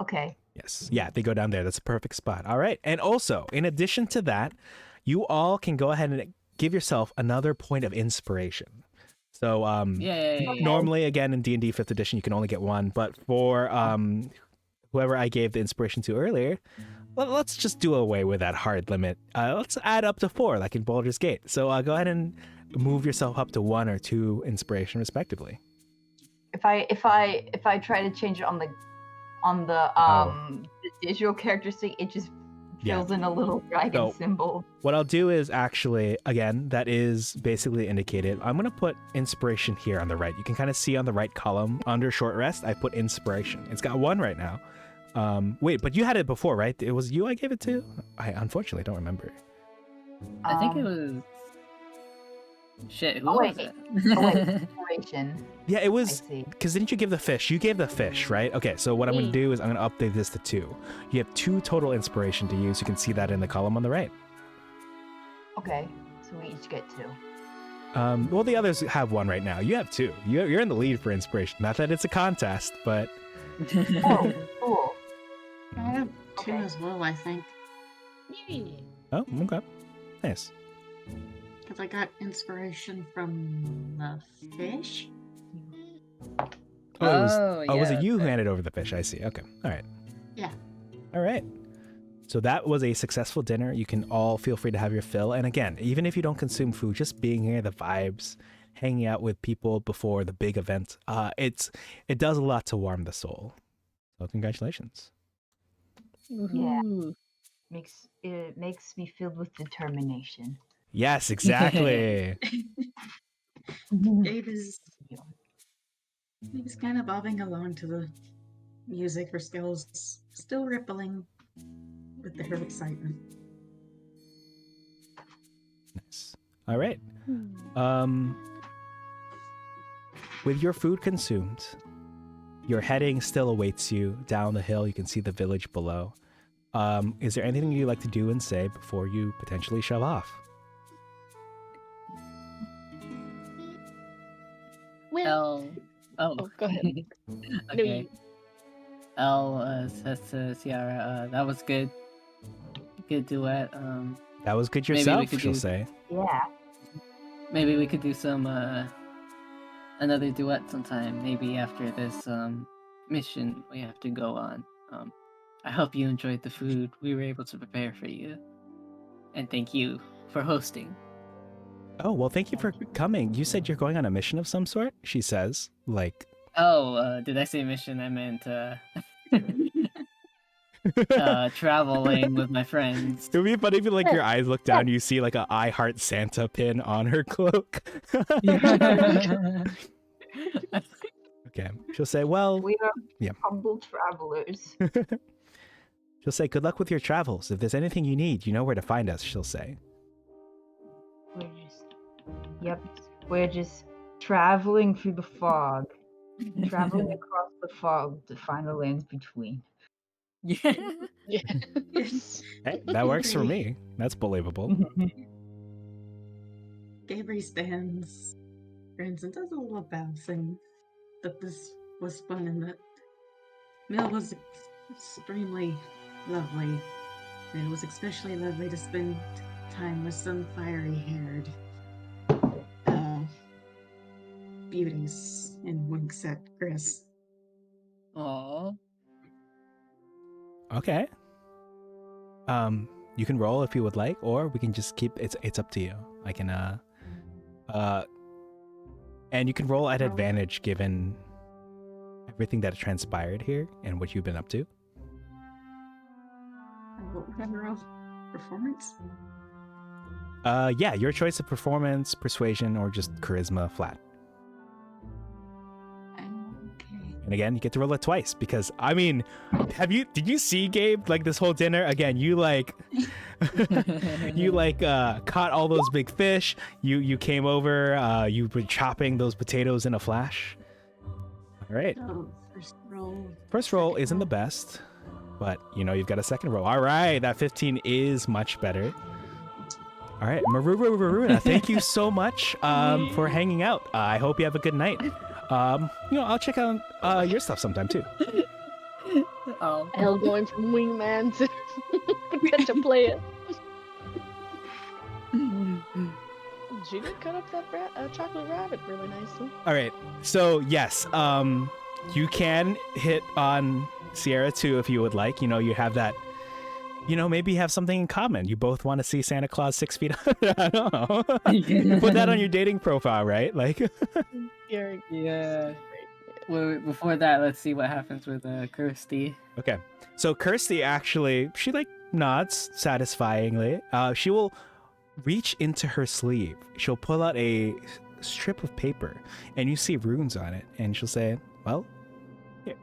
Okay. Yes. Yeah, they go down there. That's a perfect spot. All right. And also, in addition to that, you all can go ahead and give yourself another point of inspiration. So normally, again, in D&D 5th edition, you can only get 1. But for whoever I gave the inspiration to earlier, let's just do away with that hard limit. Let's add up to 4, like in Baldur's Gate. So go ahead and move yourself up to 1 or 2 inspiration, respectively. If I try to change it on the the digital character sheet, it just fills in a little dragon symbol. What I'll do is actually, again, that is basically indicated. I'm going to put inspiration here on the right. You can kind of see on the right column under short rest, I put inspiration. It's got 1 right now. Wait, but you had it before, right? It was you I gave it to? I unfortunately don't remember. I think it was... Shit, who was it? Inspiration. Yeah, it was, because didn't you give the fish? You gave the fish, right? Okay, so what I'm going to do is I'm going to update this to 2. You have 2 total inspiration to use. You can see that in the column on the right. Okay, so we each get 2. Well, the others have 1 right now. You have 2. You're in the lead for inspiration. Not that it's a contest, but... Oh, cool. I have 2 as well, I think. Oh, okay. Nice. Because I got inspiration from the fish. Was it you who handed over the fish? I see. Okay. All right. Yeah. All right. So that was a successful dinner. You can all feel free to have your fill. And again, even if you don't consume food, just being here, the vibes, hanging out with people before the big event, it does a lot to warm the soul. So congratulations. Yeah. It makes me filled with determination. Yes, exactly. Gabe is kind of bobbing along to the music, her skills still rippling with her excitement. Nice. All right. With your food consumed, your heading still awaits you down the hill. You can see the village below. Is there anything you'd like to do and say before you potentially shove off? Go ahead. Okay. Elle says to Ciara, that was good. Good duet. That was good yourself, she'll say. Yeah. Maybe we could do some another duet sometime. Maybe after this mission we have to go on. I hope you enjoyed the food we were able to prepare for you, and thank you for hosting. Oh, well, thank you for coming. You said you're going on a mission of some sort? She says, like... Oh, did I say mission? I meant traveling with my friends. It would be funny if like your eyes look down, you see like a I Heart Santa pin on her cloak. Okay. She'll say, well... We are Yeah. humble travelers. She'll say, good luck with your travels. If there's anything you need, you know where to find us, she'll say. We're just traveling through the fog. Traveling across the fog to find the lands between. Yeah. Yes. Hey, that works for me. That's believable. Gabriel stands, grins, and does a little bow, saying that this was fun and that meal was extremely lovely. And it was especially lovely to spend time with some fiery-haired beauties, and winks at Chris. Aww. Okay. You can roll if you would like, or we can just keep it's up to you. I can and you can roll at advantage given everything that transpired here and what you've been up to. What would I roll? Performance? Yeah, your choice of performance, persuasion, or just charisma flat. Okay. And again, you get to roll it twice because I mean, did you see Gabe like this whole dinner? Again, you like caught all those big fish. You came over, you've been chopping those potatoes in a flash. All right. So, first roll. First roll isn't the best, but you know, you've got a second roll. All right, that 15 is much better. All right, Maruna, thank you so much for hanging out. I hope you have a good night. I'll check out your stuff sometime too. Oh. Elle going from wingman to potential player. She did cut up that chocolate rabbit really nicely. All right, so yes, you can hit on Sierra too if you would like. You know, you have that. You know, maybe you have something in common. You both want to see Santa Claus 6 feet under. I don't know. Put that on your dating profile, right? Like. Yeah. Wait, before that, let's see what happens with Kirsty. Okay, so Kirsty actually, she like nods satisfyingly. She will reach into her sleeve. She'll pull out a strip of paper, and you see runes on it. And she'll say, "Well, here,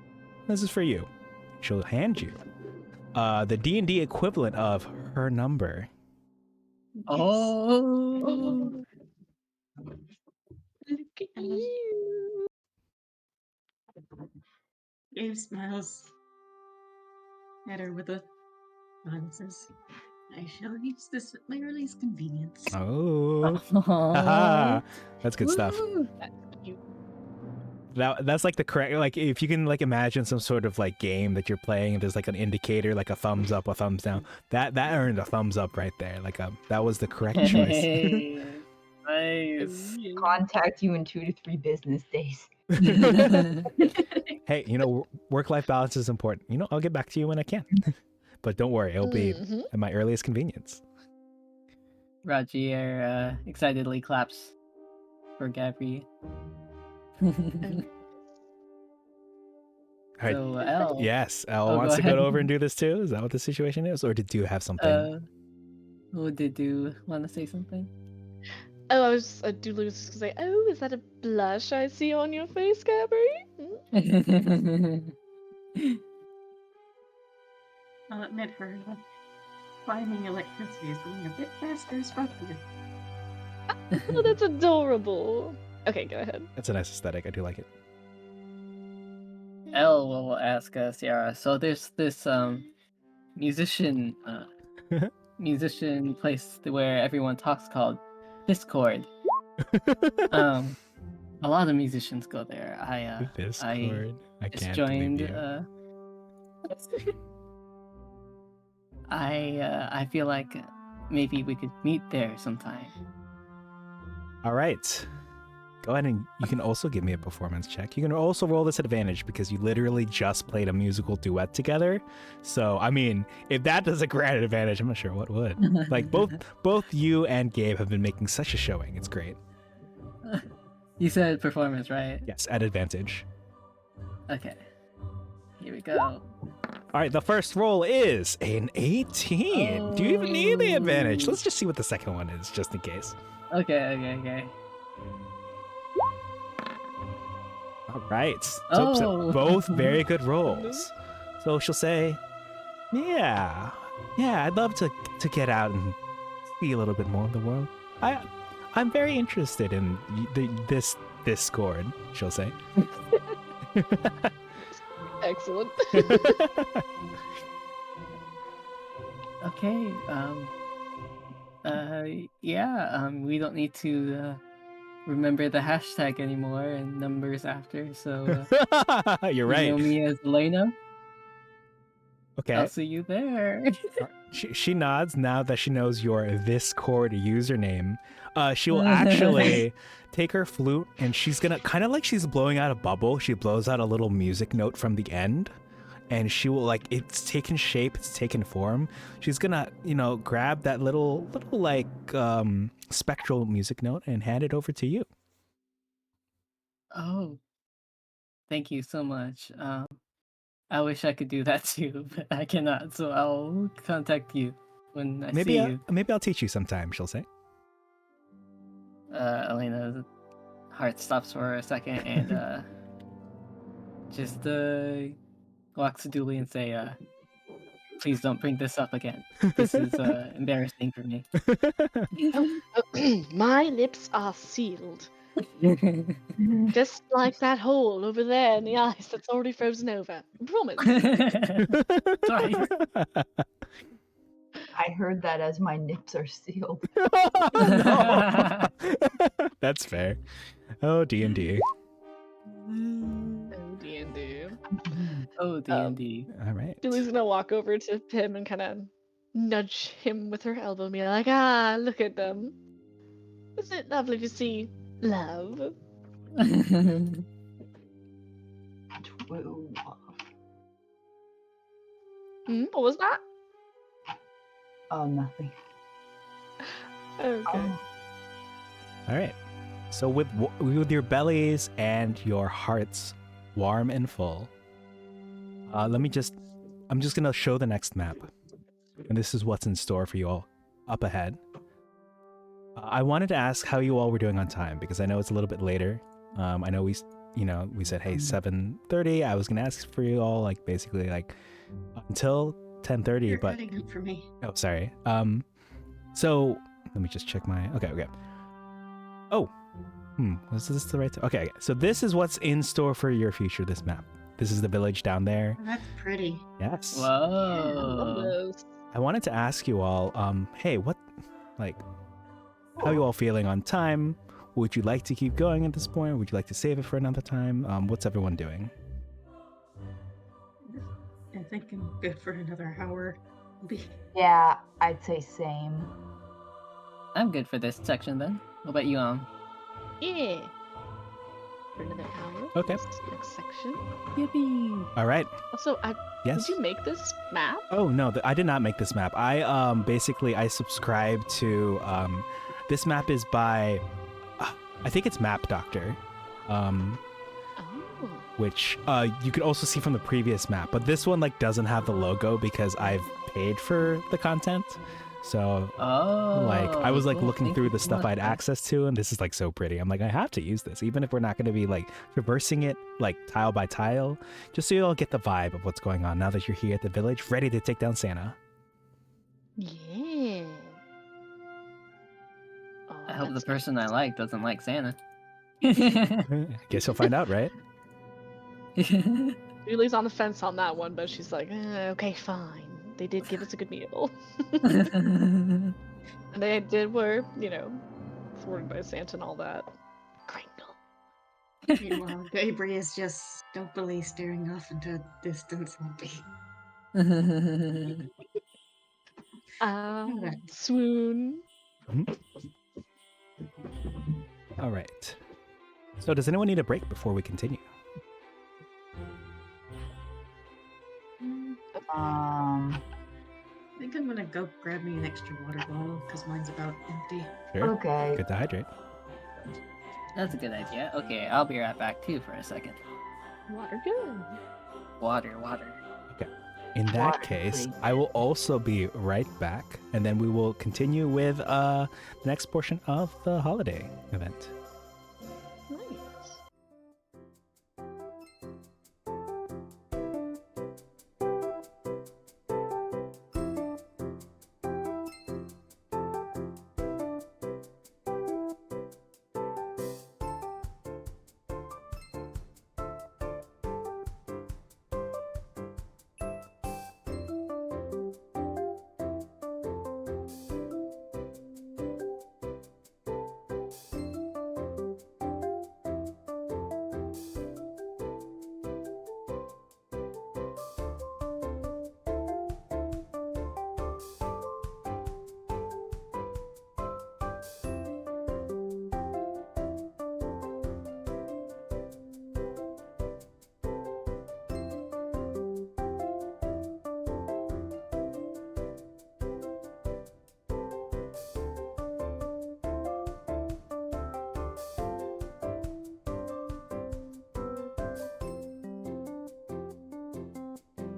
this is for you." She'll hand you the D&D equivalent of her number. Oh. Look at you. Gabe smiles at her with a smile and says, I shall use this at my earliest convenience. Oh, haha, that's good stuff. That's cute. That's like the correct, like if you can like imagine some sort of like game that you're playing, and there's like an indicator, like a thumbs up, a thumbs down. That earned a thumbs up right there. Like that was the correct choice. Hey, nice. Contact you in 2 to 3 business days. Hey, you know, work-life balance is important. You know, I'll get back to you when I can. But don't worry, it'll be at my earliest convenience. Rogier excitedly claps for Gabri. All right. So, Elle. Yes, Elle Oh, wants go to go ahead. over and do this too. Is that what the situation is, or did you have something? Did you want to say something? Oh, I was Duluth to say, oh, is that a blush I see on your face, Gabri? I'll admit her finding electricity is going a bit faster as fuck here. Oh, that's adorable. Okay, go ahead. That's a nice aesthetic. I do like it. Elle will ask Sierra. So there's this musician place where everyone talks called Discord. A lot of musicians go there. Discord. I just can't joined. believe you. I feel like maybe we could meet there sometime. All right. Go ahead and you can also give me a performance check. You can also roll this advantage because you literally just played a musical duet together. So, I mean, if that doesn't grant an advantage, I'm not sure what would. Like both you and Gabe have been making such a showing. It's great. You said performance, right? Yes, at advantage. Okay. Here we go. All right, the first roll is an 18. Do you even need the advantage? Let's just see what the second one is, just in case. Okay. All right. So both very good rolls. So she'll say, yeah, I'd love to get out and see a little bit more of the world. I'm very interested in this Discord, she'll say. Excellent. Okay. We don't need to remember the hashtag anymore and numbers after. So You're you right. know me as Elena. Okay. I'll see you there. She nods now that she knows your Discord username. She will actually take her flute and she's gonna, kind of like she's blowing out a bubble, she blows out a little music note from the end. And she will, like, it's taken shape, it's taken form. She's gonna, grab that little like spectral music note and hand it over to you. Oh, thank you so much. I wish I could do that too, but I cannot. So I'll contact you when I see you. Maybe I'll teach you sometime, she'll say. Elena's heart stops for a second and just walks to Dooley and say, please don't bring this up again. This is embarrassing for me. My lips are sealed. Just like that hole over there in the ice that's already frozen over. Promise. Sorry. I heard that as my nips are sealed. No. That's fair. Oh, D&D. Oh, D&D. Oh, D&D. All right. Julie's gonna walk over to him and kind of nudge him with her elbow and be like, look at them. Isn't it lovely to see love? Whoa. What was that? Oh, nothing. Okay. Oh. All right. So with your bellies and your hearts warm and full, I'm just gonna show the next map, and this is what's in store for you all up ahead. I wanted to ask how you all were doing on time because I know it's a little bit later. I know we said hey 7:30. I was gonna ask for you all like basically like until 10:30, You're but cutting up for me. oh sorry. So let me just check my okay. Oh, was this the right time? Okay. So this is what's in store for your future. This map. This is the village down there. Oh, that's pretty. Yes. Whoa. I wanted to ask you all, hey, how are you all feeling on time? Would you like to keep going at this point? Or would you like to save it for another time? What's everyone doing? I think I'm good for another hour. Yeah, I'd say same. I'm good for this section then. What about you, Yeah. For another hour. Okay. Next section. Yippee! All right. Also, Yes. did you make this map? Oh no, I did not make this map. I basically I subscribe to this map is by I think it's Map Doctor. Oh. Which you could also see from the previous map, but this one like doesn't have the logo because I've paid for the content. So like I was like cool. looking Thank through you the so stuff I much. had access to, and this is like so pretty. I'm like, I have to use this, even if we're not going to be like traversing it like tile by tile, just so you all get the vibe of what's going on now that you're here at the village, ready to take down Santa. Yeah. Oh, I hope the that's person I like doesn't like Santa. Guess you'll find out, right? Julie's on the fence on that one, but she's like, okay, fine. They did give us a good meal. And they were, thwarted by Santa and all that. Kringle. Meanwhile, Gabriel is just dopily staring off into distance. Swoon. All right. So does anyone need a break before we continue? I think I'm gonna go grab me an extra water bottle because mine's about empty. Sure. Okay. Good to hydrate. That's a good idea. Okay, I'll be right back too for a second. Water good. Water. In that Water, case, please. I will also be right back, and then we will continue with the next portion of the holiday event.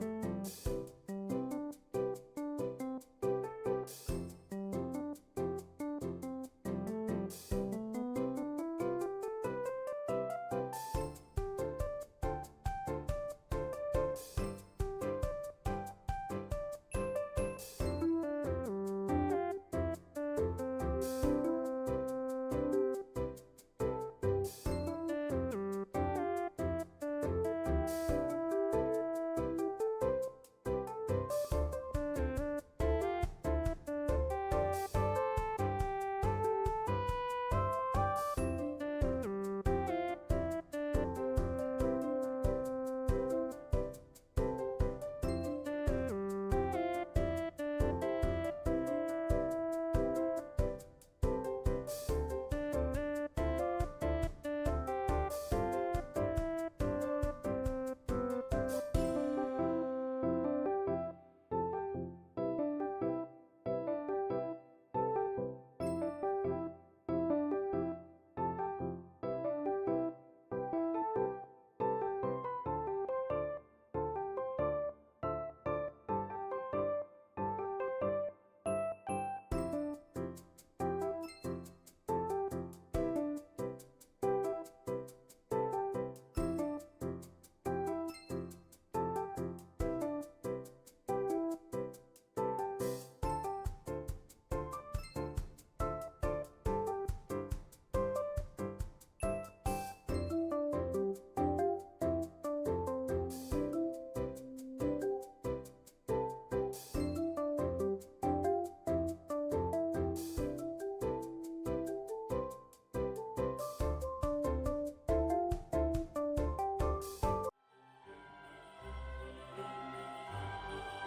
Nice.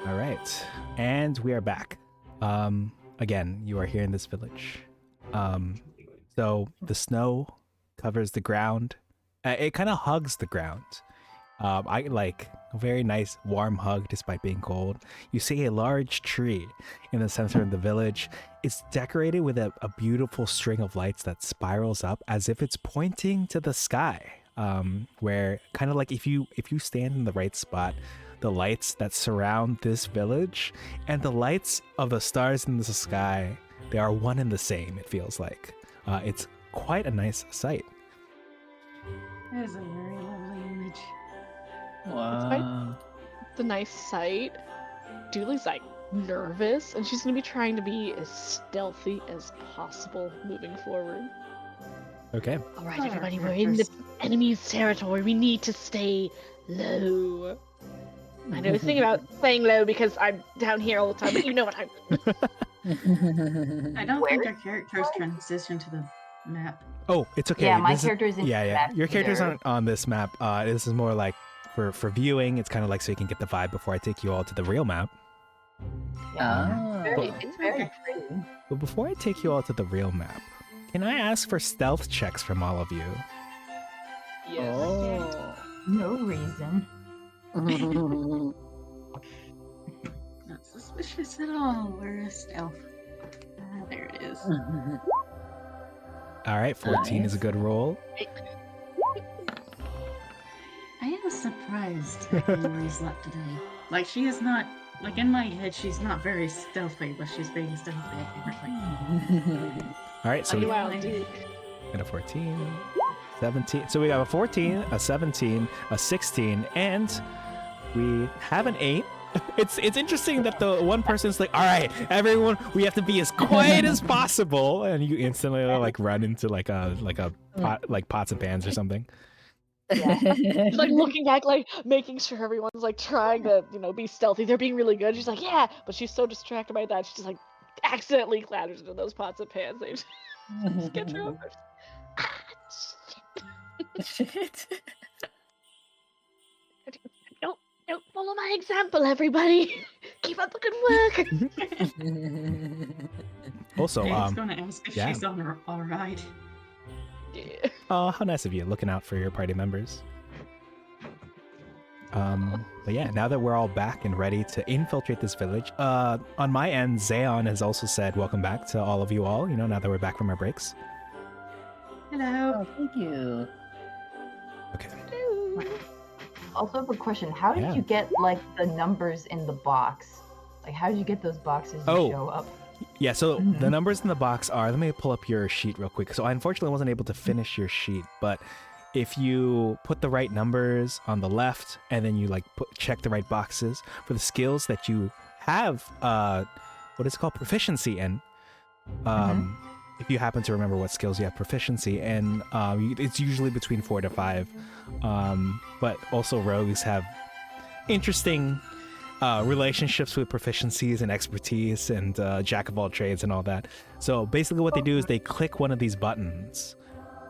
All right, and we are back. Again, you are here in this village. So the snow covers the ground. It kind of hugs the ground. I like a very nice warm hug despite being cold. You see a large tree in the center of the village. It's decorated with a beautiful string of lights that spirals up as if it's pointing to the sky. Where kind of like if you stand in the right spot, the lights that surround this village and the lights of the stars in the sky, they are one and the same, it feels like. It's quite a nice sight. That is a very lovely image. Wow. It's a nice sight. Dooley's like nervous, and she's gonna be trying to be as stealthy as possible moving forward. Okay. All right, Our everybody, we're in the characters. enemy's territory. We need to stay low. I know it's thinking about playing low because I'm down here all the time, but you know what I mean. I don't Where? think our characters transition to the map. Oh, it's okay. Yeah, my This is- character's in Yeah, the yeah. map Your characters either. aren't on this map. This is more like for viewing. It's kind of like so you can get the vibe before I take you all to the real map. Ah. It's very pretty. But before I take you all to the real map, can I ask for stealth checks from all of you? Yes. Oh. No reason. Not suspicious at all. Where is stealth? Ah, there it is. All right, 14 is a good roll. I am surprised at Glory's luck today. Like, she is not, like, in my head, she's not very stealthy, but she's being stealthy apparently. All right, so we Wow, dude. got a 14, 17. So we got a 14, a 17, a 16, and we have an 8. It's interesting that the one person's like, all right, everyone, we have to be as quiet as possible, and you instantly like run into like a pot, like pots and pans or something. Yeah. She's like looking back, like making sure everyone's like trying to, be stealthy. They're being really good. She's like, yeah, but she's so distracted by that, she just like accidentally clatters into those pots and pans. They just get her over. Shit. Don't follow my example, everybody. Keep up the good work. Also, I was gonna ask if yeah. she's all right. Yeah. oh, how nice of you, looking out for your party members. But yeah, now that we're all back and ready to infiltrate this village, on my end, Zayon has also said welcome back to all of you all, now that we're back from our breaks. Hello. Oh, thank you. Okay. Also have a question. How did Yeah. you get like the numbers in the box? Like how did you get those boxes to Oh. show up? Yeah, so Mhm. the numbers in the box are, let me pull up your sheet real quick. So I unfortunately wasn't able to finish your sheet, but if you put the right numbers on the left and then you like check the right boxes for the skills that you have, what is it called? Proficiency in. If you happen to remember what skills you have proficiency in, it's usually between 4 to 5. But also rogues have interesting relationships with proficiencies and expertise and jack of all trades and all that. So basically what they do is they click one of these buttons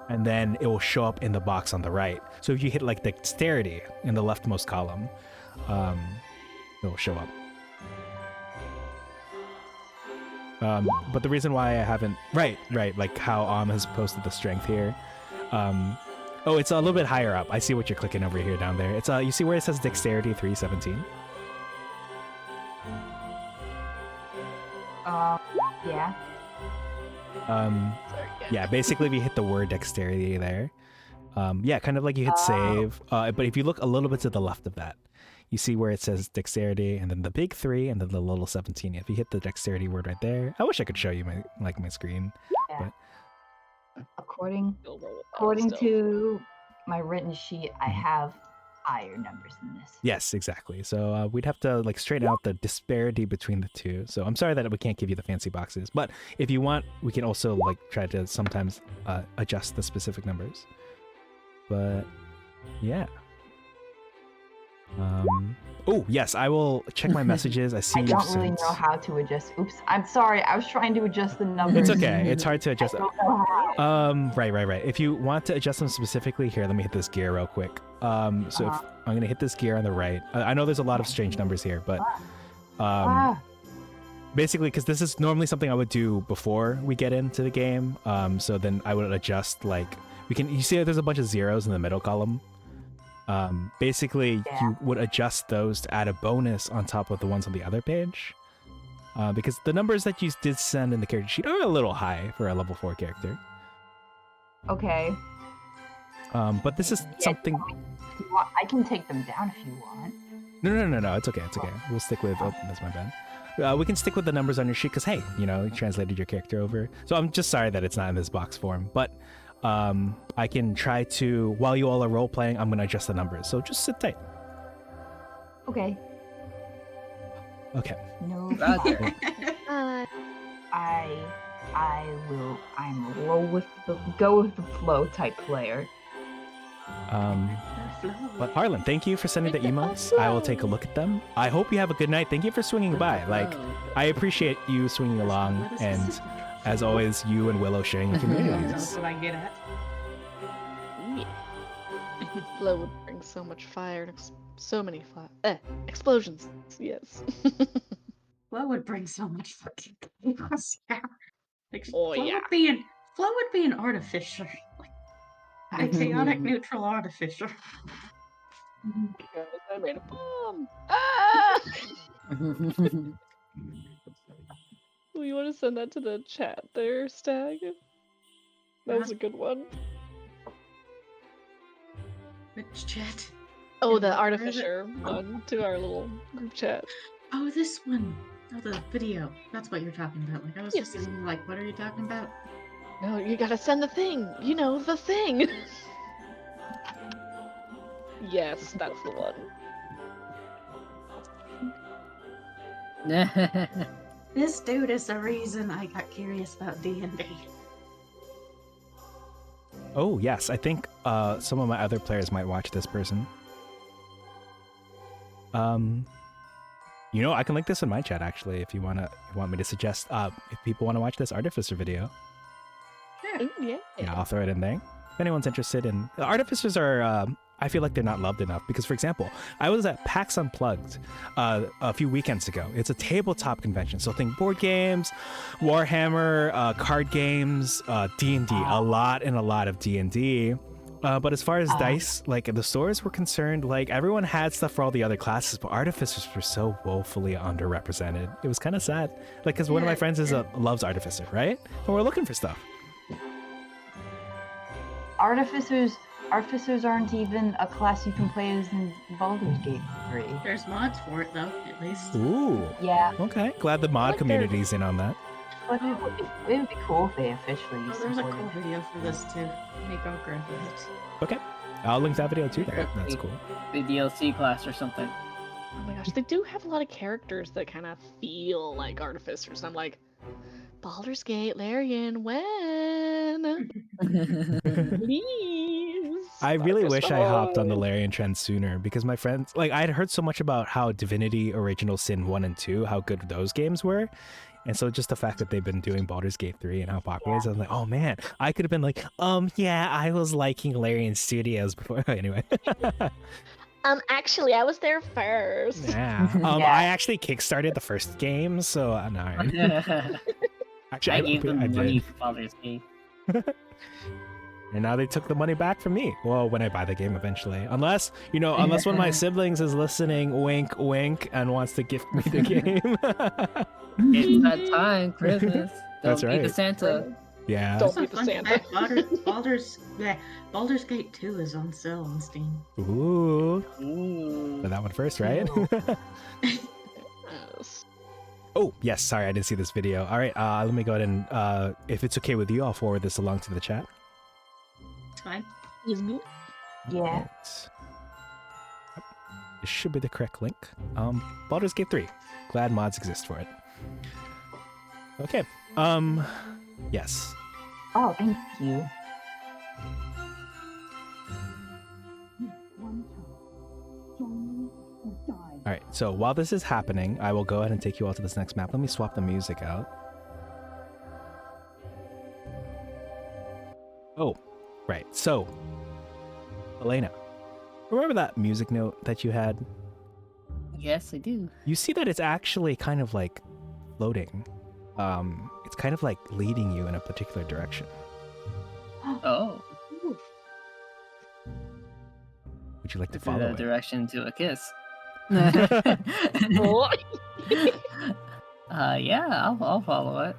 and then it will show up in the box on the right. So if you hit like dexterity in the leftmost column, it will show up. But the reason why I haven't, right, like how has posted the strength here. Oh, it's a little bit higher up. I see what you're clicking over here down there. It's you see where it says dexterity 317? Yeah. Yeah, basically if you hit the word dexterity there, yeah, kind of like you hit save. But if you look a little bit to the left of that, you see where it says dexterity and then the big 3 and then the little 17. If you hit the dexterity word right there, I wish I could show you my screen. Yeah. But According Still. to my written sheet, I have higher numbers than this. yes, exactly. So we'd have to like straighten out the disparity between the two. So I'm sorry that we can't give you the fancy boxes, but if you want, we can also like try to sometimes adjust the specific numbers. But yeah. Oh yes, I will check my messages. I see I you don't really sent. know how to adjust. Oops, I'm sorry. I was trying to adjust the numbers. It's okay. It's hard to I adjust. don't know how. Right. If you want to adjust them specifically, here, let me hit this gear real quick. So if I'm gonna hit this gear on the right. I know there's a lot of strange numbers here, but basically, because this is normally something I would do before we get into the game. So then I would adjust like you see there's a bunch of zeros in the middle column. Basically, you would adjust those to add a bonus on top of the ones on the other page. Because the numbers that you did send in the character sheet are a little high for a level 4 character. Okay. But this is something. I can take them down if you want. No. It's okay. We'll stick with. Oh, that's my bad. We can stick with the numbers on your sheet because, hey, you translated your character over. So I'm just sorry that it's not in this box form. But I can try to, while you all are role playing, I'm going to adjust the numbers. So just sit tight. Okay. Okay. No. Roger. I'm a go with the flow type player. But Harlan, thank you for sending the emotes. I will take a look at them. I hope you have a good night. Thank you for swinging by. Like, I appreciate you swinging along, and as always, you and Willow sharing the communities. That's what I get at. Flow would bring so much fire and so many explosions. Yes. Flo would bring so much fucking chaos. Yeah. Like, Oh, Flo yeah. Flo would be an artificer. Like, A chaotic neutral artificer. Guys, I made a bomb. Ah! Oh, you want to send that to the chat there, Stag? That was a good one. Which chat? Oh, the Where is it? artificer one to our little group chat. Oh, this one. Oh, the video. That's what you're talking about. Like, I was Yes. just thinking, like, what are you talking about? No, you gotta send the thing. You know, the thing. Yes, that's the one. This dude is the reason I got curious about D&D. Oh yes, I think some of my other players might watch this person. You know, I can link this in my chat actually if you want me to suggest if people want to watch this Artificer video. Sure. Yeah. Yeah, I'll throw it in there. If anyone's interested in Artificers are I feel like they're not loved enough because, for example, I was at PAX Unplugged a few weekends ago. It's a tabletop convention, so think board games, Warhammer, card games, D&D, a lot of D&D. But as far as dice, like the stores were concerned, like everyone had stuff for all the other classes, but Artificers were so woefully underrepresented. It was kind of sad. Like, because one of my friends loves Artificer, right? And we're looking for stuff. Artificers aren't even a class you can play as in Baldur's Gate 3. There's mods for it, though, at least. Ooh. Yeah, Okay. Glad the mod like community's in on that. but it would be cool if they officially Oh, there's a supported cool it. video for this, too. Maybe I'll grab it. Okay. I'll link that video too there. That's cool. The DLC class or something. Oh my gosh, they do have a lot of characters that kind of feel like artificers. I'm like, Baldur's Gate, Larian, when? Please. I really wish I hopped on the Artificer. Larian trend sooner because my friends, like, I'd heard so much about how Divinity Original Sin 1 and 2, how good those games were. And so just the fact that they've been doing Baldur's Gate 3 and how popular it is, I was like, oh man, I could have been like, yeah, I was liking Larian Studios before. Anyway. Actually, I was there first. Yeah. Yeah. I actually kickstarted the first game, so no. Actually, I gave them I money did. for Baldur's Gate. And now they took the money back from me. Well, when I buy the game eventually. Unless one of my siblings is listening, wink, wink, and wants to gift me the game. It's that time, Christmas. That's Don't be the right. Santa. Yeah. Don't Some be the fun Santa. fact, Baldur's Gate 2 is on sale on Steam. Ooh. Ooh. But that one first, right? Yes. Oh, yes. Sorry, I didn't see this video. All right. Let me go ahead and, if it's okay with you, I'll forward this along to the chat. It's fine. Yeah. Right. This should be the correct link. Baldur's Gate 3. Glad mods exist for it. Okay. Yes. Oh, thank you. All right. So while this is happening, I will go ahead and take you all to this next map. Let me swap the music out. Oh, right. So, Elena, remember that music note that you had? Yes, I do. You see that it's actually kind of like floating. It's kind of like leading you in a particular direction. Oh, Would you like to it's follow a it? direction to a kiss. Oh. Yeah, I'll follow it.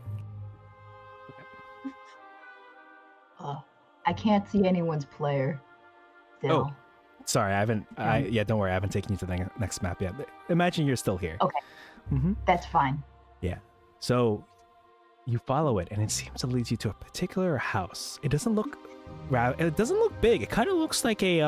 I can't see anyone's player. Still. Oh. Sorry, I haven't. Don't worry, I haven't taken you to the next map yet. But imagine you're still here. Okay. Mm-hmm. That's fine. So you follow it, and it seems to lead you to a particular house. It doesn't look big. It kind of looks like a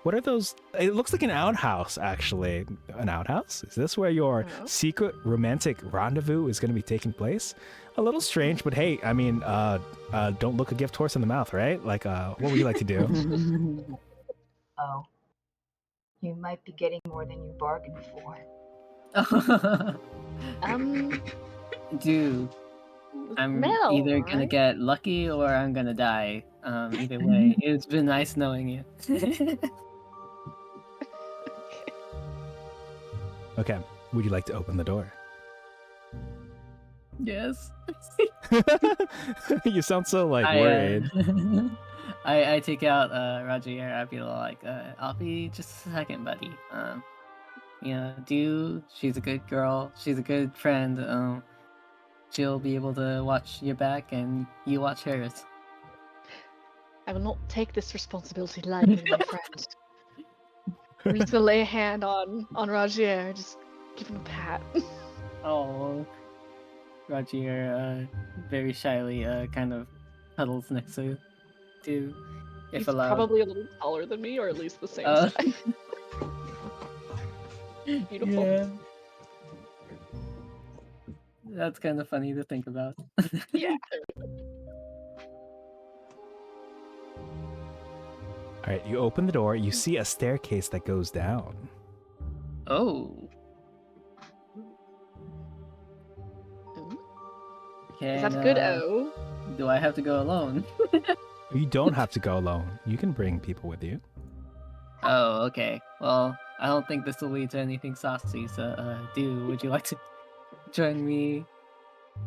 What are those? It looks like an outhouse, actually. An outhouse? Is this where your secret romantic rendezvous is going to be taking place? A little strange, but hey, I mean, don't look a gift horse in the mouth, right? Like, what would you like to do? Oh. You might be getting more than you bargained for. Dude, I'm Mel, either gonna right? get lucky or I'm gonna die. Either way, it's been nice knowing you. Okay. Would you like to open the door? Yes. You sound so like I, worried. I take out Roger. I'd be like, I'll be just a second, buddy. She's a good girl. She's a good friend. She'll be able to watch your back, and you watch hers. I will not take this responsibility lightly, my friend. I'm just gonna lay a hand on Rogier, just give him a pat. Oh, Roger, very shyly, kind of huddles next to, if He's allowed. probably a little taller than me, or at least the same size. Beautiful. Yeah. That's kind of funny to think about. Yeah. All right, you open the door. You see a staircase that goes down. Oh. Is that a good O? Do I have to go alone? You don't have to go alone. You can bring people with you. Oh, okay. Well, I don't think this will lead to anything saucy, so, would you like to join me?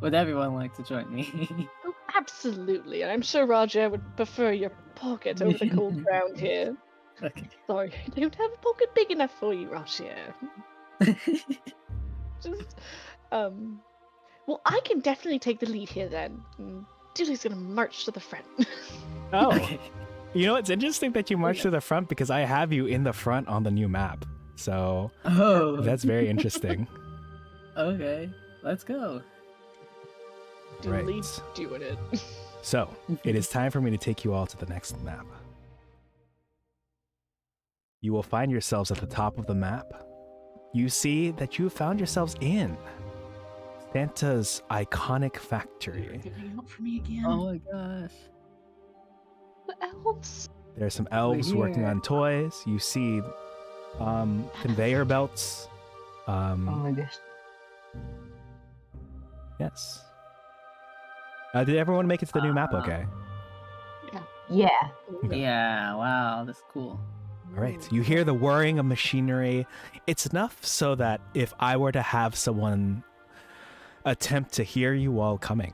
Would everyone like to join me? Oh, absolutely. And I'm sure Roger would prefer your pocket over the cold ground here. Okay. Sorry, I don't have a pocket big enough for you, Roger. Just, well, I can definitely take the lead here then. Julie's gonna march to the front. Oh, Okay. you know, it's interesting that you march to the front because I have you in the front on the new map. So Oh. that's very interesting. Okay. Let's go. Julie's doing it. So it is time for me to take you all to the next map. You will find yourselves at the top of the map. You see that you have found yourselves in Santa's iconic factory. Giving up for me again. Oh my gosh. The elves. There are some elves working here. on toys. You see conveyor belts. Oh my gosh. Yes. Did everyone make it to the new map okay? Yeah. Yeah, wow, that's cool. All right. You hear the whirring of machinery. It's enough so that if I were to have someone attempt to hear you while coming,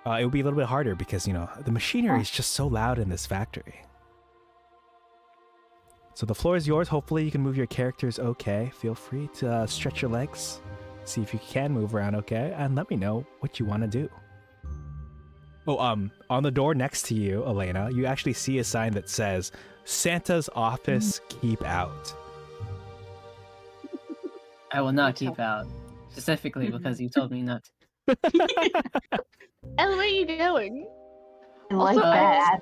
it would be a little bit harder because, you know, the machinery is just so loud in this factory. So the floor is yours. Hopefully you can move your characters okay. Feel free to stretch your legs, see if you can move around okay, and let me know what you want to do. Oh, on the door next to you, Elena, you actually see a sign that says, Santa's office, keep out. I will not keep out. Specifically because you told me not to. Ellen, where are you going? I like Also, that.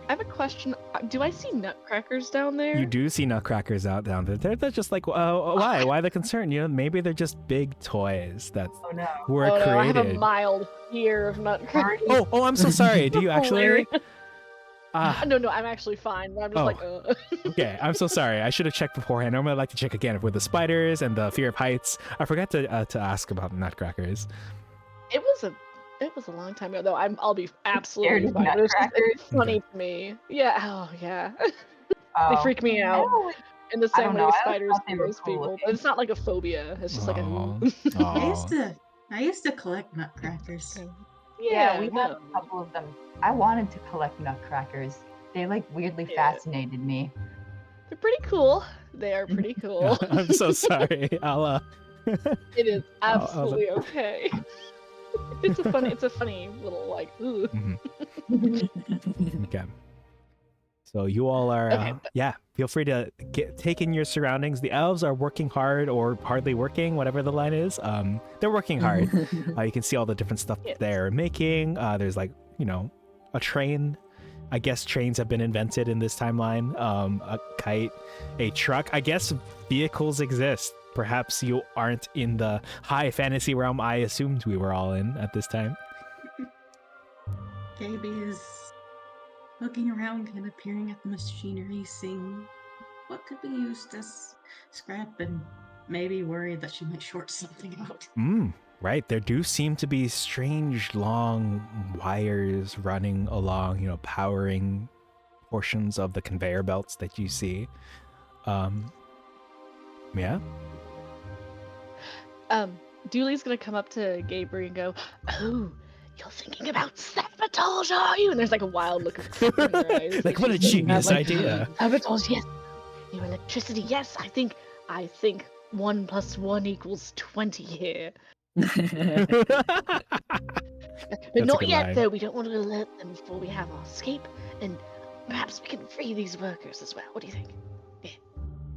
I have a question. Do I see nutcrackers down there? You do see nutcrackers out down there. They're just like, why? Why the concern? You know, maybe they're just big toys that Oh no. were Oh, no, I have a created. mild fear of nutcrackers. Oh, I'm so sorry. Do you actually? Hilarious. Ah, No, I'm actually fine. But I'm just Oh. like, okay. I'm so sorry. I should have checked beforehand. Normally, I'd like to check again with the spiders and the fear of heights. I forgot to ask about nutcrackers. It was a long time ago, though. I'll be absolutely of fine. But it's just- nutcrackers? It's funny to me. Yeah. Oh, yeah. They Oh. freak me I out don't- in the I same don't way know, with I always spiders thought they and were those cool people. looking. But it's not like a phobia. It's just like a. Aw. I used to collect nutcrackers. Yeah, we no. have a couple of them. I wanted to collect nutcrackers. They like weirdly Yeah. fascinated me. They're pretty cool. They are pretty cool. I'm so sorry. I'll It is I'll- absolutely okay. It's a funny little like. Ooh. Okay. So you all are, Okay. feel free to take in your surroundings. The elves are working hard or hardly working, whatever the line is. They're working hard. You can see all the different stuff Yes. they're making. There's like, you know, a train. I guess trains have been invented in this timeline. A kite, a truck. I guess vehicles exist. Perhaps you aren't in the high fantasy realm I assumed we were all in at this time. Gaby is looking around and peering at the machinery, seeing what could be used as scrap, and maybe worried that she might short something out. Right. There do seem to be strange long wires running along, you know, powering portions of the conveyor belts that you see. Yeah. Dooley's gonna come up to Gabriel and go, "Oh, you're thinking about 7 sabotage are you? And there's like a wild look of terror in their eyes. Like, what a she's genius like, idea. Sabotage, yes. Your electricity, yes. I think 1 + 1 = 20 here. But That's a not good yet, line. though. We don't want to alert them before we have our escape, and perhaps we can free these workers as well. What do you think?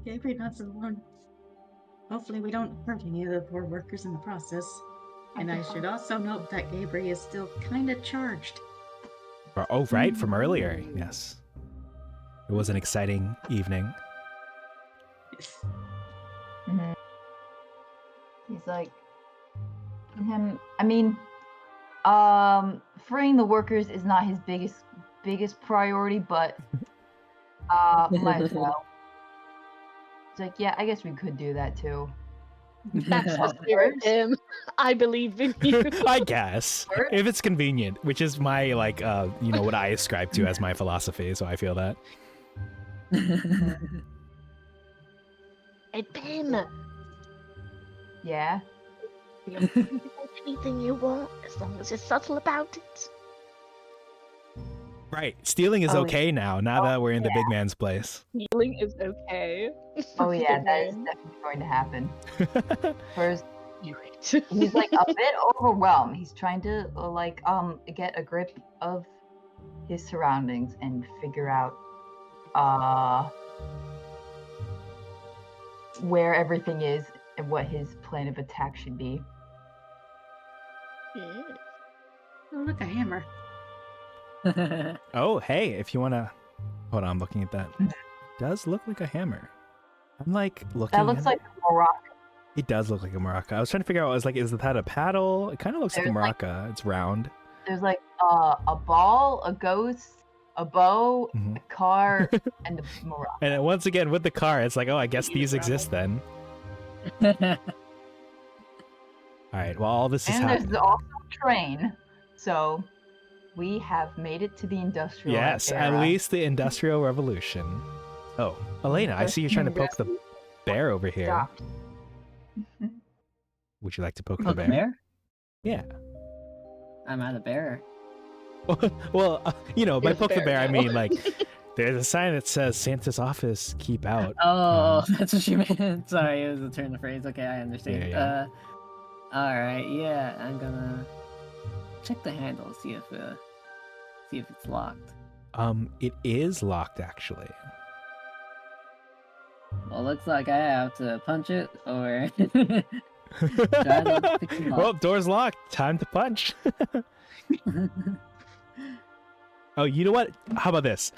Gabriel nods along. Hopefully we don't hurt any of the poor workers in the process. And I should also note that Gabriel is still kind of charged. Oh, right, from earlier. Yes. It was an exciting evening. Mhm. He's like, I mean, freeing the workers is not his biggest priority, but might as well. It's like, yeah, I guess we could do that too. That's the spirit, Tim. I believe in you. I guess. If it's convenient, which is my, like, what I ascribe to as my philosophy, so I feel that. Hey, Pim. Yeah. You can do anything you want as long as you're subtle about it. Right. Stealing is Oh, okay now that we're in the big man's place. Healing is okay. Oh yeah, that is definitely going to happen. First, You're right. he's like a bit overwhelmed. He's trying to get a grip of his surroundings and figure out where everything is and what his plan of attack should be. Yeah. Oh, look, a hammer. Oh, hey, if you want to... Hold on, I'm looking at that. It does look like a hammer. I'm like looking That looks at like a maraca. It does look like a maraca. I was trying to figure out, I was like, is that a paddle? It kind of looks like a There's, maraca. It's round. There's like a ball, a ghost, a bow, Mhm. a car, and a maraca. And then once again, with the car, it's like, oh, I guess these exist then. All right, well, all this is And happening. there's also a train. So we have made it to the industrial Yes, era. at least the Industrial Revolution. Oh, Elena, I see you're trying to poke the bear over here. Stopped. Would you like to poke the Poke bear? the bear? Yeah. I'm out of bear. Well, by You're poke the fair bear, I now. mean, like, there's a sign that says Santa's office, keep out. Oh, that's what you meant. Sorry, it was a turn of phrase. Okay, I understand. Yeah. Alright, yeah, I'm gonna check the handle, see if it's locked. It is locked, actually. Well, looks like I have to punch it, or try to pick it Well, up. door's locked. Time to punch. Oh, you know what? How about this?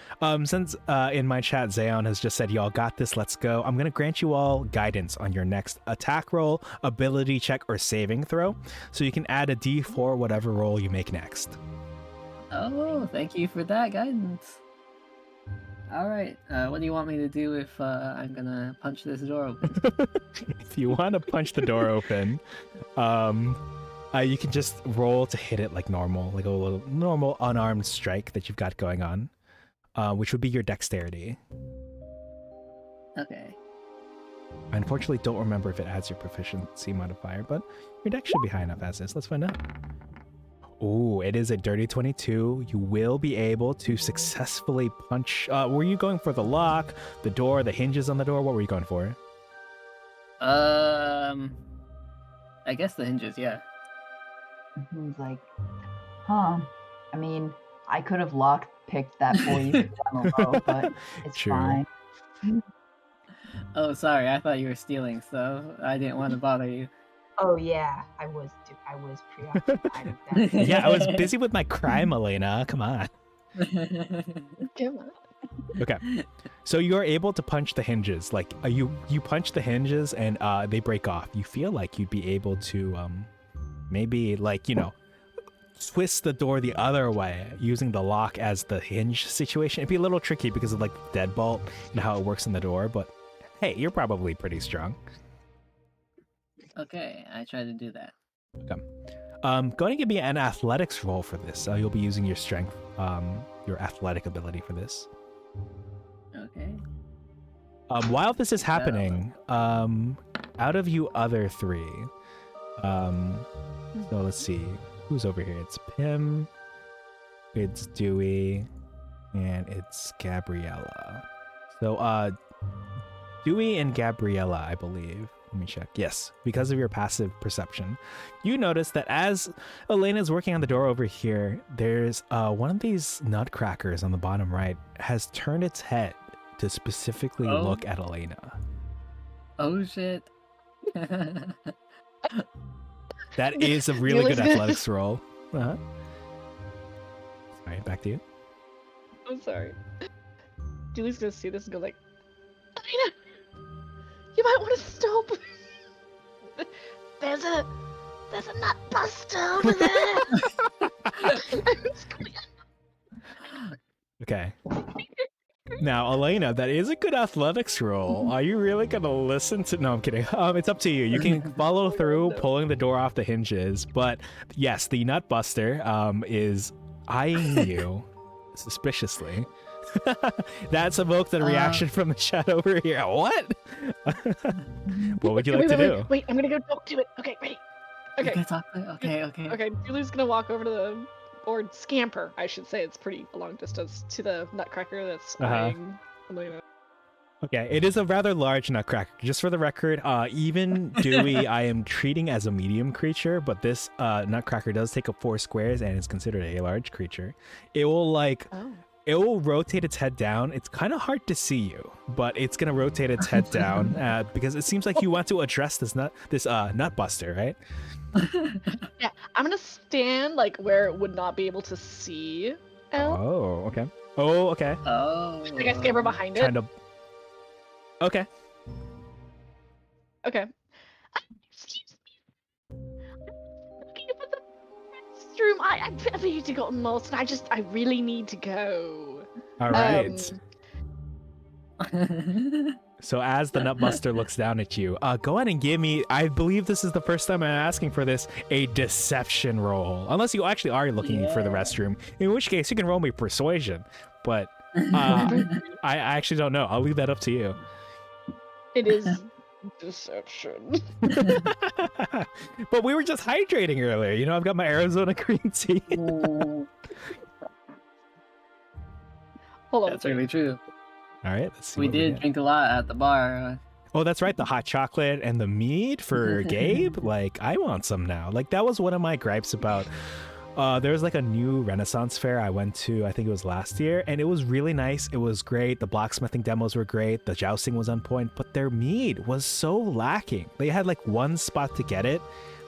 Since in my chat, Zayon has just said, y'all got this, let's go. I'm going to grant you all guidance on your next attack roll, ability check, or saving throw. So you can add a D4 whatever roll you make next. Oh, thank you for that guidance. Alright, what do you want me to do if I'm gonna punch this door open? If you want to punch the door open, you can just roll to hit it like normal, like a little normal unarmed strike that you've got going on, which would be your dexterity. Okay. I unfortunately don't remember if it adds your proficiency modifier, but your dex should be high enough as is. Let's find out. Oh, it is a dirty 22. You will be able to successfully punch. Were you going for the lock, the door, the hinges on the door? What were you going for? I guess the hinges, yeah. He's like, huh. I mean, I could have picked that for you down below, but it's True. fine. Oh, sorry, I thought you were stealing, so I didn't want to bother you. Oh yeah, I was preoccupied with that. Yeah, I was busy with my crime, Elena. Come on. Come on. Okay. So you're able to punch the hinges. Like you punch the hinges and they break off. You feel like you'd be able to maybe like, twist the door the other way using the lock as the hinge situation. It'd be a little tricky because of like the deadbolt and how it works in the door, but hey, you're probably pretty strong. Okay, I try to do that. Okay. Go ahead and give me an athletics roll for this. You'll be using your strength, your athletic ability for this. Okay. While this is happening, out of you other three, so let's see, who's over here? It's Pim, it's Dewey, and it's Gabriella. So, Dewey and Gabriella, I believe. Let me check. Yes, because of your passive perception, you notice that as Elena's working on the door over here, there's one of these nutcrackers on the bottom right has turned its head to specifically look at Elena. Oh shit. That is a really good Julie's gonna- athletics roll. Uh-huh. All right, back to you. I'm sorry. Julie's gonna see this and go like, Elena, you might want to stop. There's a nut buster over there. Okay. Now, Elena, that is a good athletics roll. Are you really gonna listen to? No, I'm kidding. It's up to you. You can follow through pulling the door off the hinges, but yes, the nut buster is eyeing you suspiciously. That's evoked a reaction from the chat over here. What? What would you like to do? Wait, I'm gonna go talk to it. Okay, ready. You Okay, can talk to it? Okay. okay. Julie's gonna walk over to the, or scamper, I should say. It's pretty a long distance to the nutcracker that's eyeing Elena. Okay, it is a rather large nutcracker. Just for the record, even Dewey, I am treating as a medium creature, but this nutcracker does take up 4 squares and is considered a large creature. It will It will rotate its head down. It's kind of hard to see you, but it's gonna rotate its head down because it seems like you want to address this nut buster, right? Yeah, I'm gonna stand like where it would not be able to see Elle. Oh, okay. Oh, okay. Oh. Like I scamper behind it. Kind of. Okay. Okay. Excuse me. I'm looking for the restroom. I need to go lost, and I really need to go. All right. So as the nutbuster looks down at you, go ahead and give me, I believe this is the first time I'm asking for this, a deception roll. Unless you actually are looking for the restroom, in which case you can roll me persuasion. But I actually don't know. I'll leave that up to you. It is deception. But we were just hydrating earlier. You know, I've got my Arizona green tea. Hold on. That's really true. All right, let's see. We what did get. drink a lot at the bar. Oh, that's right. The hot chocolate and the mead for Gabe. Like, I want some now. Like, that was one of my gripes about. There was like a new Renaissance fair I went to, I think it was last year, and it was really nice. It was great. The blacksmithing demos were great. The jousting was on point, but their mead was so lacking. They had like one spot to get it.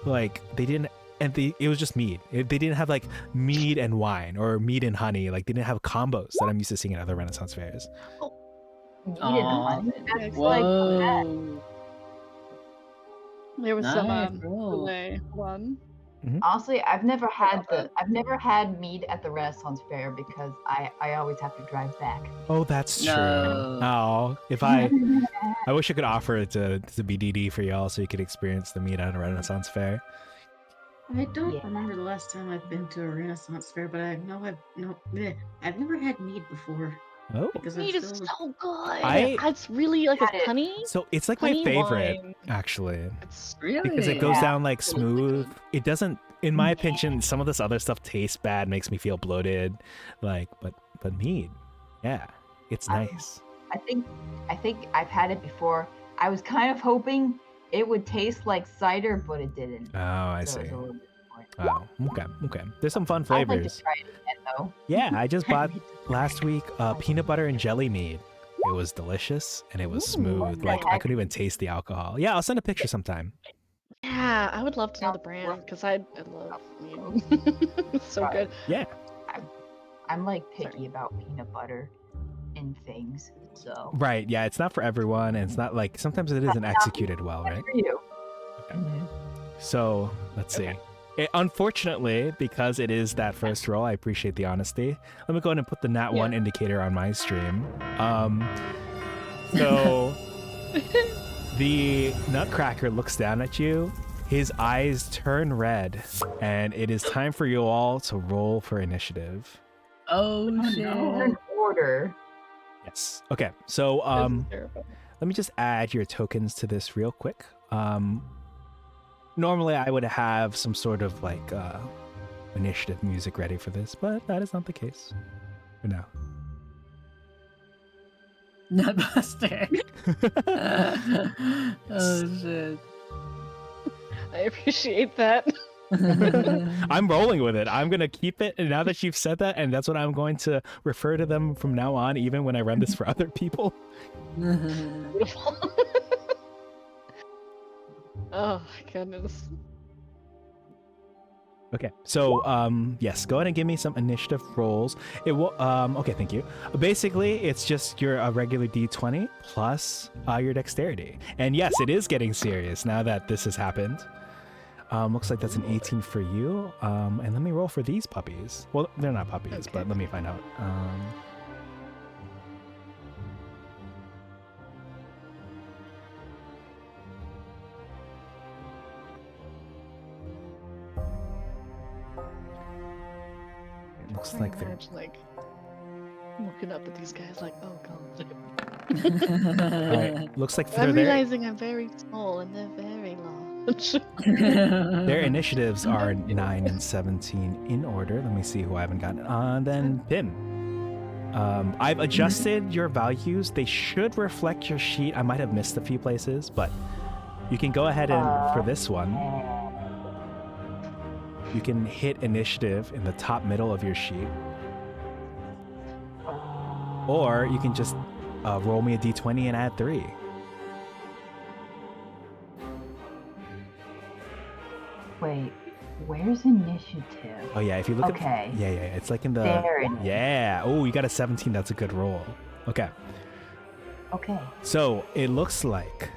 Like, they didn't. And it was just mead. They didn't have like mead and wine or mead and honey. Like, they didn't have combos that I'm used to seeing at other Renaissance fairs. Meat and Aw. honey? That's like that. Whoa. There was Nice, some bro. delay. One. Honestly, I've never had meat at the Renaissance Fair because I always have to drive back. Oh, that's true. No. Oh, if I wish I could offer it to BDD for y'all so you could experience the meat at a Renaissance fair. I don't Yeah. remember the last time I've been to a Renaissance fair, but I know I've never had mead before Oh, because Meat I'm is still so good. I- It's really like Had a it. honey. so it's like my Honey favorite, wine. actually, It's Really? because it goes Yeah. down like Really smooth. good. It doesn't, in my opinion, some of this other stuff tastes bad, makes me feel bloated. Like, but mead, yeah, it's nice. I think I've had it before. I was kind of hoping it would taste like cider, but it didn't. Oh, I So see. it's a little disappointing. Oh, okay. There's some fun I'd like flavors. to try it again, though. Yeah, I just bought last week peanut butter and jelly mead. It was delicious and it was Ooh, smooth. what the Like, I heck? couldn't even taste the alcohol. Yeah, I'll send a picture sometime. Yeah, I would love to know the brand because I love meat. It's so Right. good. Yeah. I'm like picky about peanut butter and things, so. Right. Yeah, it's not for everyone, and it's not like sometimes it isn't executed well, right? For you. So let's see. Unfortunately, because it is that first roll, I appreciate the honesty. Let me go ahead and put the nat one indicator on my stream. So the Nutcracker looks down at you. His eyes turn red, and it is time for you all to roll for initiative. Oh Oh, shit. no. In order. Yes. Okay. So This is terrible. let me just add your tokens to this real quick. Normally I would have some sort of like initiative music ready for this, but that is not the case for now. Nutbuster. Oh shit. I appreciate that. I'm rolling with it. I'm gonna keep it, and now that you've said that, and that's what I'm going to refer to them from now on, even when I run this for other people. Beautiful. Oh my goodness. Okay, so yes, go ahead and give me some initiative rolls. It will okay, thank you. Basically, it's just your regular D20 plus your dexterity. And yes, it is getting serious now that this has happened. Looks like that's an 18 for you. And let me roll for these puppies. Well, they're not puppies, Okay. but let me find out. It looks like they're Imagine, like looking up at these guys like, oh god. all right. Looks like I'm they're there. realizing I'm very small and they're very large. Their initiatives are 9 and 17 in order. Let me see who I haven't gotten. Then Pim. I've adjusted your values. They should reflect your sheet. I might have missed a few places, but you can go ahead and, for this one, you can hit initiative in the top middle of your sheet. Or you can just roll me a d20 and add 3. Wait, where's initiative? Oh yeah, if you look Okay. at... Yeah, it's like in the... There it is. Yeah. Oh, you got a 17. That's a good roll. Okay. Okay. So it looks like,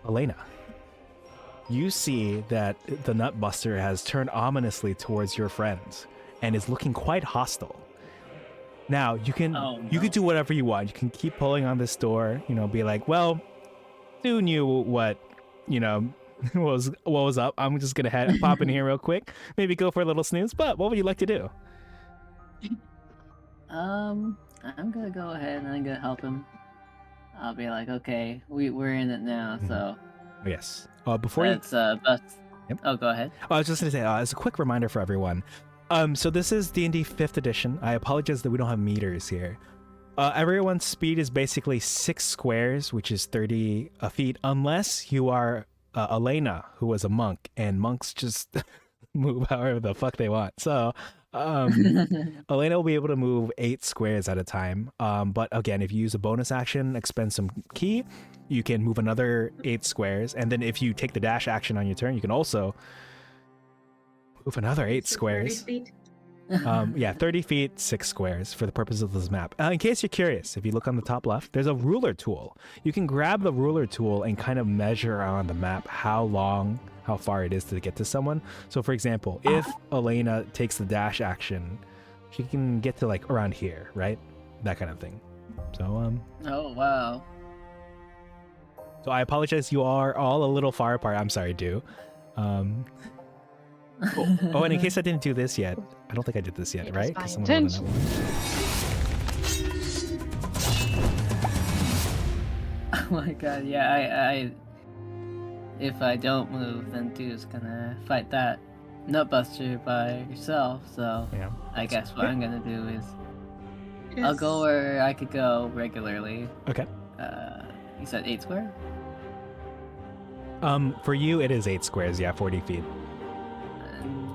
Elena, you see that the Nutbuster has turned ominously towards your friends and is looking quite hostile. Now you can you can do whatever you want. You can keep pulling on this door. Be like, well, who knew what what was up? I'm just gonna pop in here real quick. Maybe go for a little snooze. But what would you like to do? I'm gonna go ahead and I'm gonna help him. I'll be like, okay, we're in it now, so Yes. Before you... let's bust. Yep. Oh, go ahead. I was just going to say, as a quick reminder for everyone, so this is D&D 5th edition. I apologize that we don't have meters here. Everyone's speed is basically 6 squares, which is 30 feet, unless you are Elena, who was a monk, and monks just move however the fuck they want. So Elena will be able to move 8 squares at a time. But again, if you use a bonus action, expend some ki, you can move another 8 squares. And then if you take the dash action on your turn, you can also move another 8 So squares. 30 feet. 30 feet, 6 squares for the purpose of this map. In case you're curious, if you look on the top left, there's a ruler tool. You can grab the ruler tool and kind of measure on the map how far it is to get to someone. So for example, if Elena takes the dash action, she can get to like around here, right? That kind of thing. So Oh wow. so I apologize, you are all a little far apart. I'm sorry, Do. And in case I didn't do this yet, I don't think I did this yet, It right? is my 'Cause someone wrote on intention. that one. Oh my god, yeah, I if I don't move, then dude's gonna fight that Nutbuster by yourself, so Yeah. I guess what I'm gonna do is I'll go where I could go regularly. Okay. You said 8 square? For you, it is 8 squares. Yeah, 40 feet. And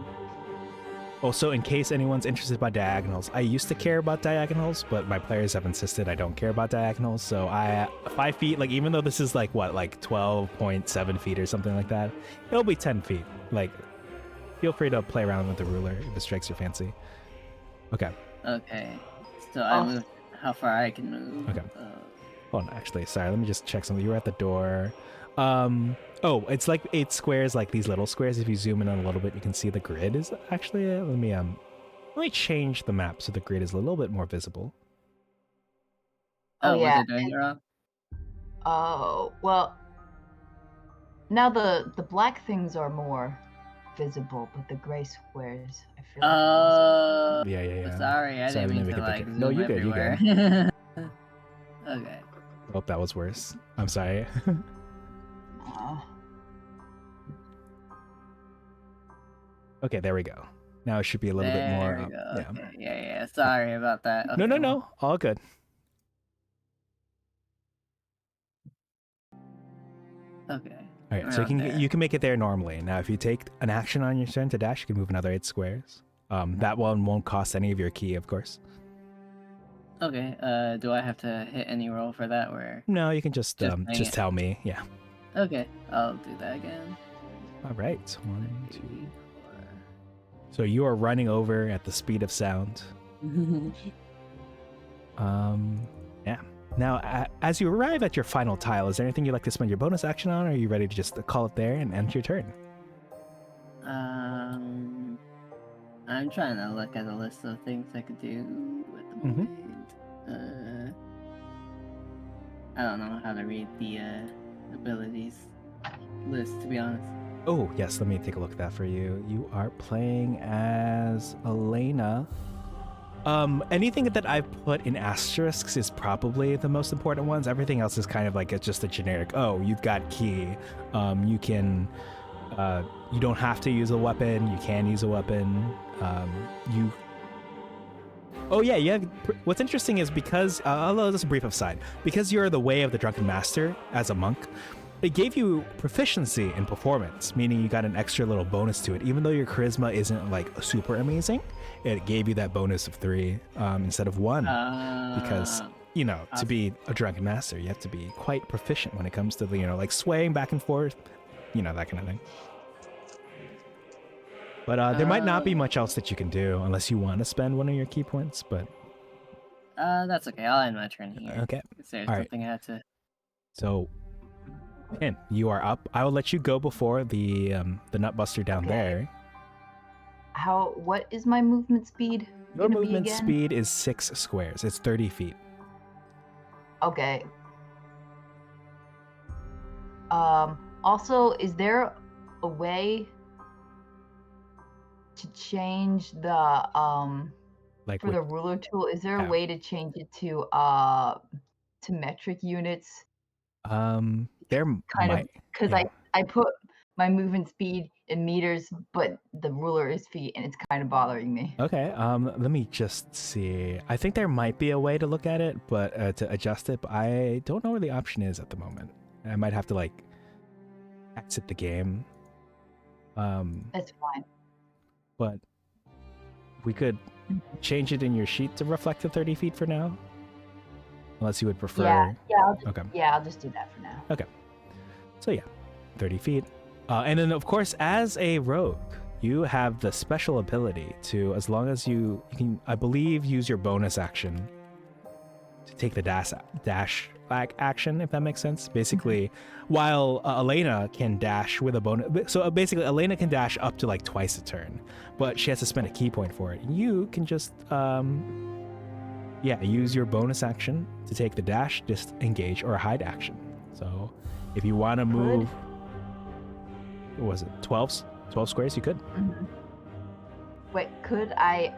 Also, in case anyone's interested by diagonals, I used to care about diagonals, but my players have insisted I don't care about diagonals. So 5 feet, like even though this is like 12.7 feet or something like that, it'll be 10 feet. Like, feel free to play around with the ruler if it strikes your fancy. Okay. okay. So I moved how far I can move. Okay. Hold on, actually, sorry. Let me just check something. You were at the door. It's like 8 squares, like these little squares. If you zoom in on a little bit, you can see the grid is actually. Let me change the map so the grid is a little bit more visible. Oh, Oh, yeah. was I doing it wrong? Oh, well, now the black things are more visible, but the gray squares, I feel like. Yeah. Sorry, I Sorry, didn't mean we to get the like grid. zoom No, you're good, you're good. everywhere. Okay. Oh, that was worse. I'm sorry. Oh. Okay, there we go. Now it should be a little bit more. There we go. Yeah. Okay. Yeah. Sorry about that. Okay, No. All good. Okay. All right, so you can make it there normally. Now, if you take an action on your turn to dash, you can move another 8 squares. That one won't cost any of your key, of course. Okay. Do I have to hit any roll for that? Or No, you can just Just hang it. tell me. Yeah. okay, I'll do that again. All right. 1, 2. 3, So you are running over at the speed of sound. 4. Yeah. Now, as you arrive at your final tile, is there anything you'd like to spend your bonus action on, or are you ready to just call it there and end your turn? I'm trying to look at a list of things I could do at the moment. I don't know how to read the abilities list, to be honest. Oh, yes, let me take a look at that for you. You are playing as Elena. Anything that I've put in asterisks is probably the most important ones. Everything else is kind of like just a generic, oh, you've got key. You can, you don't have to use a weapon. You can use a weapon. Oh yeah, you have, what's interesting is because, just a brief aside, because you're the way of the Drunken Master as a monk, it gave you proficiency in performance, meaning you got an extra little bonus to it. Even though your charisma isn't like super amazing, it gave you that bonus of 3 instead of 1. Because, to be a Drunken Master, you have to be quite proficient when it comes to, like swaying back and forth, that kind of thing. But there might not be much else that you can do unless you want to spend one of your key points, but... That's okay. I'll end my turn here. Okay. Is there All right. something I have to... So, Pin, you are up. I will let you go before the Nutbuster down there. What is my movement speed? Your gonna be movement again? speed is 6 squares. It's 30 feet. Okay. Also, is there a way to change the Like for the ruler tool? Is there yeah. a way to change it to metric units? There Kind might... of, because yeah. I put my movement speed in meters, but the ruler is feet, and it's kind of bothering me. Okay, let me just see. I think there might be a way to look at it, but to adjust it, but I don't know where the option is at the moment. I might have to, like, exit the game. That's fine. But we could change it in your sheet to reflect the 30 feet for now. Unless you would prefer... I'll just do that for now. Okay. So yeah, 30 feet. And then, of course, as a rogue, you have the special ability to, as long as you can, I believe, use your bonus action to take the dash action, if that makes sense. Basically, while Elena can dash with a bonus. So basically, Elena can dash up to like twice a turn, but she has to spend a key point for it. You can just, use your bonus action to take the dash, just engage, or hide action. So if you want to move... What was it? 12 squares? You could. Mm-hmm. Wait, could I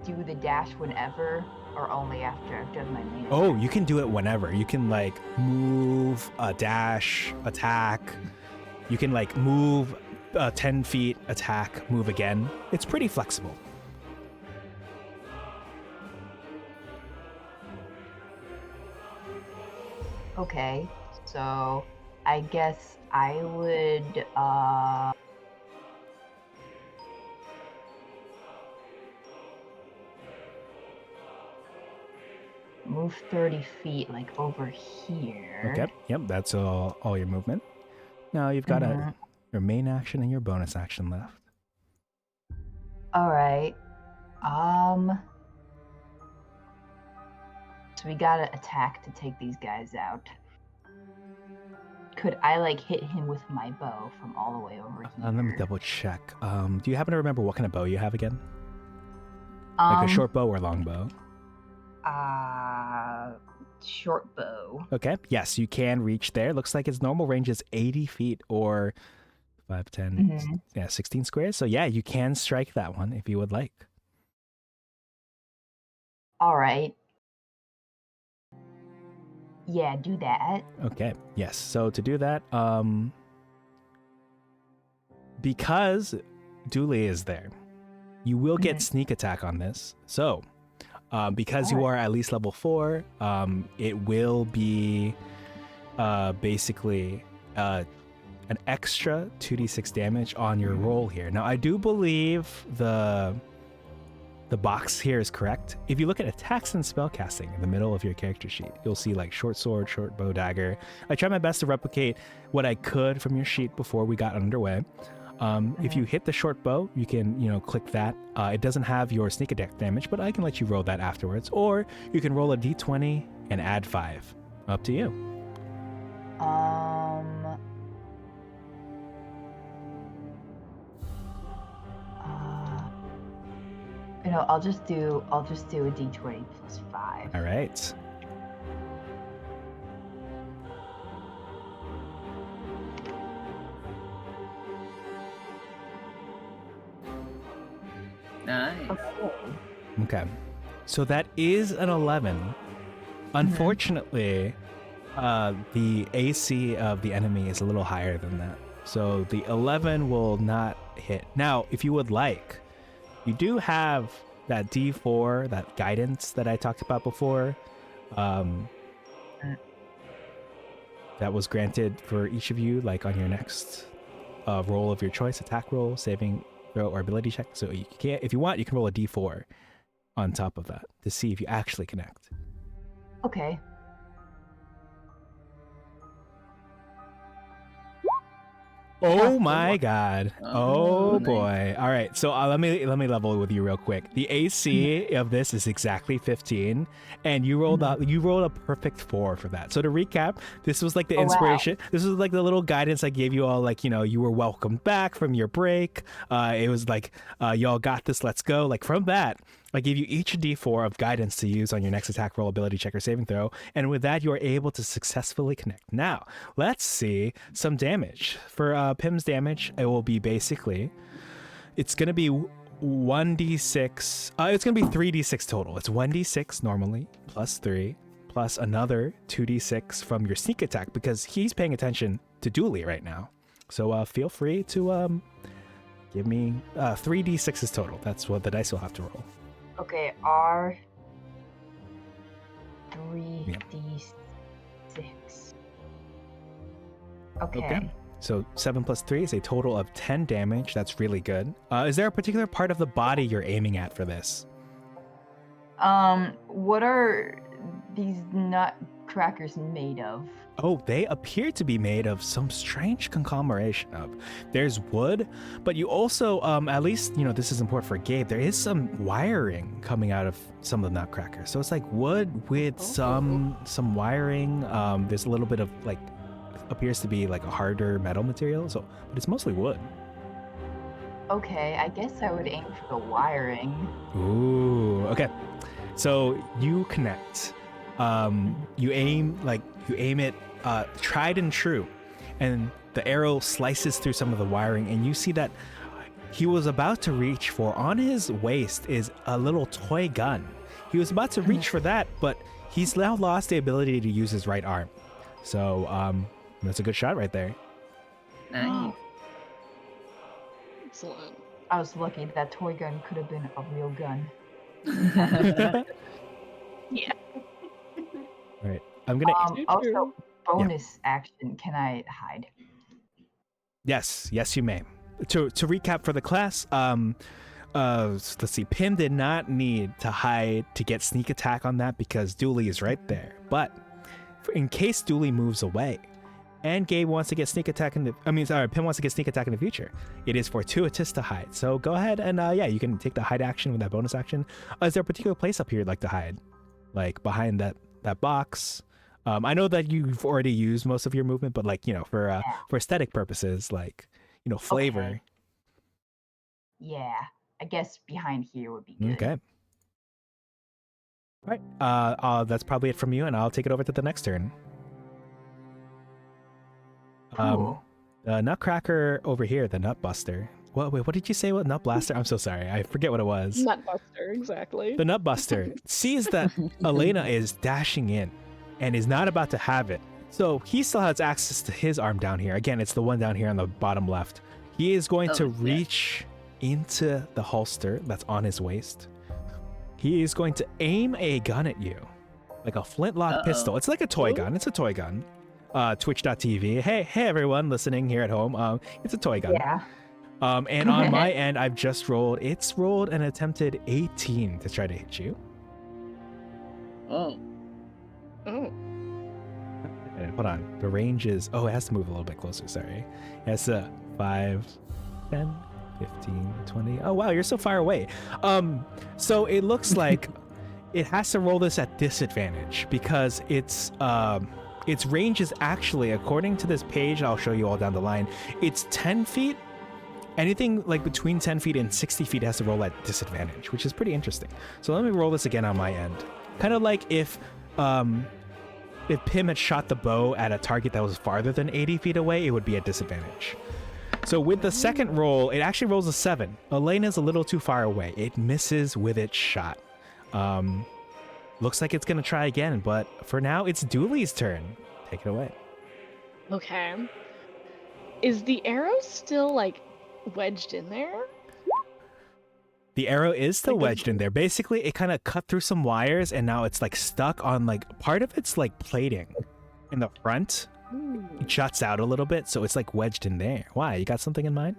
do the dash whenever, or only after I've done my main? Oh, you can do it whenever. You can like move, dash, attack. You can like move 10 feet, attack, move again. It's pretty flexible. Okay, so I guess I would move 30 feet like over here. Okay. Yep. That's all your movement. Now you've got your main action and your bonus action left. All right. So we gotta attack to take these guys out. Could I like hit him with my bow from all the way over here? Let me double check. Do you happen to remember what kind of bow you have again? Like a short bow or long bow? Short bow. Okay. Yes, you can reach there. Looks like its normal range is 80 feet or 5, 10, 16 squares. So yeah, you can strike that one if you would like. All right. Yeah, do that. Okay. Yes. So to do that, because Dooley is there, You will get sneak attack on this. So, because you are at least level 4, it will be basically an extra 2d6 damage on your roll here. Now, I do believe the box here is correct. If you look at attacks and spellcasting in the middle of your character sheet, you'll see like short sword, short bow, dagger. I tried my best to replicate what I could from your sheet before we got underway. If you hit the short bow, you can, click that. It doesn't have your sneak attack damage, but I can let you roll that afterwards. Or you can roll a d20 and add 5. Up to you. I'll just do a d20 plus 5. All right. Nice. Okay. So that is an 11. Unfortunately, the AC of the enemy is a little higher than that. So the 11 will not hit. Now, if you would like, you do have that D4, that guidance that I talked about before. That was granted for each of you, like on your next roll of your choice, attack roll, saving throw, or ability check. So you can't, if you want, you can roll a D4 on top of that to see if you actually connect. Okay. Oh my god. Oh nice. boy. All right. So let me level with you real quick. The AC of this is exactly 15 and you rolled a perfect 4 for that. So to recap, this was like the inspiration. Wow. This was like the little guidance I gave you all, like, you were welcomed back from your break. It was like y'all got this, let's go. Like from that, I gave you each a d4 of guidance to use on your next attack roll, ability check, or saving throw, and with that, you are able to successfully connect. Now, let's see some damage. For Pim's damage, it will be basically, it's going to be 1d6, it's going to be 3d6 total. It's 1d6 normally, plus 3, plus another 2d6 from your sneak attack, because he's paying attention to Dooley right now. So feel free to give me 3d6s total. That's what the dice will have to roll. Okay, R 3d6. Okay. So 7 plus 3 is a total of 10 damage. That's really good. Is there a particular part of the body you're aiming at for this? What are these nutcrackers made of? Oh, they appear to be made of some strange conglomeration of. There's wood, but you also, at least, this is important for Gabe, there is some wiring coming out of some of the nutcrackers. So it's like wood with some wiring. There's a little bit of like, appears to be like a harder metal material. So, but it's mostly wood. Okay, I guess I would aim for the wiring. Ooh, okay. So you connect. You aim it tried and true, and the arrow slices through some of the wiring, and you see that he was about to reach for, on his waist is a little toy gun. He was about to reach for that, but he's now lost the ability to use his right arm. So that's a good shot right there. Nice. Excellent. I was lucky. That toy gun could have been a real gun. Yeah. All right, I'm gonna. Also, bonus action. Can I hide? Yes, you may. To recap for the class, let's see. Pim did not need to hide to get sneak attack on that because Dooley is right there. But in case Dooley moves away, and Gabe wants to get sneak attack Pim wants to get sneak attack in the future, it is fortuitous to hide. So go ahead and you can take the hide action with that bonus action. Is there a particular place up here you'd like to hide, like behind that box? I know that you've already used most of your movement, but like, for aesthetic purposes, like, flavor. Okay. Yeah, I guess behind here would be good. Okay. All right. That's probably it from you, and I'll take it over to the next turn. Cool. The Nutcracker over here, the Nutbuster. Wait, what did you say? What Nutblaster? I'm so sorry. I forget what it was. Nutbuster, exactly. The Nutbuster sees that Elena is dashing in and is not about to have it. So he still has access to his arm down here. Again, it's the one down here on the bottom left. He is going to reach into the holster that's on his waist. He is going to aim a gun at you, like a flintlock pistol. It's like a toy gun. It's a toy gun. Twitch.tv. Hey everyone listening here at home. It's a toy gun. Yeah. And on my end, I've just rolled. It's rolled an attempted 18 to try to hit you. Oh. Hold on. The range is... Oh, it has to move a little bit closer. Sorry. It has to 5, 10, 15, 20. Oh, wow. You're so far away. So it looks like it has to roll this at disadvantage because its range is actually, according to this page, I'll show you all down the line, it's 10 feet. Anything like between 10 feet and 60 feet has to roll at disadvantage, which is pretty interesting. So let me roll this again on my end. Kind of like if Pim had shot the bow at a target that was farther than 80 feet away, it would be at disadvantage. So with the second roll, it actually rolls a 7. Elena's a little too far away. It misses with its shot. Looks like it's going to try again, but for now, it's Dooley's turn. Take it away. Okay. Is the arrow still, like, wedged in there? The arrow is still wedged in there. Basically, it kind of cut through some wires, and now it's, like, stuck on, like, part of it's, like, plating in the front. It juts out a little bit, so it's, like, wedged in there. Why? You got something in mind?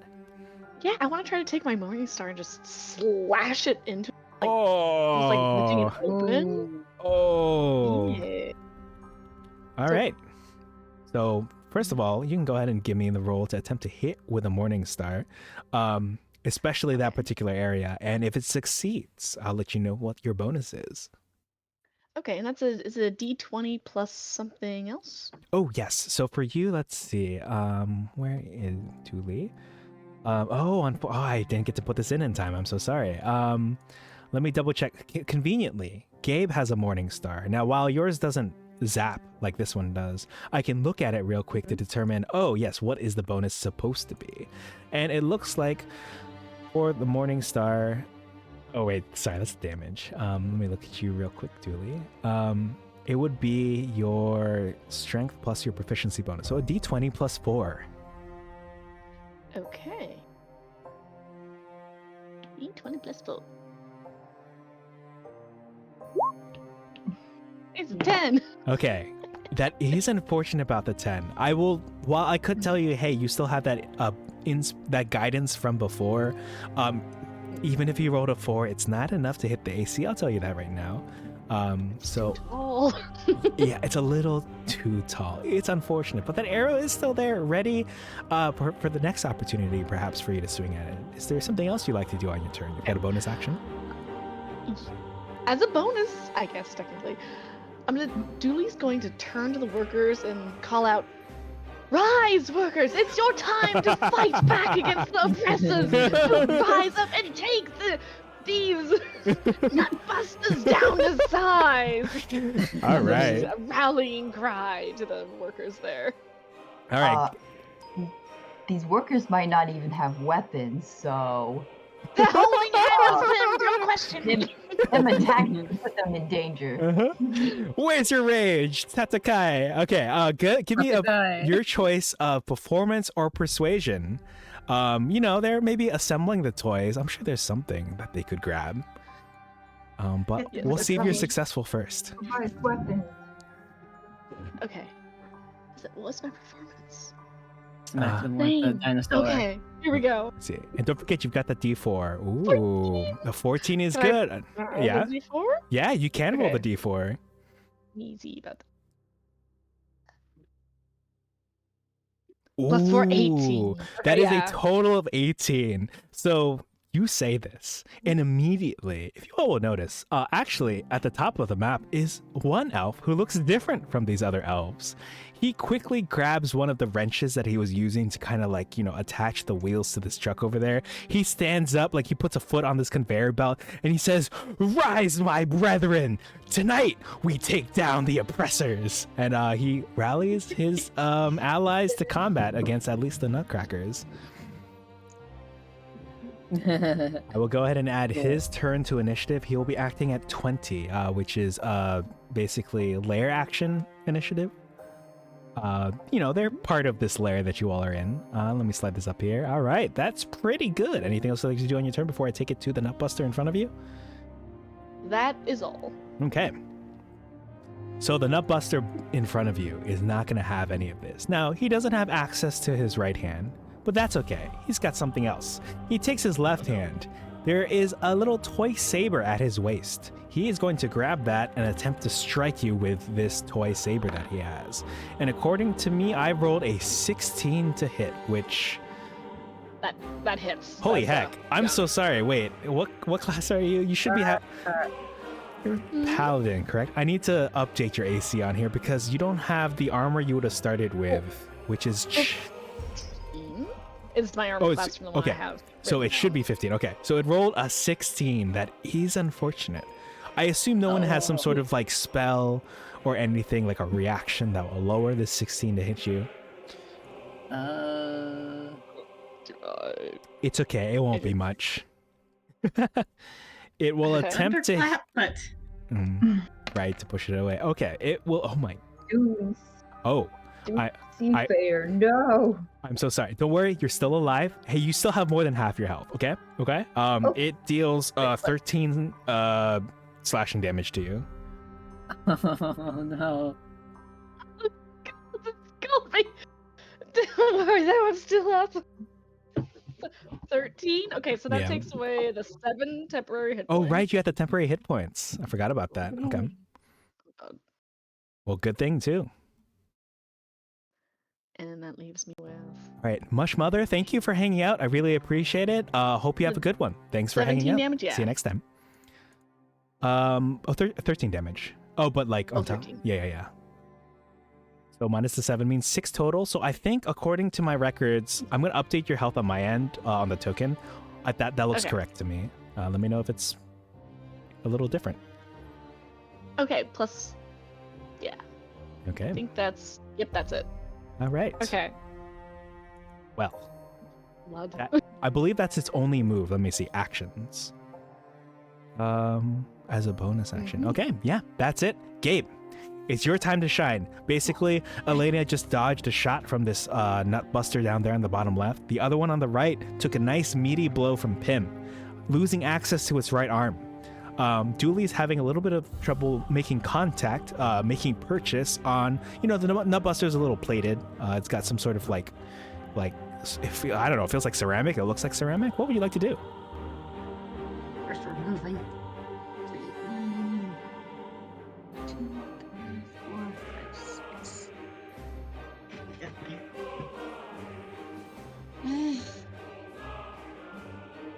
Yeah, I want to try to take my Morningstar and just slash it into like, Oh! just, like, ripping it open. Oh! Yeah. All right. So, first of all, you can go ahead and give me the roll to attempt to hit with a Morningstar, especially that particular area. And if it succeeds, I'll let you know what your bonus is. Okay, and is it a D20 plus something else? Oh, yes. So for you, let's see. Where is Dooley? I didn't get to put this in time. I'm so sorry. Let me double check. Conveniently, Gabe has a Morningstar. Now, while yours doesn't zap like this one does, I can look at it real quick to determine, oh, yes, what is the bonus supposed to be? And it looks like for the Morningstar... Oh, wait, sorry, that's damage. Let me look at you real quick, Dooley. It would be your strength plus your proficiency bonus. So a D20 plus 4. Okay. D20 plus 4. It's a 10. Okay. That is unfortunate about the 10. While I could tell you, hey, you still have that that guidance from before, even if you rolled a 4, it's not enough to hit the AC. I'll tell you that right now. So Tall. yeah, it's a little too tall. It's unfortunate, but that arrow is still there, ready for the next opportunity, perhaps for you to swing at it. Is there something else you'd like to do on your turn? You've got a bonus action? As a bonus, I guess, technically, Dooley's going to turn to the workers and call out, "Rise, workers! It's your time to fight back against the oppressors! So rise up and take these nutbusters down to size!" All right. A rallying cry to the workers there. All right. These workers might not even have weapons, so They're holding hands with him, don't question me. them attacking put them in danger. Where's your rage, Tatakai? Okay, give me your choice of performance or persuasion. They're maybe assembling the toys. I'm sure there's something that they could grab. But Yes, we'll that's see if you're right. successful first. Weapons. Okay. What's my performance? Smack them with the Same. dinosaur. Okay, here we go. Let's see. And don't forget, you've got the D4. Ooh, the 14 is Can I- good. Yeah. D4? Yeah, you can roll Okay. the D4. Easy about that. Plus 4, 18. Ooh, that Okay, is yeah. a total of 18. So you say this, and immediately, if you all will notice, actually at the top of the map is one elf who looks different from these other elves. He quickly grabs one of the wrenches that he was using to kind of attach the wheels to this truck over there. He stands up, he puts a foot on this conveyor belt, and he says, "Rise, my brethren! Tonight we take down the oppressors!" And he rallies his allies to combat against at least the Nutcrackers. I will go ahead and add his turn to initiative. He will be acting at 20, which is basically lair action initiative. they're part of this lair that you all are in. Let me slide this up here. All right, that's pretty good. Anything else you'd like to do on your turn before I take it to the Nutbuster in front of you? That is all. Okay. So the Nutbuster in front of you is not going to have any of this. Now, he doesn't have access to his right hand, but that's okay. He's got something else. He takes his left hand. There is a little toy saber at his waist. He is going to grab that and attempt to strike you with this toy saber that he has. And according to me, I rolled a 16 to hit, which... That hits. Holy That's, heck. I'm so sorry. Wait, what class are you? You should be... You're Paladin, correct? I need to update your AC on here because you don't have the armor you would have started with, which is... It's my armor class from the one I have. So it should be 15. Okay, so it rolled a 16. That is unfortunate. I assume no one has some sort of like spell or anything like a reaction that will lower this 16 to hit you. It's okay. It won't be much. It will attempt to... Thunderclap, but... right, to push it away. Okay, it will... Oh my... Dude, Oh. fair. No. I'm so sorry. Don't worry, you're still alive. Hey, you still have more than half your health, okay? Okay? It deals 13 slashing damage to you. Oh no. Let's go, me. Don't worry, that one's still up. 13? Okay, so that Yeah. takes away the 7 temporary hit Oh, points. right, you had the temporary hit points. I forgot about that. Okay. Well, good thing, too. And that leaves me with... All right, Mush Mother, thank you for hanging out. I really appreciate it. Hope you have a good one. Thanks for hanging 17 out. damage, yeah. See you next time. 13 damage. Oh, but like on top. 13. Yeah. So minus the 7 means 6 total. So I think according to my records, I'm gonna update your health on my end on the token. That looks Okay. correct to me. Let me know if it's a little different. Okay, plus... Yeah, I Okay. think that's... Yep, that's it. All right. Okay. Well, Blood. I believe that's its only move. Let me see. Actions. As a bonus action. Okay, yeah, that's it. Gabe, it's your time to shine. Basically, Elena just dodged a shot from this Nutbuster down there on the bottom left. The other one on the right took a nice meaty blow from Pim, losing access to its right arm. Dooley's having a little bit of trouble making contact, making purchase on, the Nutbuster's a little plated. It's got some sort of like, I don't know, it feels like ceramic. It looks like ceramic. What would you like to do? First removing. 2, 3, 4, 5, 6. Get there.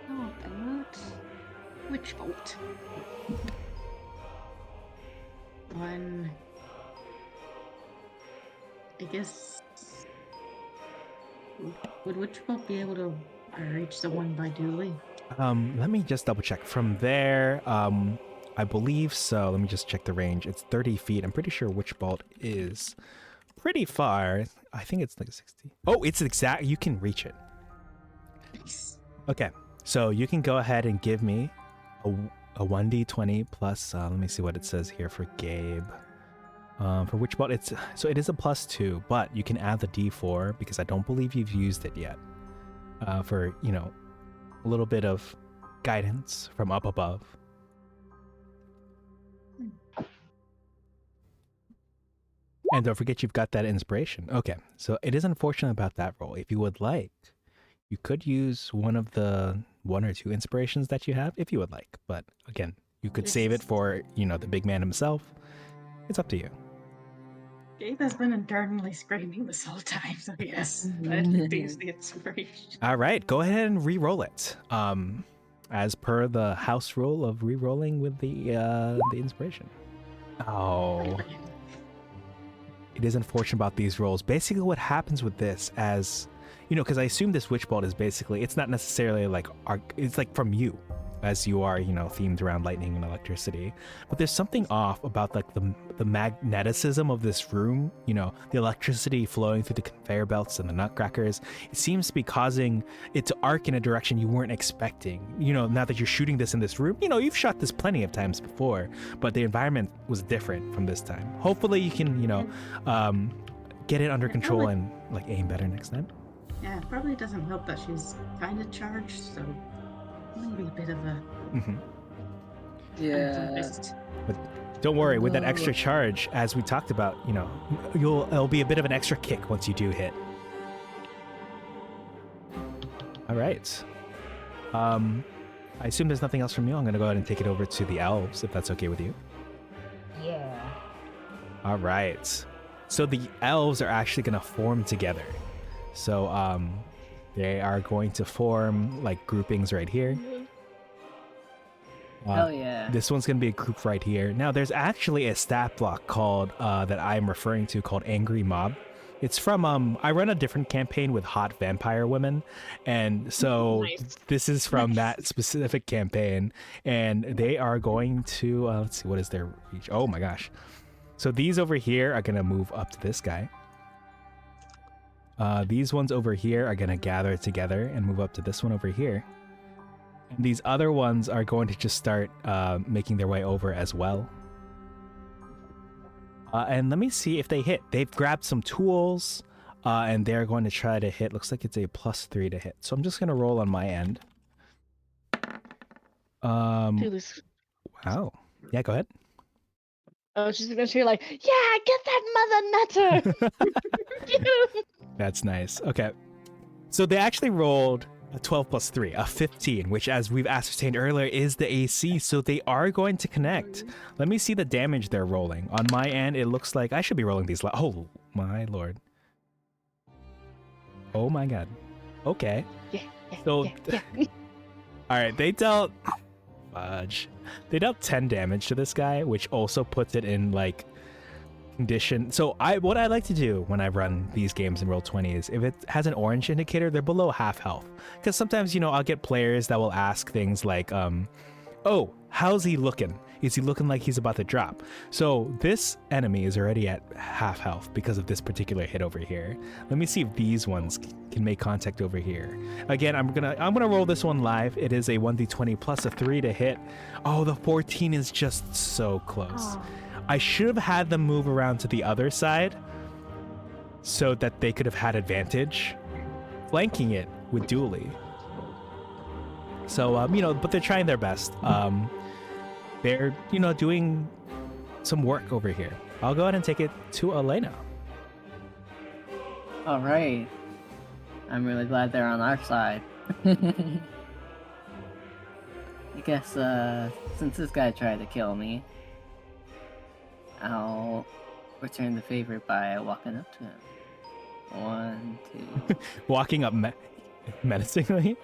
How about Witch Bolt? 1. I guess. Would Witch Bolt be able to reach the one by Dooley? Let me just double check. From there, I believe so. Let me just check the range. It's 30 feet. I'm pretty sure Witch Bolt is pretty far. I think it's like 60. Oh, it's exact. You can reach it. Nice. Okay, so you can go ahead and give me a 1d20 plus. Let me see what it says here for Gabe. For Witch Bolt, it is a +2, but you can add the d4 because I don't believe you've used it yet. For a little bit of guidance from up above. And don't forget you've got that inspiration. Okay, so it is unfortunate about that roll. If you would like, you could use one of the 1 or 2 inspirations that you have if you would like. But again, you could save it for, the big man himself. It's up to you. Gabe has been internally screaming this whole time, so yes, that is the inspiration. All right, go ahead and re-roll it. As per the house rule of re-rolling with the inspiration. Oh. It is unfortunate about these rolls. Basically what happens with this as, because I assume this Witch Bolt is basically, it's not necessarily like, it's like from you, as you are, themed around lightning and electricity. But there's something off about like the magneticism of this room, the electricity flowing through the conveyor belts and the nutcrackers. It seems to be causing it to arc in a direction you weren't expecting. Now that you're shooting this in this room, you've shot this plenty of times before, but the environment was different from this time. Hopefully you can, get it under control probably- and like aim better next time. Yeah, it probably doesn't help that she's kind of charged, so maybe a bit of a Yeah. unfocused. Don't worry, with that No. extra charge, as we talked about, you know, it'll be a bit of an extra kick once you do hit. All right. I assume there's nothing else from you. I'm going to go ahead and take it over to the elves, if that's okay with you. Yeah. All right. So the elves are actually going to form together. So they are going to form like groupings right here. Hell yeah. This one's going to be a group right here. Now, there's actually a stat block called that I'm referring to called Angry Mob. It's from I run a different campaign with hot vampire women, and so Nice. this is from Nice. that specific campaign, and they are going to let's see, what is their reach? Oh my gosh! So these over here are going to move up to this guy. These ones over here are going to gather together and move up to this one over here. And these other ones are going to just start making their way over as well. And let me see if they hit. They've grabbed some tools, and they're going to try to hit. Looks like it's a +3 to hit. So I'm just going to roll on my end. Tulu's. Wow. Yeah, go ahead. Oh, she's gonna hear like, yeah, get that mother nutter. That's nice. Okay. So they actually rolled a 12 plus 3, a 15, which, as we've ascertained earlier, is the AC. So they are going to connect. Let me see the damage they're rolling. On my end, it looks like I should be rolling these. Oh, my lord. Oh, my god. Okay. Yeah, So, yeah. all right, they dealt. Fudge. They dealt 10 damage to this guy, which also puts it in like condition. So what I like to do when I run these games in Roll20 is if it has an orange indicator, they're below half health. Because sometimes, you know, I'll get players that will ask things like, oh, how's he looking? Is he looking like he's about to drop? So this enemy is already at half health because of this particular hit over here. Let me see if these ones can make contact over here. Again, I'm gonna roll this one live. It is a 1d20 plus a 3 to hit. Oh, the 14 is just so close. Oh. I should have had them move around to the other side so that they could have had advantage flanking it with Dooley. So, you know, but they're trying their best. They're, you know, doing some work over here. I'll go ahead and take it to Elena. All right. I'm really glad they're on our side. I guess, since this guy tried to kill me, I'll return the favor by walking up to him. 1, 2. Walking up menacingly.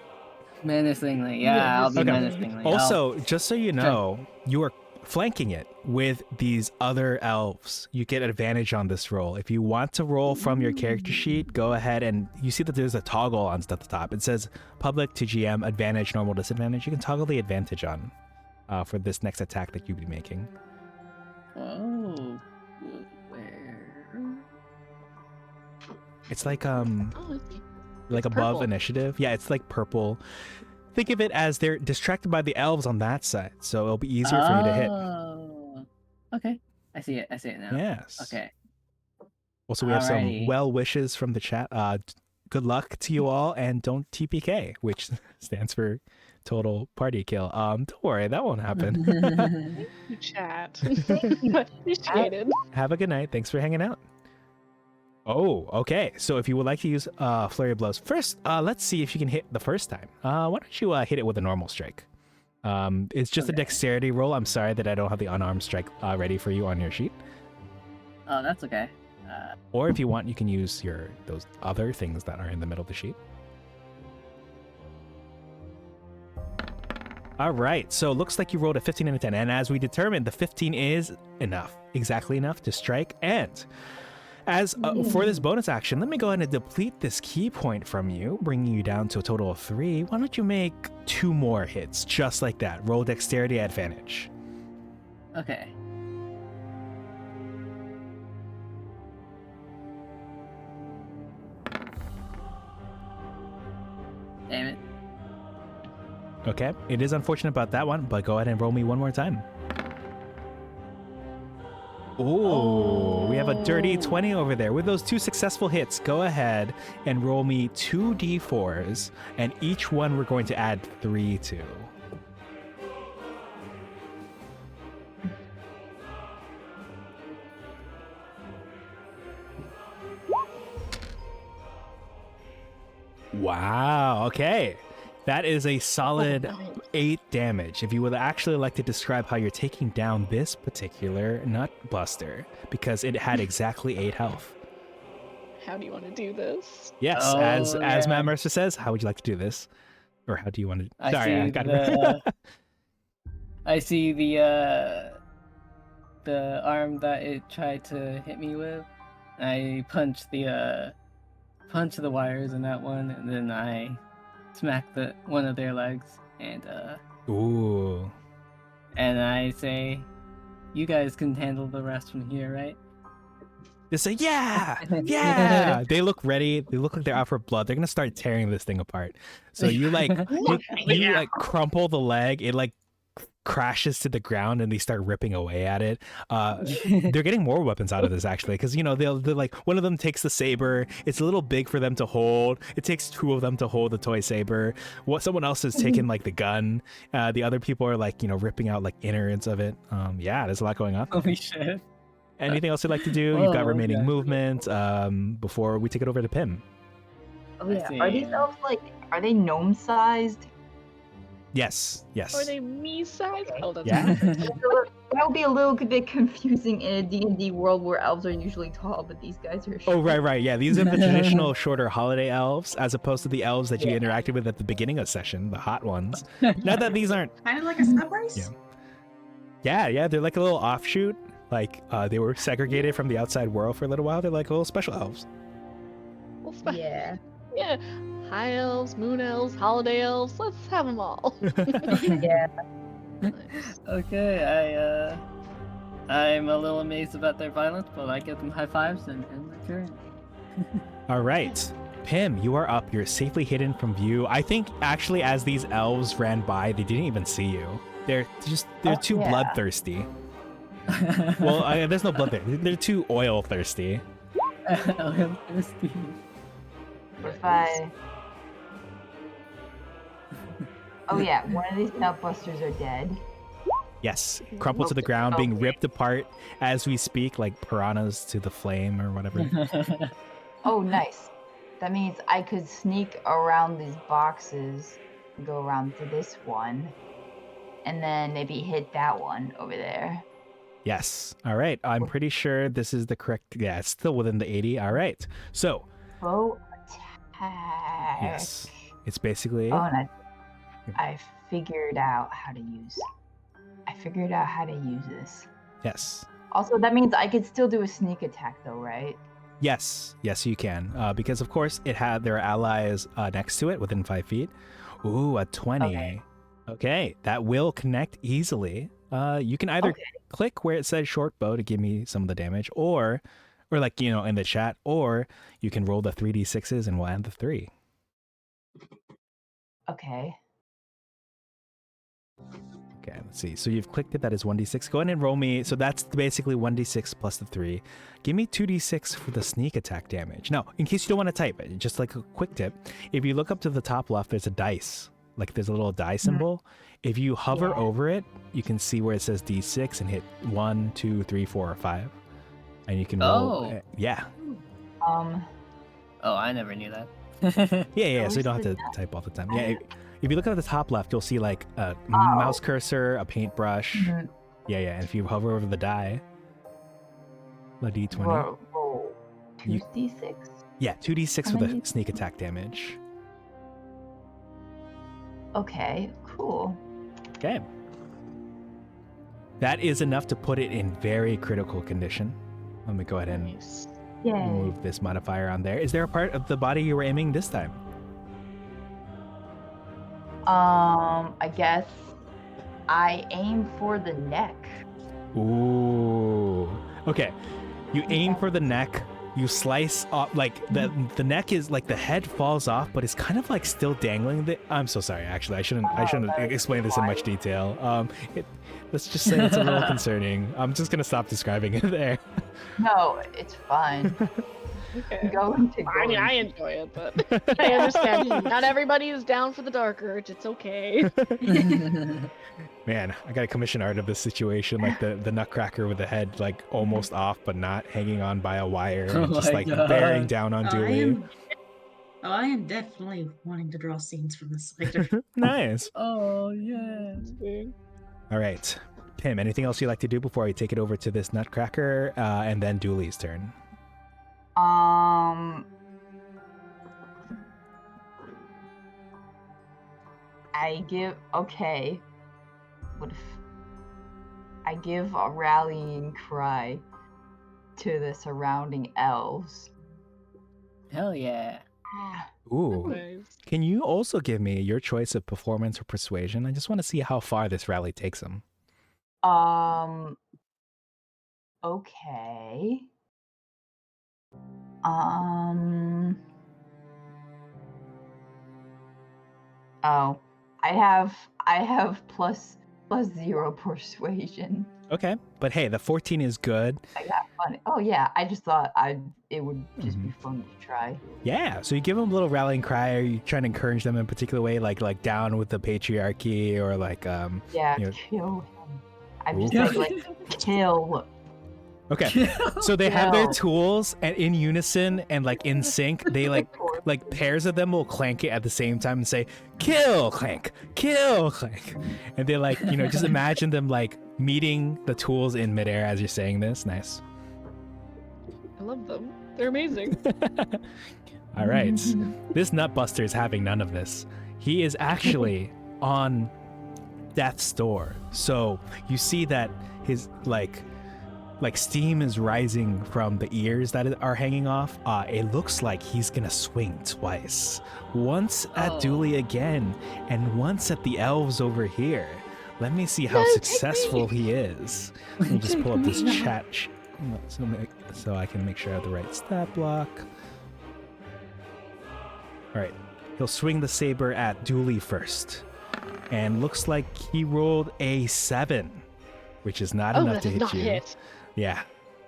Menacingly, yeah, I'll be Okay. menacingly. Also, just so you know, you are flanking it with these other elves. You get advantage on this roll. If you want to roll from your character sheet, go ahead and you see that there's a toggle on at the top. It says public to GM, advantage, normal, disadvantage. You can toggle the advantage on for this next attack that you'll be making. Oh, where? It's like Oh, it's like above purple. initiative. Yeah, it's like purple. Think of it as they're distracted by the elves on that side, so it'll be easier for you to hit. Oh, okay. I see it now. Yes. Okay. Also, we have some Alrighty. well wishes from the chat. Good luck to you all, and don't TPK, which stands for total party kill. Don't worry, that won't happen. you chat. Appreciated. Have a good night. Thanks for hanging out. Oh, okay. So if you would like to use Flurry of Blows, first, let's see if you can hit the first time. Why don't you hit it with a normal strike? It's just a Okay. dexterity roll. I'm sorry that I don't have the unarmed strike ready for you on your sheet. Oh, that's okay. Or if you want, you can use those other things that are in the middle of the sheet. All right, so it looks like you rolled a 15 and a 10, and as we determined, the 15 is enough, exactly enough to strike. And as for this bonus action, let me go ahead and deplete this key point from you, bringing you down to a total of 3. Why don't you make 2 more hits, just like that? Roll dexterity advantage. Okay. Damn it. Okay, it is unfortunate about that one, but go ahead and roll me one more time. Ooh, we have a dirty Oh. 20 over there. With those 2 successful hits, go ahead and roll me 2 d4s, and each one we're going to add 3 to. Wow, okay. That is a solid Oh, nice. 8 damage. If you would actually like to describe how you're taking down this particular nut buster, because it had exactly 8 health. How do you want to do this? Yes, Oh, as yeah. Matt Mercer says, how would you like to do this? Or how do you want to? I Sorry, I see got I see the arm that it tried to hit me with. I punch the wires in that one, and then I smack one of their legs, and Ooh. I say, "You guys can handle the rest from here, right?" They say, yeah, yeah. They look ready. They look like they're out for blood. They're gonna start tearing this thing apart. So you you like crumple the leg. It like crashes to the ground, and they start ripping away at it. They're getting more weapons out of this actually, because they're like, one of them takes the saber. It's a little big for them to hold. It takes 2 of them to hold the toy saber. Someone else has taken like the gun. The other people are like ripping out like innards of it. Yeah, there's a lot going on. Holy shit! Anything else you'd like to do? You've got Oh, remaining okay. movement before we take it over to Pim. Oh I yeah. Are these see. elves are they gnome sized? Yes, yes. Are they me size? Okay. Oh, that's Yeah. That would be a little bit confusing in a D&D world where elves are usually tall, but these guys are short. Oh, right. Yeah, these are the traditional shorter holiday elves, as opposed to the elves that you interacted with at the beginning of session, the hot ones. Not that these aren't. Kind of like a sub race. Yeah. Yeah, they're like a little offshoot. Like they were segregated from the outside world for a little while. They're like little special elves. Well, fine. Yeah. Yeah. High elves, moon elves, holiday elves. Let's have them all. Yeah. Nice. Okay, I'm a little amazed about their violence, but I give them high fives and my turn. All right. Pim, you are up. You're safely hidden from view. I think actually as these elves ran by, they didn't even see you. They're too yeah. bloodthirsty. Well, there's no blood there. They're too oil thirsty. I'm thirsty. If I. Oh yeah, one of these nutbusters are dead. Yes, crumpled to the ground, being Okay. ripped apart as we speak, like piranhas to the flame or whatever. Oh nice. That means I could sneak around these boxes, go around to this one, and then maybe hit that one over there. Yes. All right. I'm pretty sure this is the correct. Yeah, it's still within the 80. All right. So, Bow attack. yes, it's basically. Oh, and I figured out how to use. I figured out how to use this. Yes. Also, that means I could still do a sneak attack, though, right? Yes. Yes, you can. Because, of course, there are allies next to it within 5 feet. Ooh, a 20. Okay. That will connect easily. You can either click where it says short bow to give me some of the damage, or like, in the chat, or you can roll the 3d6s and we'll add the 3. Okay. Okay, let's see. So you've clicked it. That is 1d6. Go ahead and roll me. So that's basically 1d6 plus the 3. Give me 2d6 for the sneak attack damage. Now, in case you don't want to type it, just like a quick tip, if you look up to the top left, there's a dice. Like there's a little die symbol. If you hover over it, you can see where it says d6 and hit 1, 2, 3, 4, or 5. And you can roll. Oh. Yeah. Oh, I never knew that. Yeah. So you don't have to type all the time. Yeah. If you look at the top left, you'll see like a mouse cursor, a paintbrush. Mhm. Yeah. And if you hover over the die, the d20. Roll You- 2d6. Yeah, 2d6 for the sneak attack damage. Okay, cool. Okay. That is enough to put it in very critical condition. Let me go ahead and Nice. Yay. move this modifier on there. Is there a part of the body you were aiming this time? I guess I aim for the neck. Ooh. Okay. You aim for the neck. You slice off, like the neck is like the head falls off, but it's kind of like still dangling. I'm so sorry. Actually, I shouldn't explain this in much detail. Let's just say it's a little concerning. I'm just gonna stop describing it there. No, it's fun. Okay. I'm going to I mean, go I enjoy it, but I understand. Not everybody is down for the dark urge. It's okay. Man, I got a commission art of this situation, like the nutcracker with the head like almost off but not, hanging on by a wire Oh and just my like bearing God. down on I Dooley. am. Oh, I am definitely wanting to draw scenes from this later. Nice. Oh yeah. All right. Pim, anything else you'd like to do before I take it over to this nutcracker and then Dooley's turn? Okay. What if I give a rallying cry to the surrounding elves? Hell yeah. Ooh. Nice. Can you also give me your choice of performance or persuasion? I just want to see how far this rally takes them. Okay. Oh, I have plus 0 persuasion. Okay. But hey, the 14 is good. I got fun. Oh yeah, I just thought it would just be fun to try. Yeah, so you give them a little rallying cry. Are you trying to encourage them in a particular way, like down with the patriarchy, or like Yeah, you know- kill him. I'm just Ooh. like kill. Okay, so they have their Kill. tools and in unison and like in sync. They like pairs of them will clank it at the same time and say "kill clank, kill clank," and they like just imagine them like meeting the tools in midair as you're saying this. Nice. I love them. They're amazing. All right, this nutbuster is having none of this. He is actually on death's door. So you see that his like steam is rising from the ears that are hanging off. It looks like he's gonna swing twice. Once at Dooley again, and once at the elves over here. Let me see how successful he is. Let me just pull up this chat so I can make sure I have the right stat block. All right, he'll swing the saber at Dooley first, and looks like he rolled a 7, which is not enough that to does hit not you. hit. Yeah.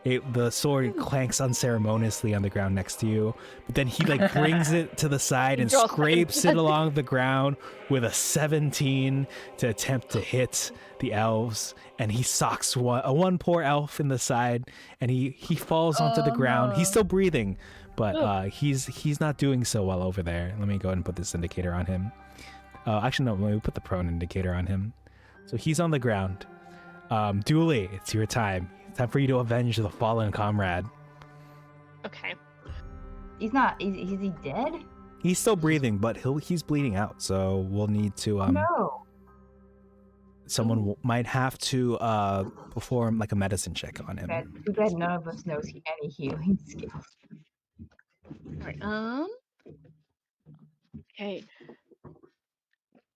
The sword clanks unceremoniously on the ground next to you, but then he like brings it to the side and draws scrapes it along the ground with a 17 to attempt to hit the elves, and he socks one poor elf in the side, and he falls onto the ground. no. He's still breathing, but he's not doing so well over there. Let me go ahead and put this indicator on him. Actually, no, let me put the prone indicator on him. So he's on the ground. Dooley, it's your time. Time for you to avenge the fallen comrade. Okay. He's not. Is he dead? He's still breathing, but he's bleeding out. So we'll need to No. someone might have to perform like a medicine check on him. Too bad none of us knows any healing skills. All right. Okay.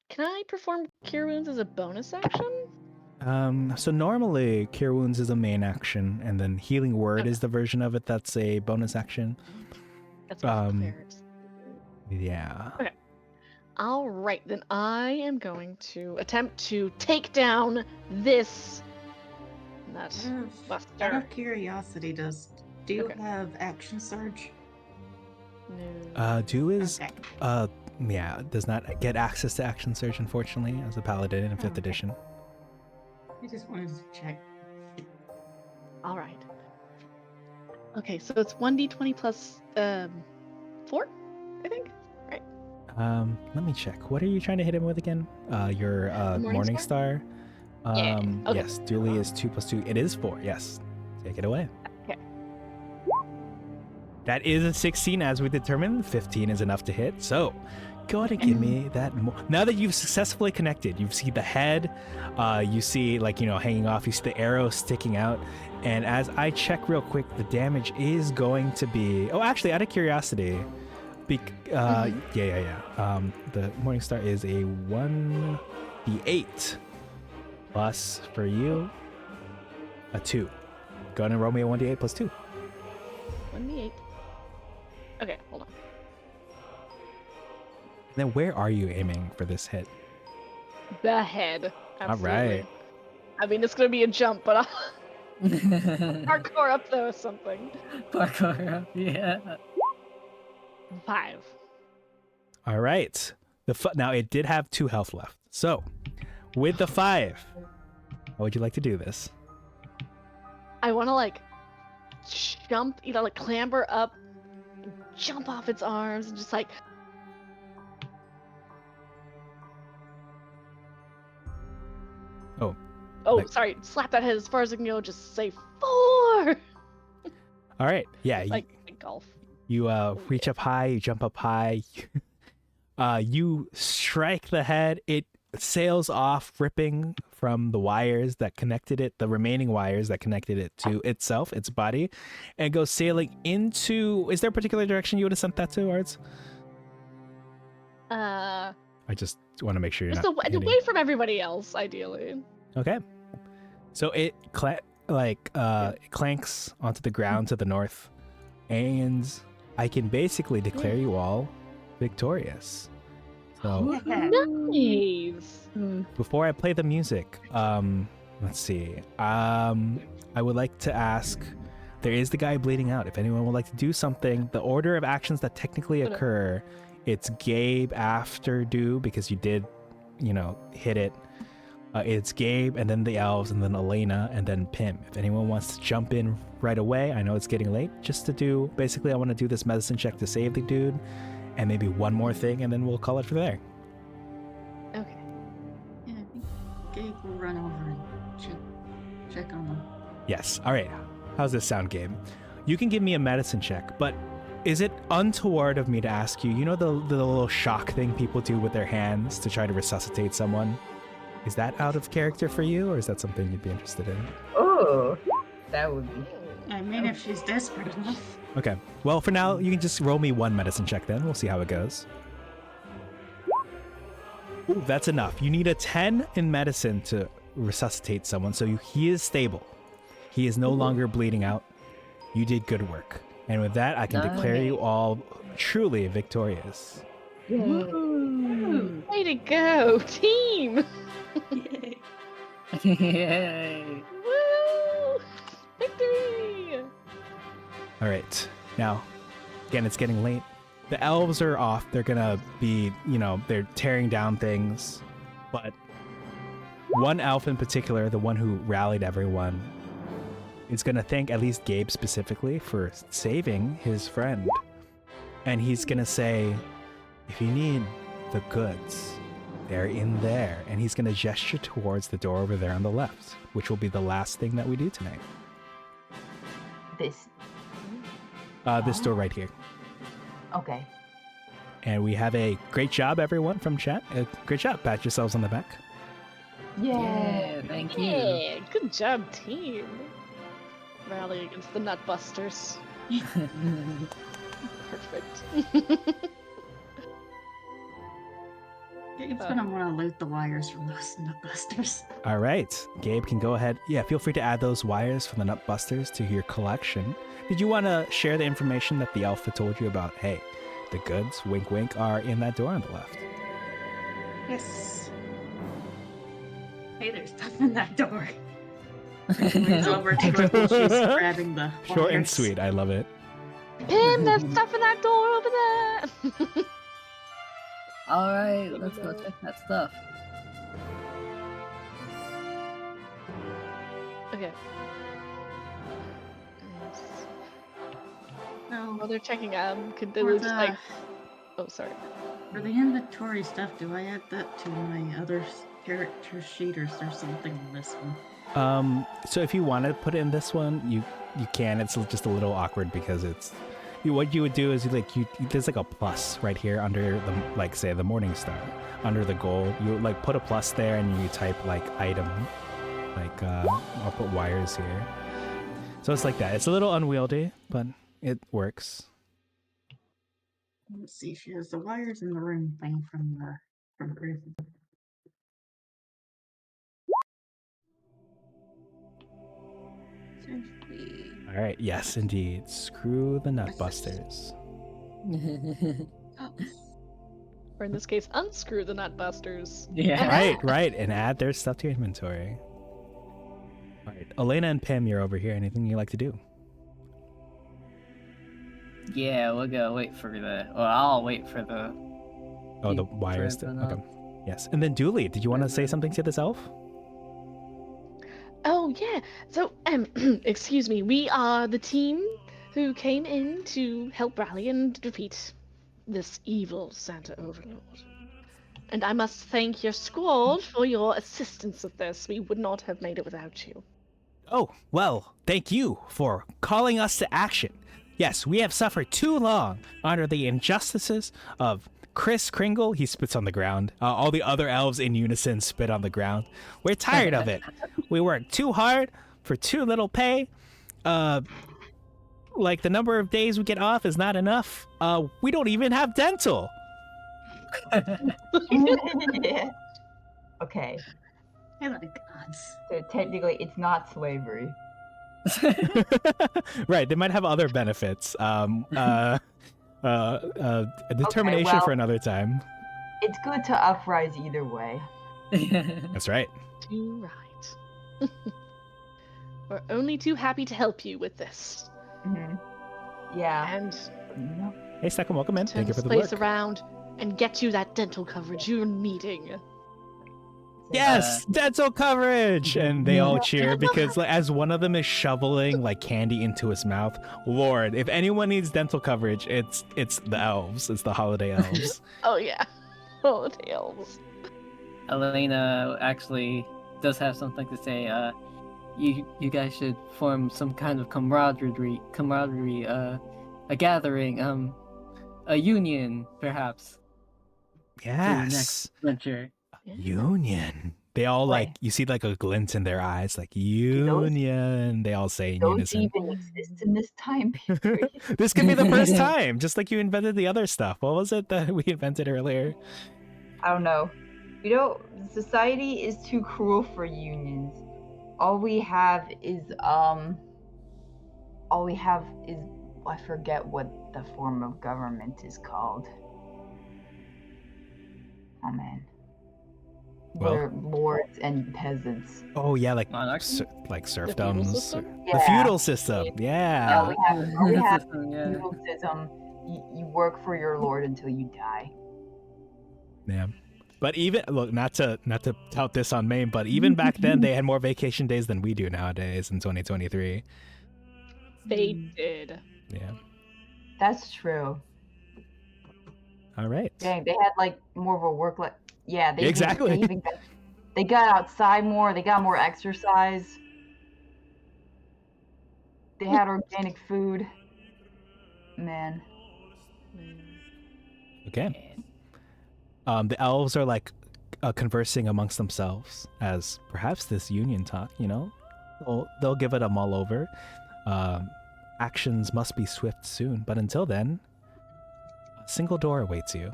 Can I perform Cure Wounds as a bonus action? So normally Cure Wounds is a main action, and then Healing Word is the version of it that's a bonus action. That's what clerics. Yeah. Okay. All right, then I am going to attempt to take down this Out nutbuster. of curiosity, do you have action surge? No. Do is Okay. does not get access to action surge, unfortunately, as a paladin in 5th edition. I just wanted to check. All right. Okay, so it's 1d20 plus 4, I think. Right. Let me check. What are you trying to hit him with again? Your Morning Star. Yeah, okay. Yes, Dooley is 2 plus 2. It is 4. Yes. Take it away. Okay. That is a 16, as we determined. 15 is enough to hit. So, go ahead and give me that. Now that you've successfully connected, you see the head, you see hanging off, you see the arrow sticking out. And as I check real quick, the damage is going to be. Oh, actually, out of curiosity, the Morningstar is a 1d8 plus for you a 2. Go ahead and roll me a 1d8 plus 2. 1d8. Okay, hold on. Then where are you aiming for this hit? The head. Absolutely. All right. I mean, it's gonna be a jump, but Hardcore up though, something. Parkour up, yeah. 5. All right. Now it did have 2 health left. So, with the 5, how would you like to do this? I want to like jump, like clamber up, and jump off its arms, and just like. Sorry. Slap that head as far as I can go. Just say 4. All right. Yeah. Like golf. You reach up high. You jump up high. You strike the head. It sails off, ripping from the wires that connected it, the remaining wires that connected it to itself, its body, and goes sailing into. Is there a particular direction you would have sent that to, Arts? I just want to make sure you're just not hitting. away from everybody else, ideally. Okay. So it clanks onto the ground to the north, and I can basically declare you all victorious. So Nice. before I play the music, let's see. I would like to ask, there is the guy bleeding out. If anyone would like to do something, the order of actions that technically occur, it's Gabe after Do, because you did, hit it. It's Gabe, and then the elves, and then Elena, and then Pim. If anyone wants to jump in right away, I know it's getting late, just to do, basically I want to do this medicine check to save the dude, and maybe one more thing, and then we'll call it for there. Okay. Yeah, I think Gabe will run over and check on them. Yes. All right. How's this sound, Gabe? You can give me a medicine check, but is it untoward of me to ask you, the little shock thing people do with their hands to try to resuscitate someone? Is that out of character for you, or is that something you'd be interested in? Oh, that would be. I mean, if she's desperate enough. Okay. Well, for now, you can just roll me one medicine check then. We'll see how it goes. Ooh, that's enough. You need a 10 in medicine to resuscitate someone, so he is stable. He is no longer bleeding out. You did good work. And with that, I can declare you all truly victorious. Woo. Way to go, team! Yay. Yay. Woo! Victory! All right. Now, again, it's getting late. The elves are off. They're going to be, they're tearing down things. But one elf in particular, the one who rallied everyone, is going to thank at least Gabe specifically for saving his friend. And he's going to say, if you need the goods, they're in there. And he's going to gesture towards the door over there on the left, which will be the last thing that we do tonight. This. This door right here. Okay. And we have a great job, everyone from chat. Great job. Pat yourselves on the back. Yeah, thank you. Yeah, good job, team. Rally against the Nutbusters. Perfect. Gabe's gonna want to loot the wires from those nutbusters. All right. Gabe can go ahead. Yeah, feel free to add those wires from the Nutbusters to your collection. Did you want to share the information that the alpha told you about? Hey, the goods, wink wink, are in that door on the left. Yes. Hey, there's stuff in that door. Leans over to her while she's grabbing the Short and wires. sweet. I love it. Pim, there's stuff in that door over there! Alright, let's go check that stuff. Okay. No, While they're checking could they for just the, like... Oh, sorry. for the inventory stuff, do I add that to my other character sheet, or is there something in this one? So if you want to put it in this one, you can. It's just a little awkward because it's what you would do is there's like a plus right here under the, say, the morning star under the goal. You put a plus there and you type item, I'll put wires here. So it's like that. It's a little unwieldy, but it works. Let's see, she has the wires in the room thing from Earth. All right. Yes, indeed. Screw the Nutbusters. Or in this case, unscrew the Nutbusters. Yeah. Right. And add their stuff to your inventory. All right, Elena and Pam, you're over here. Anything you like to do? Yeah, we'll go wait for the. Well, I'll wait for the. Oh, the for wires. everyone Okay. else. Yes. And then Dooley, did you want to say something to this elf? Oh yeah. So, excuse me. We are the team who came in to help rally and defeat this evil Santa Overlord. And I must thank your squad for your assistance with this. We would not have made it without you. Oh, well, thank you for calling us to action. Yes, we have suffered too long under the injustices of Kris Kringle. He spits on the ground. All the other elves in unison spit on the ground. We're tired of it. We work too hard for too little pay. Like the number of days we get off is not enough. We don't even have dental. Yeah. Okay, Oh my gods. so technically it's not slavery. Right, they might have other benefits. A determination well- for another time. It's good to uprise either way. That's right. Too right. We're only too happy to help you with this. Hmm. Yeah. And No. Hey, Steckham, welcome in. turn Thank you this for the place work. around and get you that dental coverage you're needing. Yes, dental coverage, and they all cheer because, like, as one of them is shoveling like candy into his mouth. Lord, if anyone needs dental coverage, it's the elves. It's the holiday elves. Oh yeah. Oh, the elves. Elena actually does have something to say. You guys should form some kind of camaraderie, a gathering, a union, perhaps. For your Yes, next venture. union. They all like you see like a glint in their eyes, like union. They all say in Those unison. even exist in this time period. This could be the first time, just like you invented the other stuff. What was it that we invented earlier? I don't know. Society is too cruel for unions. All we have is I forget what the form of government is called. Oh man. Well- We're lords and peasants. Oh yeah, like Monarchy? like feudal serfdoms. system? The feudal system. Yeah, Yeah. we have Yeah. feudal system. You work for your lord until you die. Yeah. But even look, not to tout this on Maine, but even back then they had more vacation days than we do nowadays in 2023. They did. Yeah. That's true. All right. Dang, they had like more of a work life. Yeah, they Exactly. They got outside more. They got more exercise. They had organic food. Man. Okay. The elves are like conversing amongst themselves as perhaps this union talk, you know, they'll give it a mull over. Actions must be swift soon, but until then, a single door awaits you.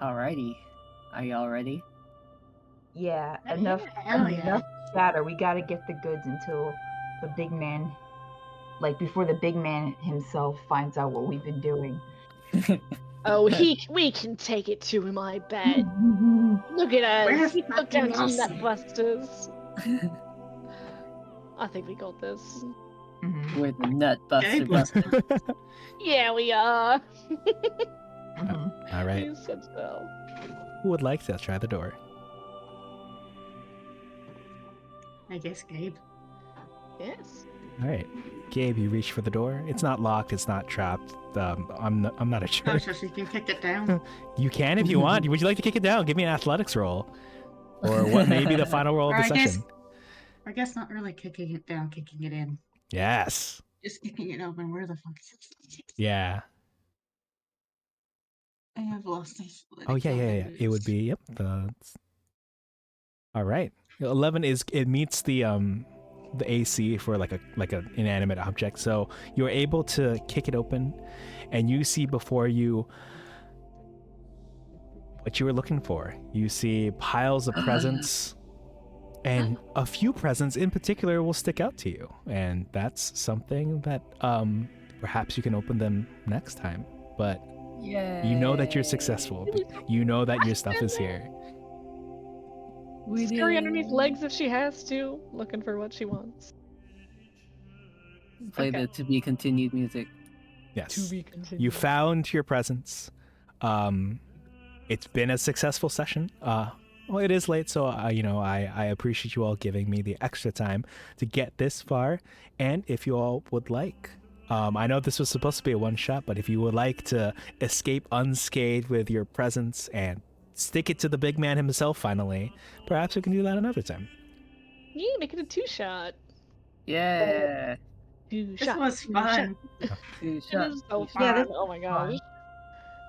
Alrighty. Are y'all ready? Yeah, Hell yeah. enough chatter. We gotta get the goods until the big man, like before the big man himself finds out what we've been doing. Oh, we can take it to him, I bet. Look at us. Where's We took down some fucking nutbusters. I think we got this. Mhm, We're the nut Okay. buster. Yeah, we are. mhm. All right. You said so. Who would like to try the door? I guess Gabe. Yes. All right. Gabe, you reach for the door. It's not locked. It's not trapped. I'm not a Oh, jerk. so she can kick it down. You can if you want. Would you like to kick it down? Give me an athletics roll. Or what may be the final roll of Or the I guess- session. I guess not really kicking it down, kicking it in. Yes. Just kicking it open. Where the fuck is it? Yeah. I have lost this. Oh yeah. It would be all right. 11 is it meets the AC for like an inanimate object. So you're able to kick it open, and you see before you what you were looking for. You see piles of presents, and a few presents in particular will stick out to you, and that's something that perhaps you can open them next time. But Yeah. you know that you're successful. You know that your stuff is here. Scurry underneath legs if she has to, looking for what she wants. Play Okay. the to be continued music. Yes. To be continued. You found your presence. It's been a successful session. Well, it is late, so I appreciate you all giving me the extra time to get this far. And if you all would like, I know this was supposed to be a one shot, but if you would like to escape unscathed with your presence and stick it to the big man himself, finally, perhaps we can do that another time. Yeah, make it a 2-shot. Yeah. 2 This shot. was 2 fun. shot. Two It shots. is so Two fun. Yeah, this Oh my is gosh. fun.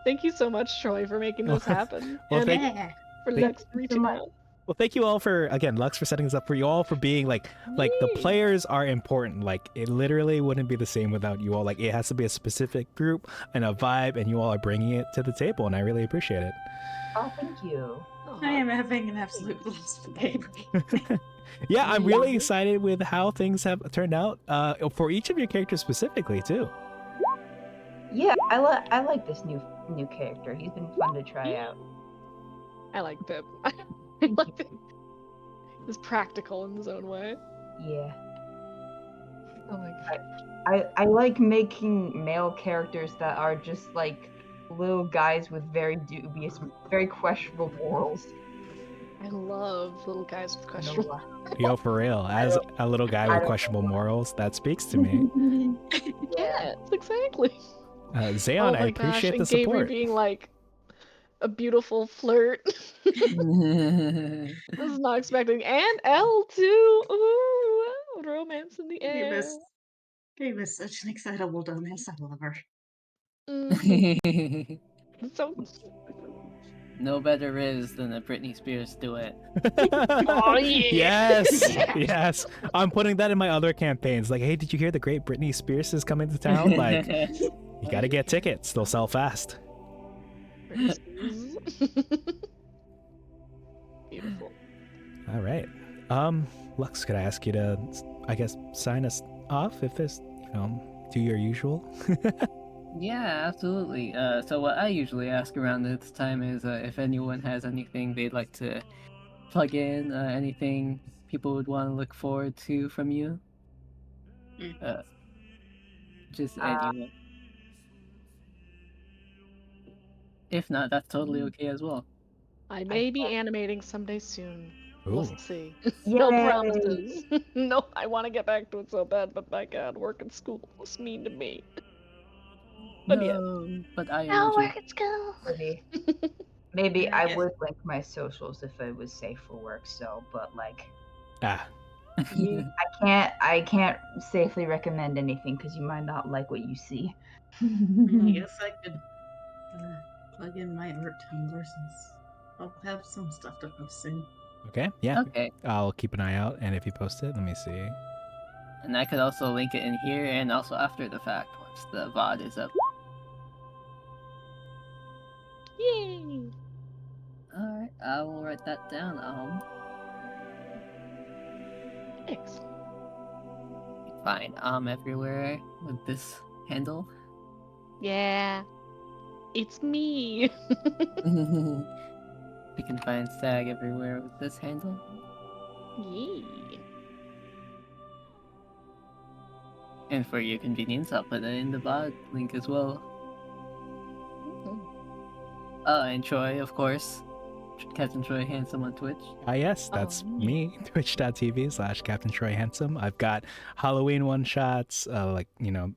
Thank you so much, Troy, for making this happen. Well, and thank- Yeah. for thank- Lux reaching much. out. Well, thank you all for, again, Lux for setting this up, for you all for being like the Yay. players are important. Like, it literally wouldn't be the same without you all. Like, it has to be a specific group and a vibe, and you all are bringing it to the table, and I really appreciate it. Oh, thank you. I am having an absolute blast with Gabriel. Yeah, I'm really excited with how things have turned out for each of your characters specifically, too. Yeah, I like this new character. He's been fun to try out. I like Pip. I like it. He's practical in his own way. Yeah. Oh my god. I like making male characters that are just like little guys with very dubious, very questionable morals. I love little guys with No questionable. lie. Yo, for real, as a little guy I with don't- questionable morals, that speaks to me. Yes, exactly. Zayon, Oh I my appreciate gosh, the and Gabriel support. being like a beautiful flirt. shots. This is not expecting. And L too. Ooh, romance in the air. Gabe is such an excitable dumbass. I love her. Mhm. So No better is than a Britney Spears duet. Oh, yeah. Yes, Yeah. yes. I'm putting that in my other campaigns. Like, hey, did you hear the great Br'itney Spearce is coming to town? Like, you gotta get tickets. They'll sell fast. Beautiful. All right. Lux, could I ask you to, I guess, sign us off if there's, do your usual? Yeah, absolutely. So what I usually ask around this time is if anyone has anything they'd like to plug in, anything people would want to look forward to from you. Just anyone. If not, that's totally okay as well. I may be animating someday soon. Ooh. We'll see. No Yay. promises. No, I want to get back to it so bad, but my god, work and school was mean to me. But yeah. No, but I No, enjoy. work at school. Maybe Yeah, I yes. would link my socials if it was safe for work. So, but like, Ah, I can't safely recommend anything because you might not like what you see. I guess I could plug in my art Tumblr since I'll have some stuff to post soon. okay. Yeah. Okay, I'll keep an eye out, and if you post it, let me see. and I could also link it in here and also after the fact once the VOD is up. Yay. Alright, I will write that down. Thanks. Fine. Everywhere with this handle. Yeah. It's me. You can find Stag everywhere with this handle. Yay. And for your convenience, I'll put it in the VOD link as well. And Troy, of course. Captain Troy Handsome on Twitch. Yes, that's me, twitch.tv/Captain Troy Handsome. I've got Halloween one-shots,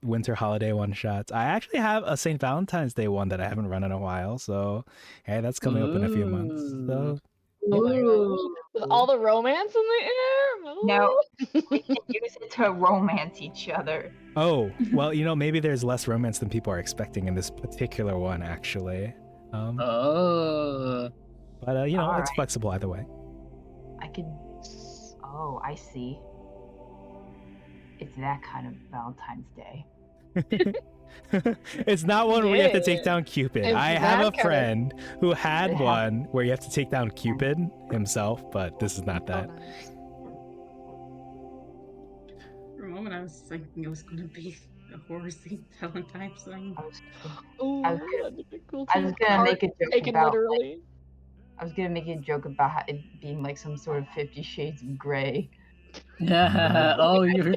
winter holiday one-shots. I actually have a St. Valentine's Day one that I haven't run in a while, so hey, that's coming up in a few months. So Oh my gosh. With all the romance in the air? No, Ooh. we can use it to romance each other. oh, well, maybe there's less romance than people are expecting in this particular one, actually. Oh. But it's Alright. flexible either way. I could. Oh, I see. It's that kind of Valentine's Day. It's not one where you have to take Yeah. down Cupid. It's I have a that kind of- friend who had Yeah. one where you have to take down Cupid himself, but this is not that. Oh, nice. For a moment, I was thinking it was going to be a horror-themed Valentine's thing. I was, Ooh, I was that'd be cool I too. was gonna make a joke Taken about. literally. I was gonna make a joke about it being like some sort of 50 Shades of Grey. Oh, you're.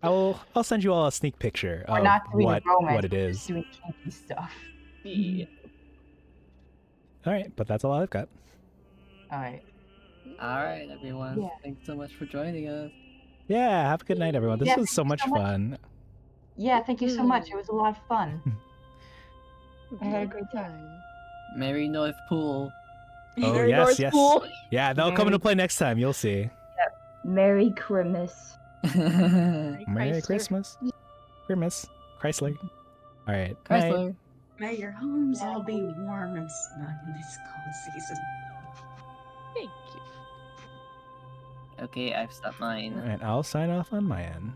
I'll send you all a sneak picture We're of not doing romance. what it We're is. just doing kinky stuff. Yeah. All right, but that's all I've got. All right. All right, everyone. Yeah. Thanks so much for joining us. Yeah, have a good night, everyone. This Yeah, was so thank you much so much. fun. Yeah, thank you so much. It was a lot of fun. I had a great time. Merry North Pool. Oh Very yes, North yes. Pool. Yeah, they'll come into play next time. You'll see. Merry Christmas. Merry Christmas. Christmas. Chrysler. All right. Night. Chrysler. May your homes all be warm and snug in this cold season. Thank you. Okay, I've stopped mine. And I'll sign off on my end.